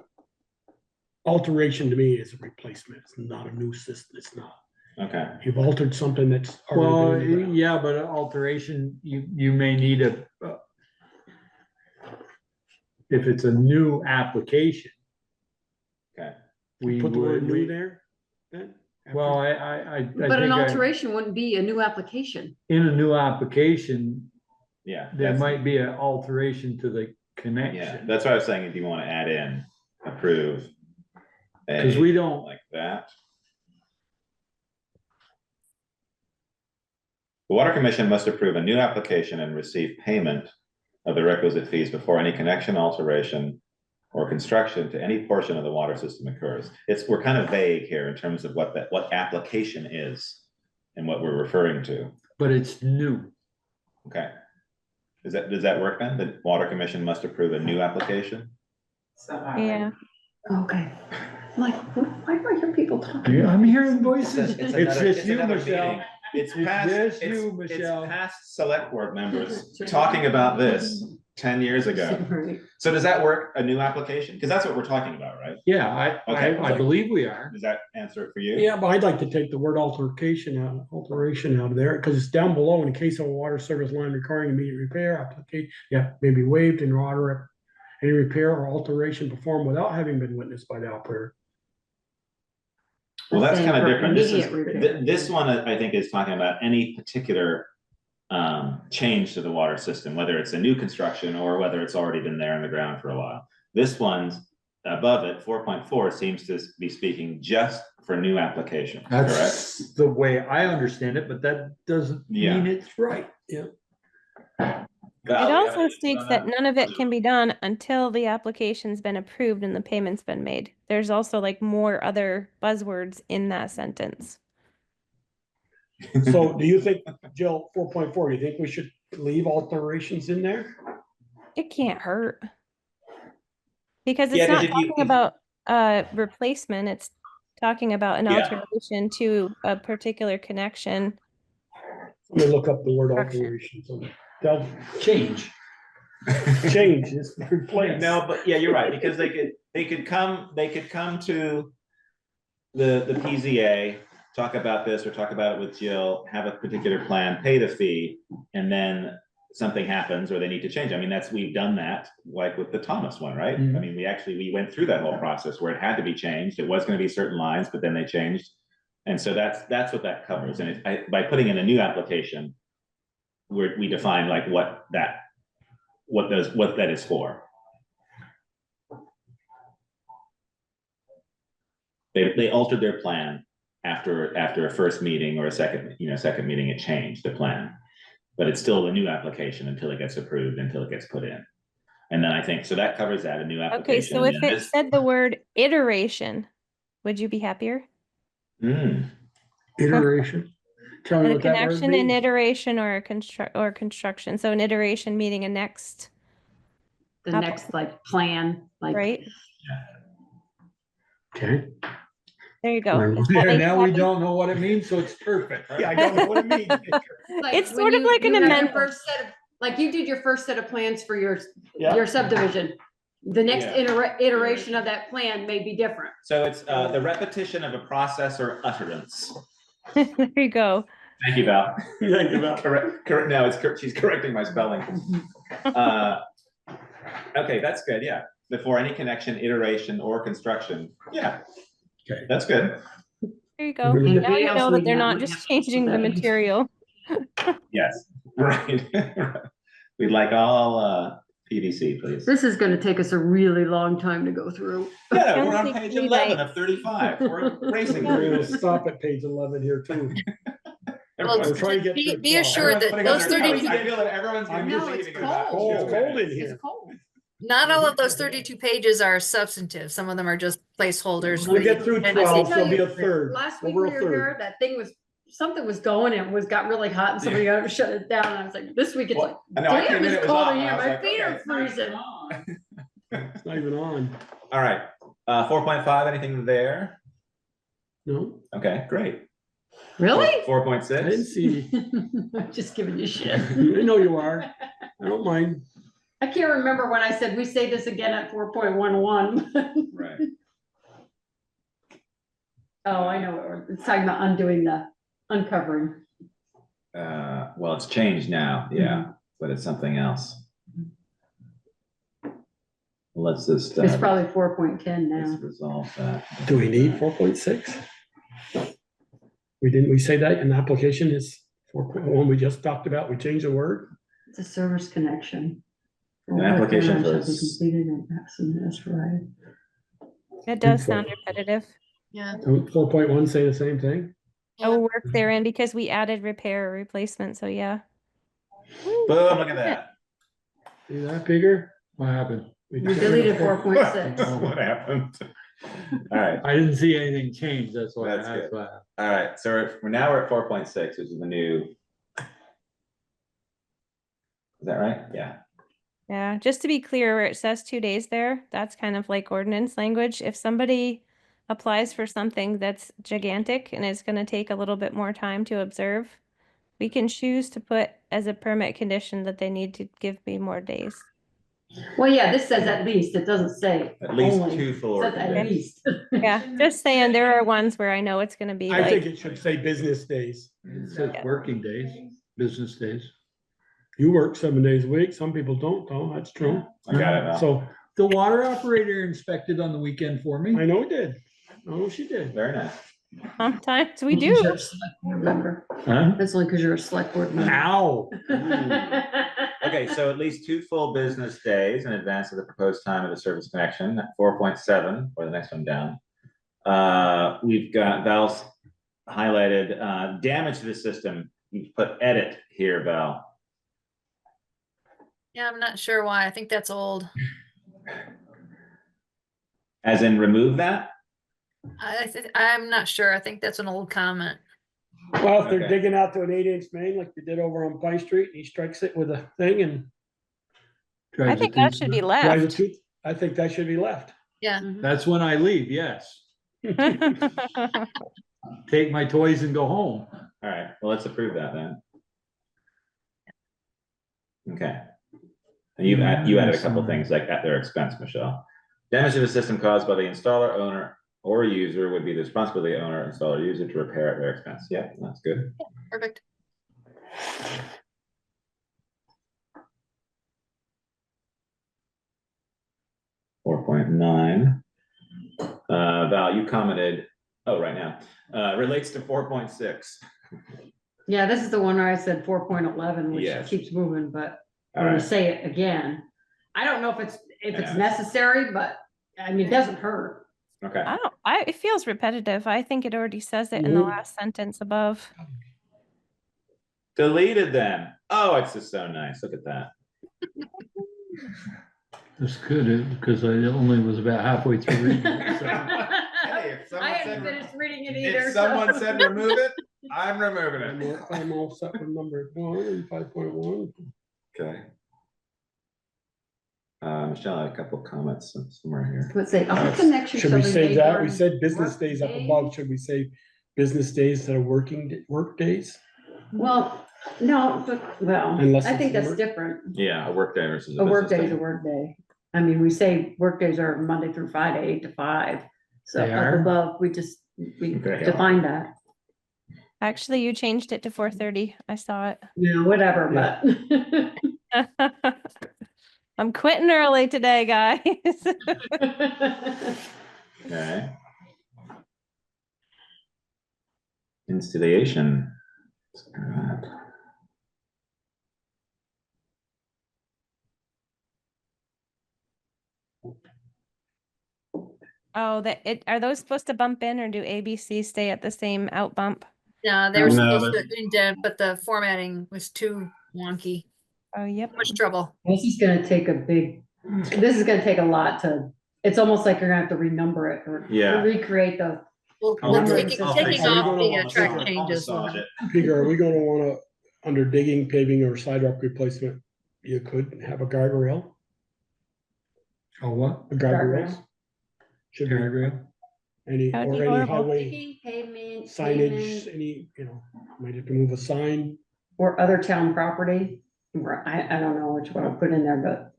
alteration to me is a replacement. It's not a new system. It's not.
Okay,
You've altered something that's
Well,
already been in the ground.
yeah, but alteration, you may need if it's a new application.
okay.
We
Put the word
would,
new there. then, after-
well, I
But an
think
alteration wouldn't be a new application.
in a new application,
Yeah.
there
that's-
might be an alteration to the
Yeah,
connection.
that's what I was saying, if you want to add in, approve.
Because
a
we don't,
Like that. The Water Commission must approve a new application and receive payment of the requisite fees before any connection, alteration, or construction to any portion of the water system occurs. We're kind of vague here in terms of what application is and what we're referring to.
but it's new.
Okay. Does that work then? The Water Commission must approve a new application?
Yeah.
Okay. I'm like, why do I hear people talking?
I'm hearing voices.
It's
It's
another-
just you,
another
Michelle.
meeting. It's
It's
past,
just
it's,
you,
it's
Michelle.
past select board members talking about this 10 years ago.
Right.
So does that work, a new application? Because that's what we're talking about, right?
Yeah,
Okay.
I believe we are.
Does that answer it for you?
Yeah, but I'd like to take the word alteration out of there, because it's down below, in case of a water service line requiring immediate repair, application, yeah, may be waived in order any repair or alteration performed without having been witnessed by the operator.
Well, that's
Saying
kind of
for
different.
immediate repair.
This one, I think, is talking about any particular change to the water system, whether it's a new construction or whether it's already been there in the ground for a while. This one's above it, 4.4, seems to be speaking just for new applications, correct?
That's the way I understand it, but that doesn't
Yeah.
mean it's right. Yeah.
Val,
It
you have
also
anything
states
on
that none of it can be done until the application's been approved and the payment's been made. There's also like more other buzzwords in that sentence.
So do you think, Jill, 4.4, do you think we should leave alterations in there?
It can't hurt. Because
Yeah,
it's not
'cause if you-
talking about replacement, it's talking about an
Yeah.
alteration to a particular connection.
Let me look up the word
Construction.
alterations. That'll change. Change is replace.
No, but yeah, you're right, because they could come to the PZA, talk about this or talk about it with Jill, have a particular plan, pay the fee, and then something happens or they need to change. I mean, we've done that, like with the Thomas one, right?
Mhm.
I mean, we went through that whole process where it had to be changed. It was gonna be certain lines, but then they changed. And so that's what that covers. And by putting in a new application, we define like what that is for. They altered their plan after a first meeting or a second meeting, it changed the plan. But it's still a new application until it gets approved, until it gets put in. And then I think, so that covers that, a new
Okay,
application.
so
and
if
then
it
this-
said the word iteration, would you be happier?
Iteration. Tell me
A
what that word
connection, an
means.
iteration, or a construction. So an iteration meaning a next,
The next like plan, like.
right?
Okay.
There you go.
Right.
Does that
Yeah,
make
now
you
we
happy?
don't know what it means, so it's perfect.
Yeah, I don't know what it means.
Like
It's
when
sort of like an
you have your
amendment.
first set of- Like you did your first set of plans for your
Yeah.
subdivision. The next
Yeah.
iteration of that plan may be different.
So it's the repetition of a process or utterance.
There you go.
Thank you, Val.
Thank you, Val.
Correct, no, she's correcting my spelling. Okay, that's good, yeah. Before any connection, iteration, or construction, yeah.
Okay.
That's good,
There you go.
And
if
Now
they
you
also
know that
need
they're
that,
not
we
just
have to
changing
put
the
that in.
material.
yes, right. We'd like all PVC, please.
This is gonna take us a really long time to go through.
Yeah,
Don't
we're on
think
page
we
11
like-
of 35, we're racing
We're
through
gonna
this.
stop at page 11 here too.
Well,
We're trying to get
be
through
be
12.
assured
Everyone's
that
putting on
those
their coats.
32,
I feel that everyone's gonna be
No, it's
leaving in about
cold.
2
It's cold in
minutes.
here.
It's cold.
not all of those 32 pages are substantive. Some of them are just placeholders.
We'll get through
And I
12,
see-
so it'll be a third.
Last week
Over
we
a
were
third.
here, that thing something was going and got really hot and somebody got to shut it down. And I was like, this week it's like,
Well, I know, I came
damn,
in, it
it's
was
cold
hot,
in
and
here.
I was
My
like,
feet
okay,
are
it's not even
freezing.
on.
It's not even on.
All right, 4.5, anything there?
No,
Okay, great.
Really?
4.6?
I didn't see,
I'm just giving you shit.
I know you are, I don't mind.
I can't remember when I said we say this again at 4.11.
Right.
Oh, I know, it's talking about undoing the uncovering.
Well, it's changed now, yeah, but it's something else. Let's just.
It's probably 4.10
Let's
now.
resolve that.
Do we need 4.6? We say that in the application is 4.1, we just talked about, we changed the word.
It's a service connection.
An application
Shall
for
be completed and that's right.
It does sound repetitive.
Yeah.
Don't 4.1 say the same thing?
Oh, work therein because we added repair or replacement, so yeah.
Boom, look at that.
See that, Peter?
What happened?
We deleted 4.6.
What happened? All right,
I didn't see anything change, that's why.
That's good.
why.
all right, so we're at 4.6, which is the new. Is that right? Yeah.
Yeah, just to be clear, where it says 2 days there, that's kind of like ordinance language. If somebody applies for something that's gigantic and it's gonna take a little bit more time to observe, we can choose to put as a permit condition that they need to give me more days.
Well, yeah, this says at least, it doesn't say
At least
only.
2
It
full
says
working
at
days.
least.
Yeah, just saying, there are ones where I know it's gonna be
I think
like,
it should say business days.
It says working days, business days.
You work 7 days a week, some people don't, though, that's true.
I got it now.
So,
The water operator inspected on the weekend for me.
I know it did, oh, she did.
Very nice.
sometimes we
Because
do.
you're a select board member.
Huh?
That's only because you're a select board member.
Ow.
Okay, so at least 2 full business days in advance of the proposed time of the service connection, 4.7, or the next one down. We've got Val's highlighted, damage to the system. You put edit here, Val.
Yeah, I'm not sure why. I think that's old.
As in remove that?
I'm not sure. I think that's an old comment.
Well, if they're
Okay.
digging out to an 8-inch main like they did over on Pine Street, and he strikes it with a thing and
I
Drives
think
it
that
to-
should be
drives a
left.
tooth, I think that should be left.
Yeah.
That's when I leave, yes. Take my toys and go home.
All right, well, let's approve that then. Okay. And you added a couple things like at their expense, Michelle. Damage to the system caused by the installer, owner, or user would be the responsibility of the owner, installer, user to repair at their expense. Yeah, that's good.
Perfect.
.9. Val, you commented, oh, right now, relates to 4.6.
Yeah, this is the one where I said 4.11, which
Yes.
keeps moving, but
All
when we
right,
say it again, I don't know if it's
Yeah.
necessary, but I mean, it doesn't hurt.
okay.
It feels repetitive. I think it already says it in the
Mhm.
last sentence above.
Deleted them. Oh, it's just so nice. Look at that.
That's good, because I only was about halfway through reading it, so.
Hey, if someone
I hadn't
said-
finished reading it either.
If someone
so-
said remove it, I'm removing it.
I'm all set with number 1 and 5.1.
Okay. Michelle had a couple of comments somewhere here.
Let's say, other connections.
Should we
shall be
say
made
that? We
during
said business days up
work
above,
days.
should we say business days instead of work days?
Well, no, but, well,
Unless
I think
it's
that's
work.
different.
Yeah, a work day versus
A work
business
day is a work day. I mean, we say work days are Monday through Friday, 8 to 5. So
They
up
are?
above, we
They
define that.
Actually, you changed it to 4:30. I saw
Yeah, whatever, but.
it. I'm quitting early today, guys.
Okay. Installation.
Oh, are those supposed to bump in or do ABC stay at the same out bump?
No, they were
No,
supposed to indent, but the formatting was too wonky.
Oh, yep.
Much trouble.
This is gonna take a lot it's almost like you're gonna have to renumber it or
Yeah.
recreate the.
Well,
I'll
we're
fix
taking
it.
taking
Are we
off
gonna
the
wanna
track
massage-
changes.
Peter, are we gonna wanna, under digging, paving, or sidewalk replacement, you could have a guardrail?
Oh, what?
A guardrails? Should be
Guardrail.
any,
That would be
or any
horrible.
highway
Paving, pavement,
signage,
pavement,
any, might have to move a sign.
or other town property. Or I don't know which one I'll put in there, but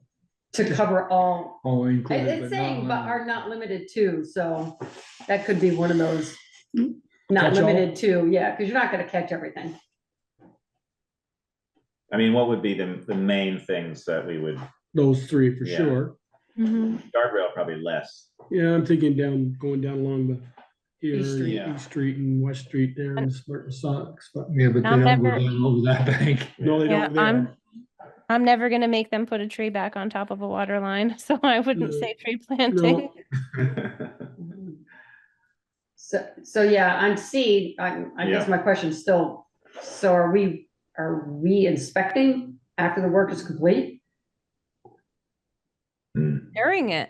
to cover all,
Oh, included,
it's
but
saying, but
not
are not limited to, so that could be one of those. Not
Catch all?
limited to, yeah, because you're not gonna catch everything.
I mean, what would be the main things that we would,
Those three for
Yeah.
sure.
guardrail probably less.
Yeah, I'm thinking going down along the here,
East Street.
Yeah.
East Street and West Street there and Spartan Sox, but
Yeah, but they
I'm
don't go
never-
down over that bank.
no, they
Yeah,
don't there.
I'm never gonna make them put a tree back on top of a water line, so I wouldn't say tree planting.
So yeah, on C, I guess my question's still, so are we inspecting after the work is complete?
During it.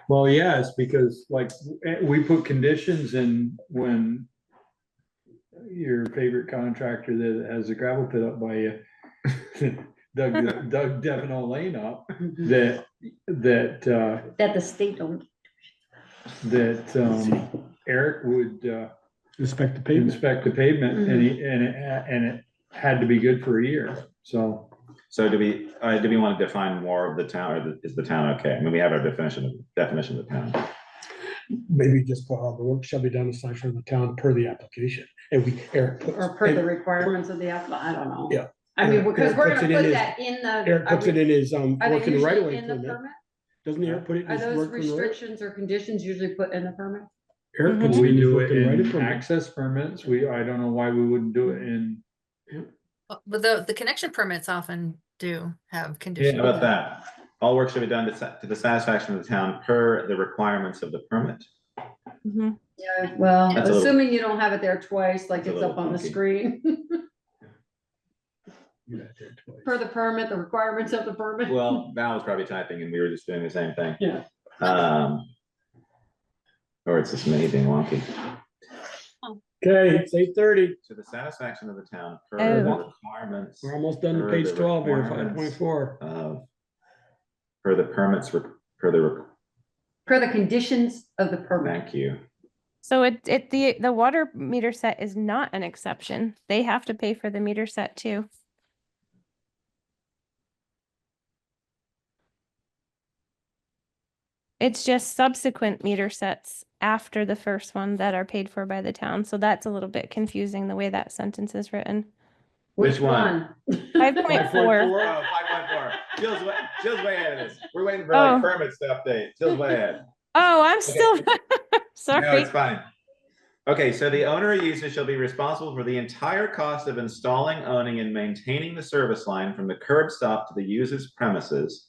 Well, yes, because like, we put conditions in when your favorite contractor that has a gravel pit up by you, dug Devon Lane up, that
That the state don't.
Eric would
Inspect the pavement.
inspect the pavement, and it had to be good for a year, so.
So do we want to define more of the town, or is the town okay? I mean, we have our definition of the town.
Maybe just put all the work shall be done aside from the town per the application. And Eric puts.
Or per the
and
requirements of the app, I don't know.
Yeah.
I mean,
Eric
because we're
puts
gonna
it in
put
his-
that in the.
Eric puts it in his,
Are they
working the right of
usually
way
in the
permit.
permit?
Doesn't Eric put it in
Are
his
those
work from the right?
restrictions or conditions usually put in the permit?
Eric puts it
We
in his
do
work
it
and right of
in
permit.
access permits, I don't know why we wouldn't do it in.
But the connection permits often do have
How
conditions.
about that? All work should be done to the satisfaction of the town per the requirements of the permit.
Mhm.
Yeah, well,
That's a little-
assuming you don't have it there twice, like
That's a
it's up
little
on the
funky.
screen.
Yeah, there twice.
Per the permit, the requirements of the permit.
Well, Val was probably typing and we were just doing the same thing.
Yeah.
Or it's just me being wonky.
Okay, it's 8:30.
To the satisfaction of the town per
Oh.
the requirements
We're almost done to
Per
page
the
12 here,
requirements.
5.4.
of, per the permits,
Per the conditions of the permit.
thank you.
So the water meter set is not an exception. They have to pay for the meter set too. It's just subsequent meter sets after the first one that are paid for by the town. So that's a little bit confusing the way that sentence is written.
Which one?
5.4.
5.4. Jill's way ahead of this. We're waiting for like
Oh.
permits to update. Jill's way ahead.
Oh, I'm still
No,
sorry.
it's fine. Okay, so the owner or user shall be responsible for the entire cost of installing, owning, and maintaining the service line from the curb stop to the user's premises,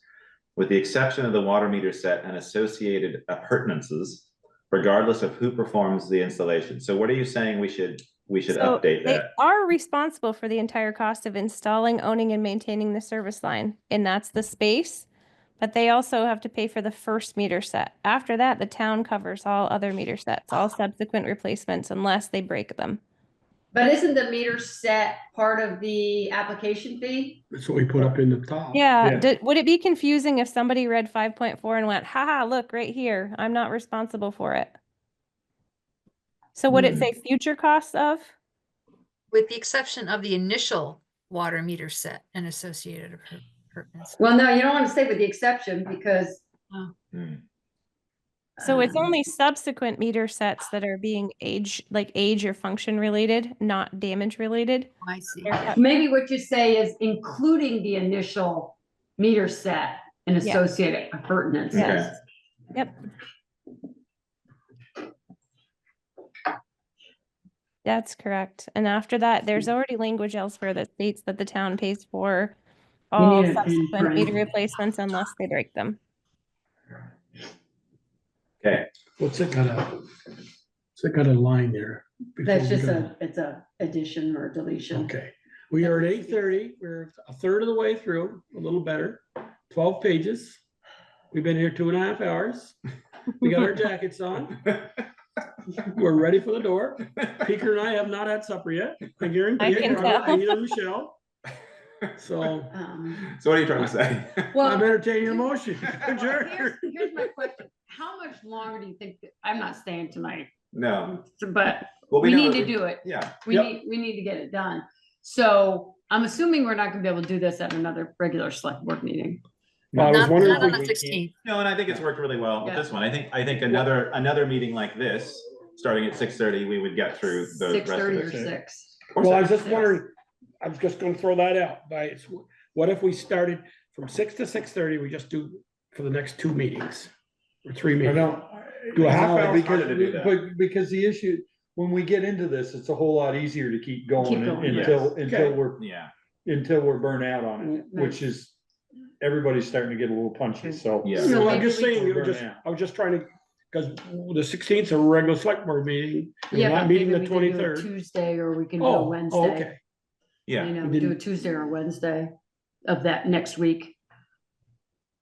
with the exception of the water meter set and associated appurtenances, regardless of who performs the installation. So what are you saying we should
So
update
they
that?
are responsible for the entire cost of installing, owning, and maintaining the service line, and that's the space. But they also have to pay for the first meter set. After that, the town covers all other meter sets, all subsequent replacements, unless they break them.
But isn't the meter set part of the application fee?
That's what we put up in the top.
Yeah,
Yeah.
would it be confusing if somebody read 5.4 and went, haha, look right here, I'm not responsible for it? So would it say future costs of?
With the exception of the initial water meter set and associated appurtenances.
Well, no, you don't want to say with the exception because.
Hmm.
So it's only subsequent meter sets that are being age or function related, not damage related.
I see.
Maybe what you say is including the initial meter set and
Yeah.
associated appurtenances.
Yes. Yep. That's correct. And after that, there's already language elsewhere that states that the town pays for all
need a
subsequent
print.
meter replacements unless they break them.
Okay,
What's it got a line there?
That's
Before we
just
go?
it's a addition or deletion.
Okay, we are at 8:30. We're a third of the way through, a little better. 12 pages. We've been here 2.5 hours. We got our jackets on. We're ready for the door. Peter and I have not had supper yet. I guarantee
I
it.
can
We're
tell.
on Either Michelle. So
Um,
so what are you trying to say?
I'm
Well,
entertaining a motion.
here's my question. how much longer do you think, I'm not staying tonight,
No,
but
well,
we
know
need
that
to do it.
Yeah,
Yep.
We need to get it done. So I'm assuming we're not gonna be able to do this at another regular select board meeting.
Well, I was
Not,
wondering
not
if
on
we
the
we can't-
16th.
no, and I think it's worked really well with
Yeah.
this one. I think another meeting like this, starting at 6:30, we would get through the rest of
6:30
it.
or 6.
Well, I was just wondering, I was just gonna throw that out, what if we started from 6 to 6:30, we just do for the next 2 meetings? Or 3
I
meetings?
don't.
Do a half
No,
hour?
because,
Harder to do that.
but because the issue, when we get into this, it's a whole lot easier to keep going
Keep going,
until,
yes.
until
Okay.
we're,
Yeah,
until we're burnt out on it,
Right.
which is, everybody's starting to get a little punchy, so.
Yeah.
No, I'm
maybe
just
we
saying,
can-
I was just trying to, because the 16th is a regular select board meeting, we're
Yeah,
not
but
meeting
maybe
the
we can do it
23rd.
Tuesday, or we can do a
Oh,
Wednesday.
okay.
yeah.
You know,
We
do a
didn't-
Tuesday or Wednesday of that next week.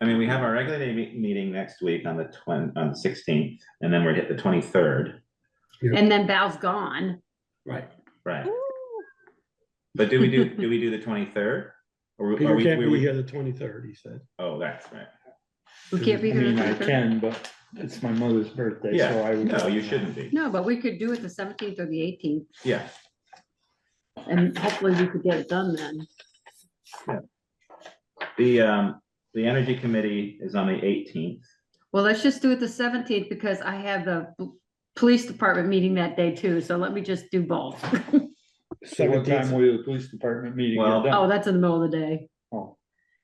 I mean, we have our regular day meeting next week on the 16th, and then we're hit the 23rd,
Yeah.
And then Val's gone.
Right.
right? But do we do the 23rd? Or
Peter
we,
can't
we
be
would-
here the 23rd, he said.
Oh, that's right.
We can't be
I
here.
mean,
the
I
23rd?
can, but it's my mother's birthday, so I
Yeah,
would.
no, you shouldn't be.
No, but we could do it the 17th or the 18th,
Yeah,
and hopefully we could get it done then.
the energy committee is on the 18th.
Well, let's just do it the 17th, because I have the police department meeting that day too, so let me just do both.
So what time
17th.
will the police department meeting
Well-
get
Oh,
done?
that's in the middle of the day.
Oh,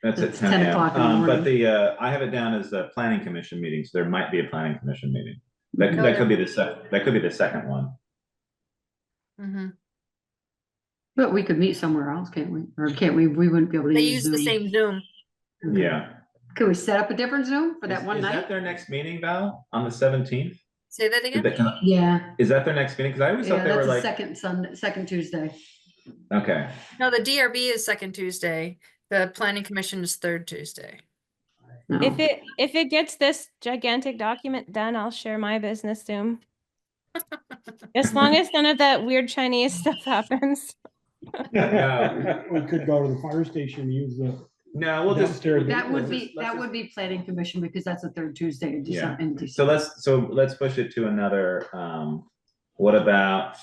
That's at
It's
10
10
a.m.
o'clock in the
But
morning.
I have it down as the planning commission meeting, so there might be a planning commission meeting. That
Oh,
that could be that could be the second one.
Mhm.
But we could meet somewhere else, can't we? Or can't we? We wouldn't be able to
They
use
use the
Zoom.
same Zoom.
Okay.
Yeah.
Could we set up a different Zoom for that one
Is
night?
that their next meeting, Val, on the 17th?
Say that again?
Yeah.
Is that their next meeting? Because I always
Yeah,
thought they were
that's the
like,
second Sunday, second Tuesday.
okay,
No, the DRB is second Tuesday. The planning commission is third Tuesday.
No.
If it gets this gigantic document done, I'll share my business Zoom. As long as none of that weird Chinese stuff happens.
We could go to the fire station and use the.
no, we'll just.
Downstairs.
That would
let's
be,
just-
planning commission, because that's the third Tuesday in
Yeah.
December.
So let's push it to another, what about,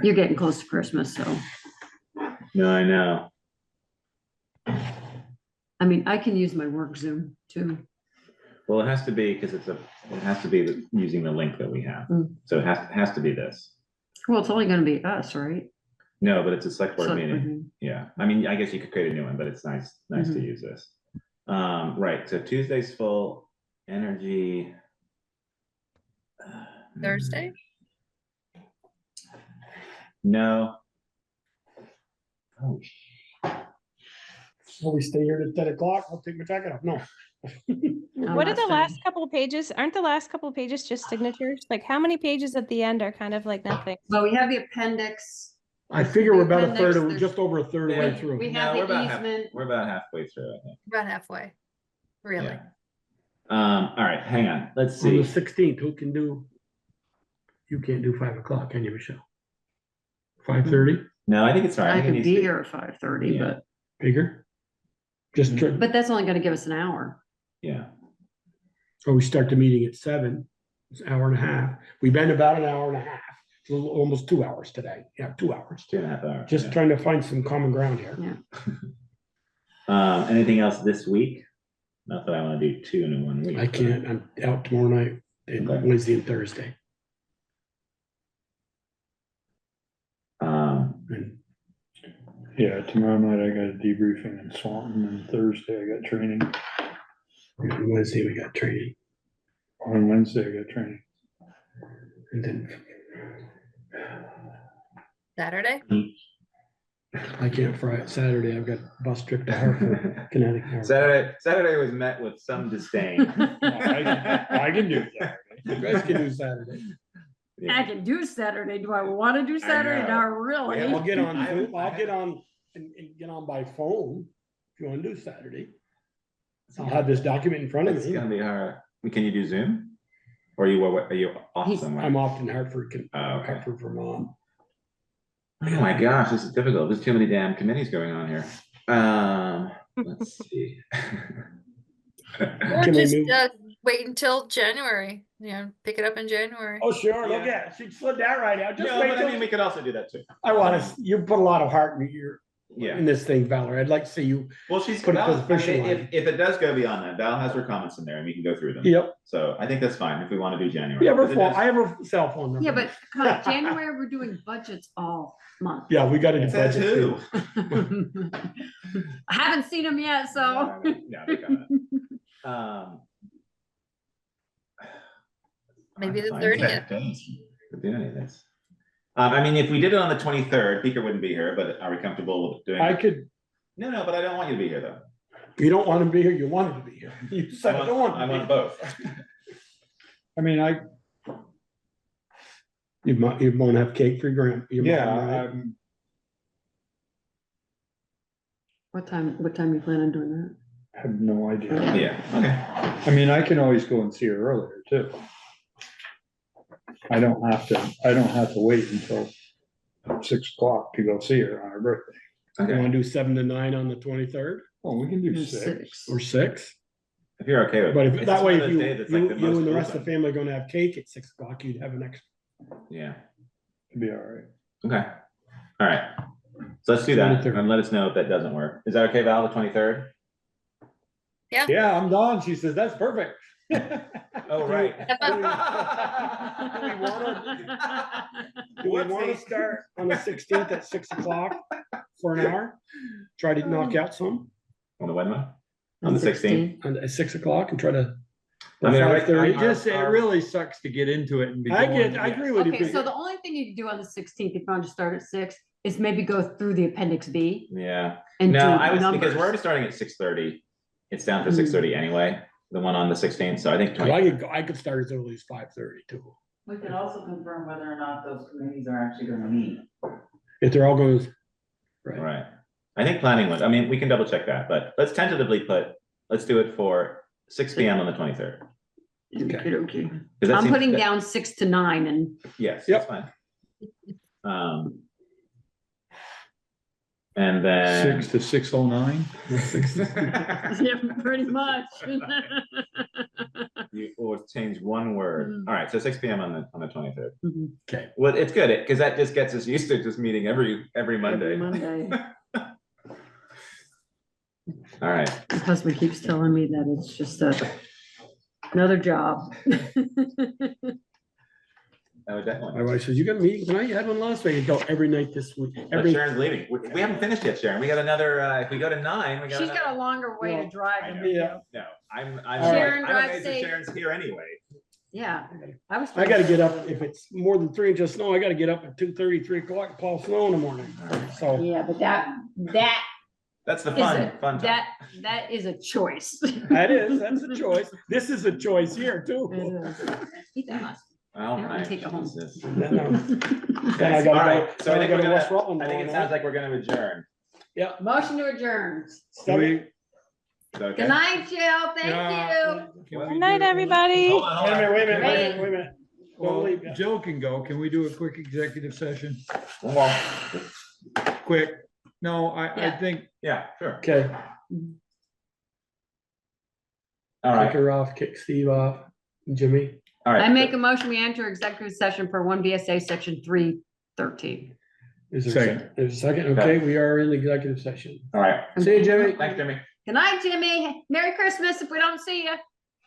You're getting close to Christmas, so,
no, I know.
I mean, I can use my work Zoom too.
Well, it has to be, because it has to be using the link that we have.
Mm.
So it has to be this.
Well, it's only gonna be us, right?
No, but it's a select board
Select board
meeting.
meeting.
Yeah, I mean, I guess you could create a new one, but it's nice to
Mhm.
use this. Right, so Tuesday's full, energy.
Thursday?
No. Oh,
So we stay here till 10 o'clock, I'll take my jacket off, no.
What are
not
the
staying.
last couple of pages? Aren't the last couple of pages just signatures? Like how many pages at the end are kind of like nothing?
Well, we have the appendix.
I figure we're about a
Appendix,
third,
there's-
just over a third of the way
Yeah.
through.
We
No,
have
we're
the
about
easement.
we're about halfway through, I think.
About halfway. Really?
Yeah. All right, hang on, let's
On the
see.
16th, who can do? You can't do 5 o'clock, can you, Michelle? 5:30,
No, I think it's all right.
I
think it
could
needs
be
to
here at 5:30,
Yeah.
but,
bigger? Just,
but that's only gonna give us an hour.
Yeah,
so we start the meeting at 7, it's an hour and a half. We've been about an hour and a half, it's a little, almost 2 hours today, yeah, 2 hours.
2.5 hours.
Just
yeah.
trying to find some common ground here.
Anything else this week? Not that I want to do 2 in 1 week.
I can't, I'm out tomorrow night, and
Okay.
Wednesday and Thursday. And
Yeah, tomorrow night I got a debriefing in Swanton, and Thursday I got training.
and Wednesday we got training,
On Wednesday I got training.
and then
Saturday?
I can't Friday, Saturday, I've got bus trip to Hartford, Connecticut.
Saturday was met with some disdain.
I can do Saturday. You guys can do Saturday.
Yeah.
I can do Saturday. Do I wanna do Saturday?
know.
Not really.
I'll get on,
I haven't-
I'll get on and get on by phone if you wanna do Saturday. I'll have this document in front of
It's
me.
gonna be hard. Can you do Zoom? Or are you off
He's-
somewhere?
I'm off in Hartford,
Oh, okay.
Hartford, Vermont.
Oh my gosh, this is difficult. There's too many damn committees going on here. Let's see.
Or
Can they
just
move-
wait until January, pick it up in January.
Oh, sure, look
Yeah.
at, she slid that right out. Just
No,
wait
but I
till,
mean, we could also do that too.
I want to, you put a lot of heart
Yeah.
in this thing, Valerie. I'd like to see you.
Well, she's,
Put it to
Val,
the
I mean,
fishing line.
if it does go beyond that, Val has her comments in there and we can go through them.
Yep.
So I think that's fine if we want to do January.
Yeah,
Because it does-
I have her cell phone number.
Yeah, but come on, January, we're doing budgets all month.
Yeah, we got to do
It says
budget.
who?
too.
I haven't seen them yet, so.
Yeah, they got it.
Maybe the
Fine,
30th.
Could do any of this. I mean, if we did it on the 23rd, Beaker wouldn't be here, but are we comfortable doing?
I could,
No, but I don't want you to be here though.
you don't want him to be here, you want him to be here. You said I don't want
I
him to be
want
here.
both.
I mean,
You won't have cake for your grand. your mom,
yeah,
right?
What time you plan on doing that?
I have no idea.
Yeah, okay.
I mean, I can always go and see her earlier too. I don't have to wait until 6 o'clock to go see her on her birthday.
You
Okay.
want to do 7 to 9 on the 23rd
Oh, we can do
It's
6.
or 6?
If you're okay with it.
But if
It's
that
one
way,
of
if
those
you,
days that's like
you
the
you
most
and the rest
gruesome.
of the family are going to have cake at 6 o'clock, you'd have an extra.
Yeah,
It'd be all right.
okay. All right. So let's do that
23rd.
and let us know if that doesn't work. Is that okay, Val, the 23rd?
Yeah, I'm Dawn. She says, that's perfect.
Oh, right.
Do we want to start on the 16th at 6 o'clock for an hour? Try to knock out some
On the when? On the 16th?
at 6 o'clock and try to.
I mean, I-
5:30.
It just, it really sucks to get into it and be.
I
going-
agree with you.
Okay, so the only thing you can do on the 16th, if you want to start at 6, is maybe go through the appendix B
Yeah.
and do
No, I was, because
numbers.
we're already starting at 6:30. It's down to
Hmm.
6:30 anyway, the one on the 16th, so I think
'Cause
20.
I could start as early as 5:30 too.
We could also confirm whether or not those committees are actually gonna meet.
If they're all going, right.
Right. I think planning was, I mean, we can double check that, but let's tentatively let's do it for 6 PM on the 23rd.
Okay.
Okay.
'Cause that
I'm
seems-
putting
that-
down 6 to 9 and
Yes,
Yep.
that's fine. And then.
6 to 6:09.
yeah, pretty much.
You or change one word.
Mm.
All right, so 6 PM on the 23rd.
Okay.
Well, it's good, because that just gets us used to just meeting every Monday.
Monday.
All right,
My husband keeps telling me that it's just another job.
oh,
My
definitely.
wife says, you got a meeting tonight? You had one last week. Go every night this week.
But
Every,
Sharon's leaving. We haven't finished yet, Sharon. We got another, if we go to 9, we got.
She's
another-
got a longer way to
Well,
drive
I
than
know.
we do.
Yeah.
No, I'm
Sharon,
I'm
drive
amazed that
safe.
Sharon's here anyway.
Yeah. I was.
I gotta get up, if it's more than 3 inches of snow, I gotta get up at 2:30, 3 o'clock, plow snow in the morning. So,
Yeah, but that
That's the
is
fun time.
that is a choice.
that's a choice. This is a choice here too.
Eat that musk.
Well,
Yeah,
I-
take it home.
Jesus.
Then I
Okay,
gotta
all
go-
right, so
then
I think
gotta
we're
West
gonna,
Rutland
I think it
tomorrow
sounds like we're gonna adjourn.
Motion to adjourn.
Is that okay?
Good night, Jill. Thank you.
Good night, everybody.
Hold on, hold on.
Wait a minute. Don't
Well,
leave.
Joe can go. Can we do a quick executive session?
One more.
Quick. No, I
Yeah.
think,
Yeah, sure.
Okay,
All
kick
right,
her off, kick Steve off, Jimmy.
all right.
I make a motion, we enter executive session for 1 VSA section 313.
Is there a
Second.
second? There's a second. Okay, we are in the executive session.
All right,
See you, Jimmy.
thanks, Jimmy.
Good night, Jimmy. Merry Christmas if we don't see you.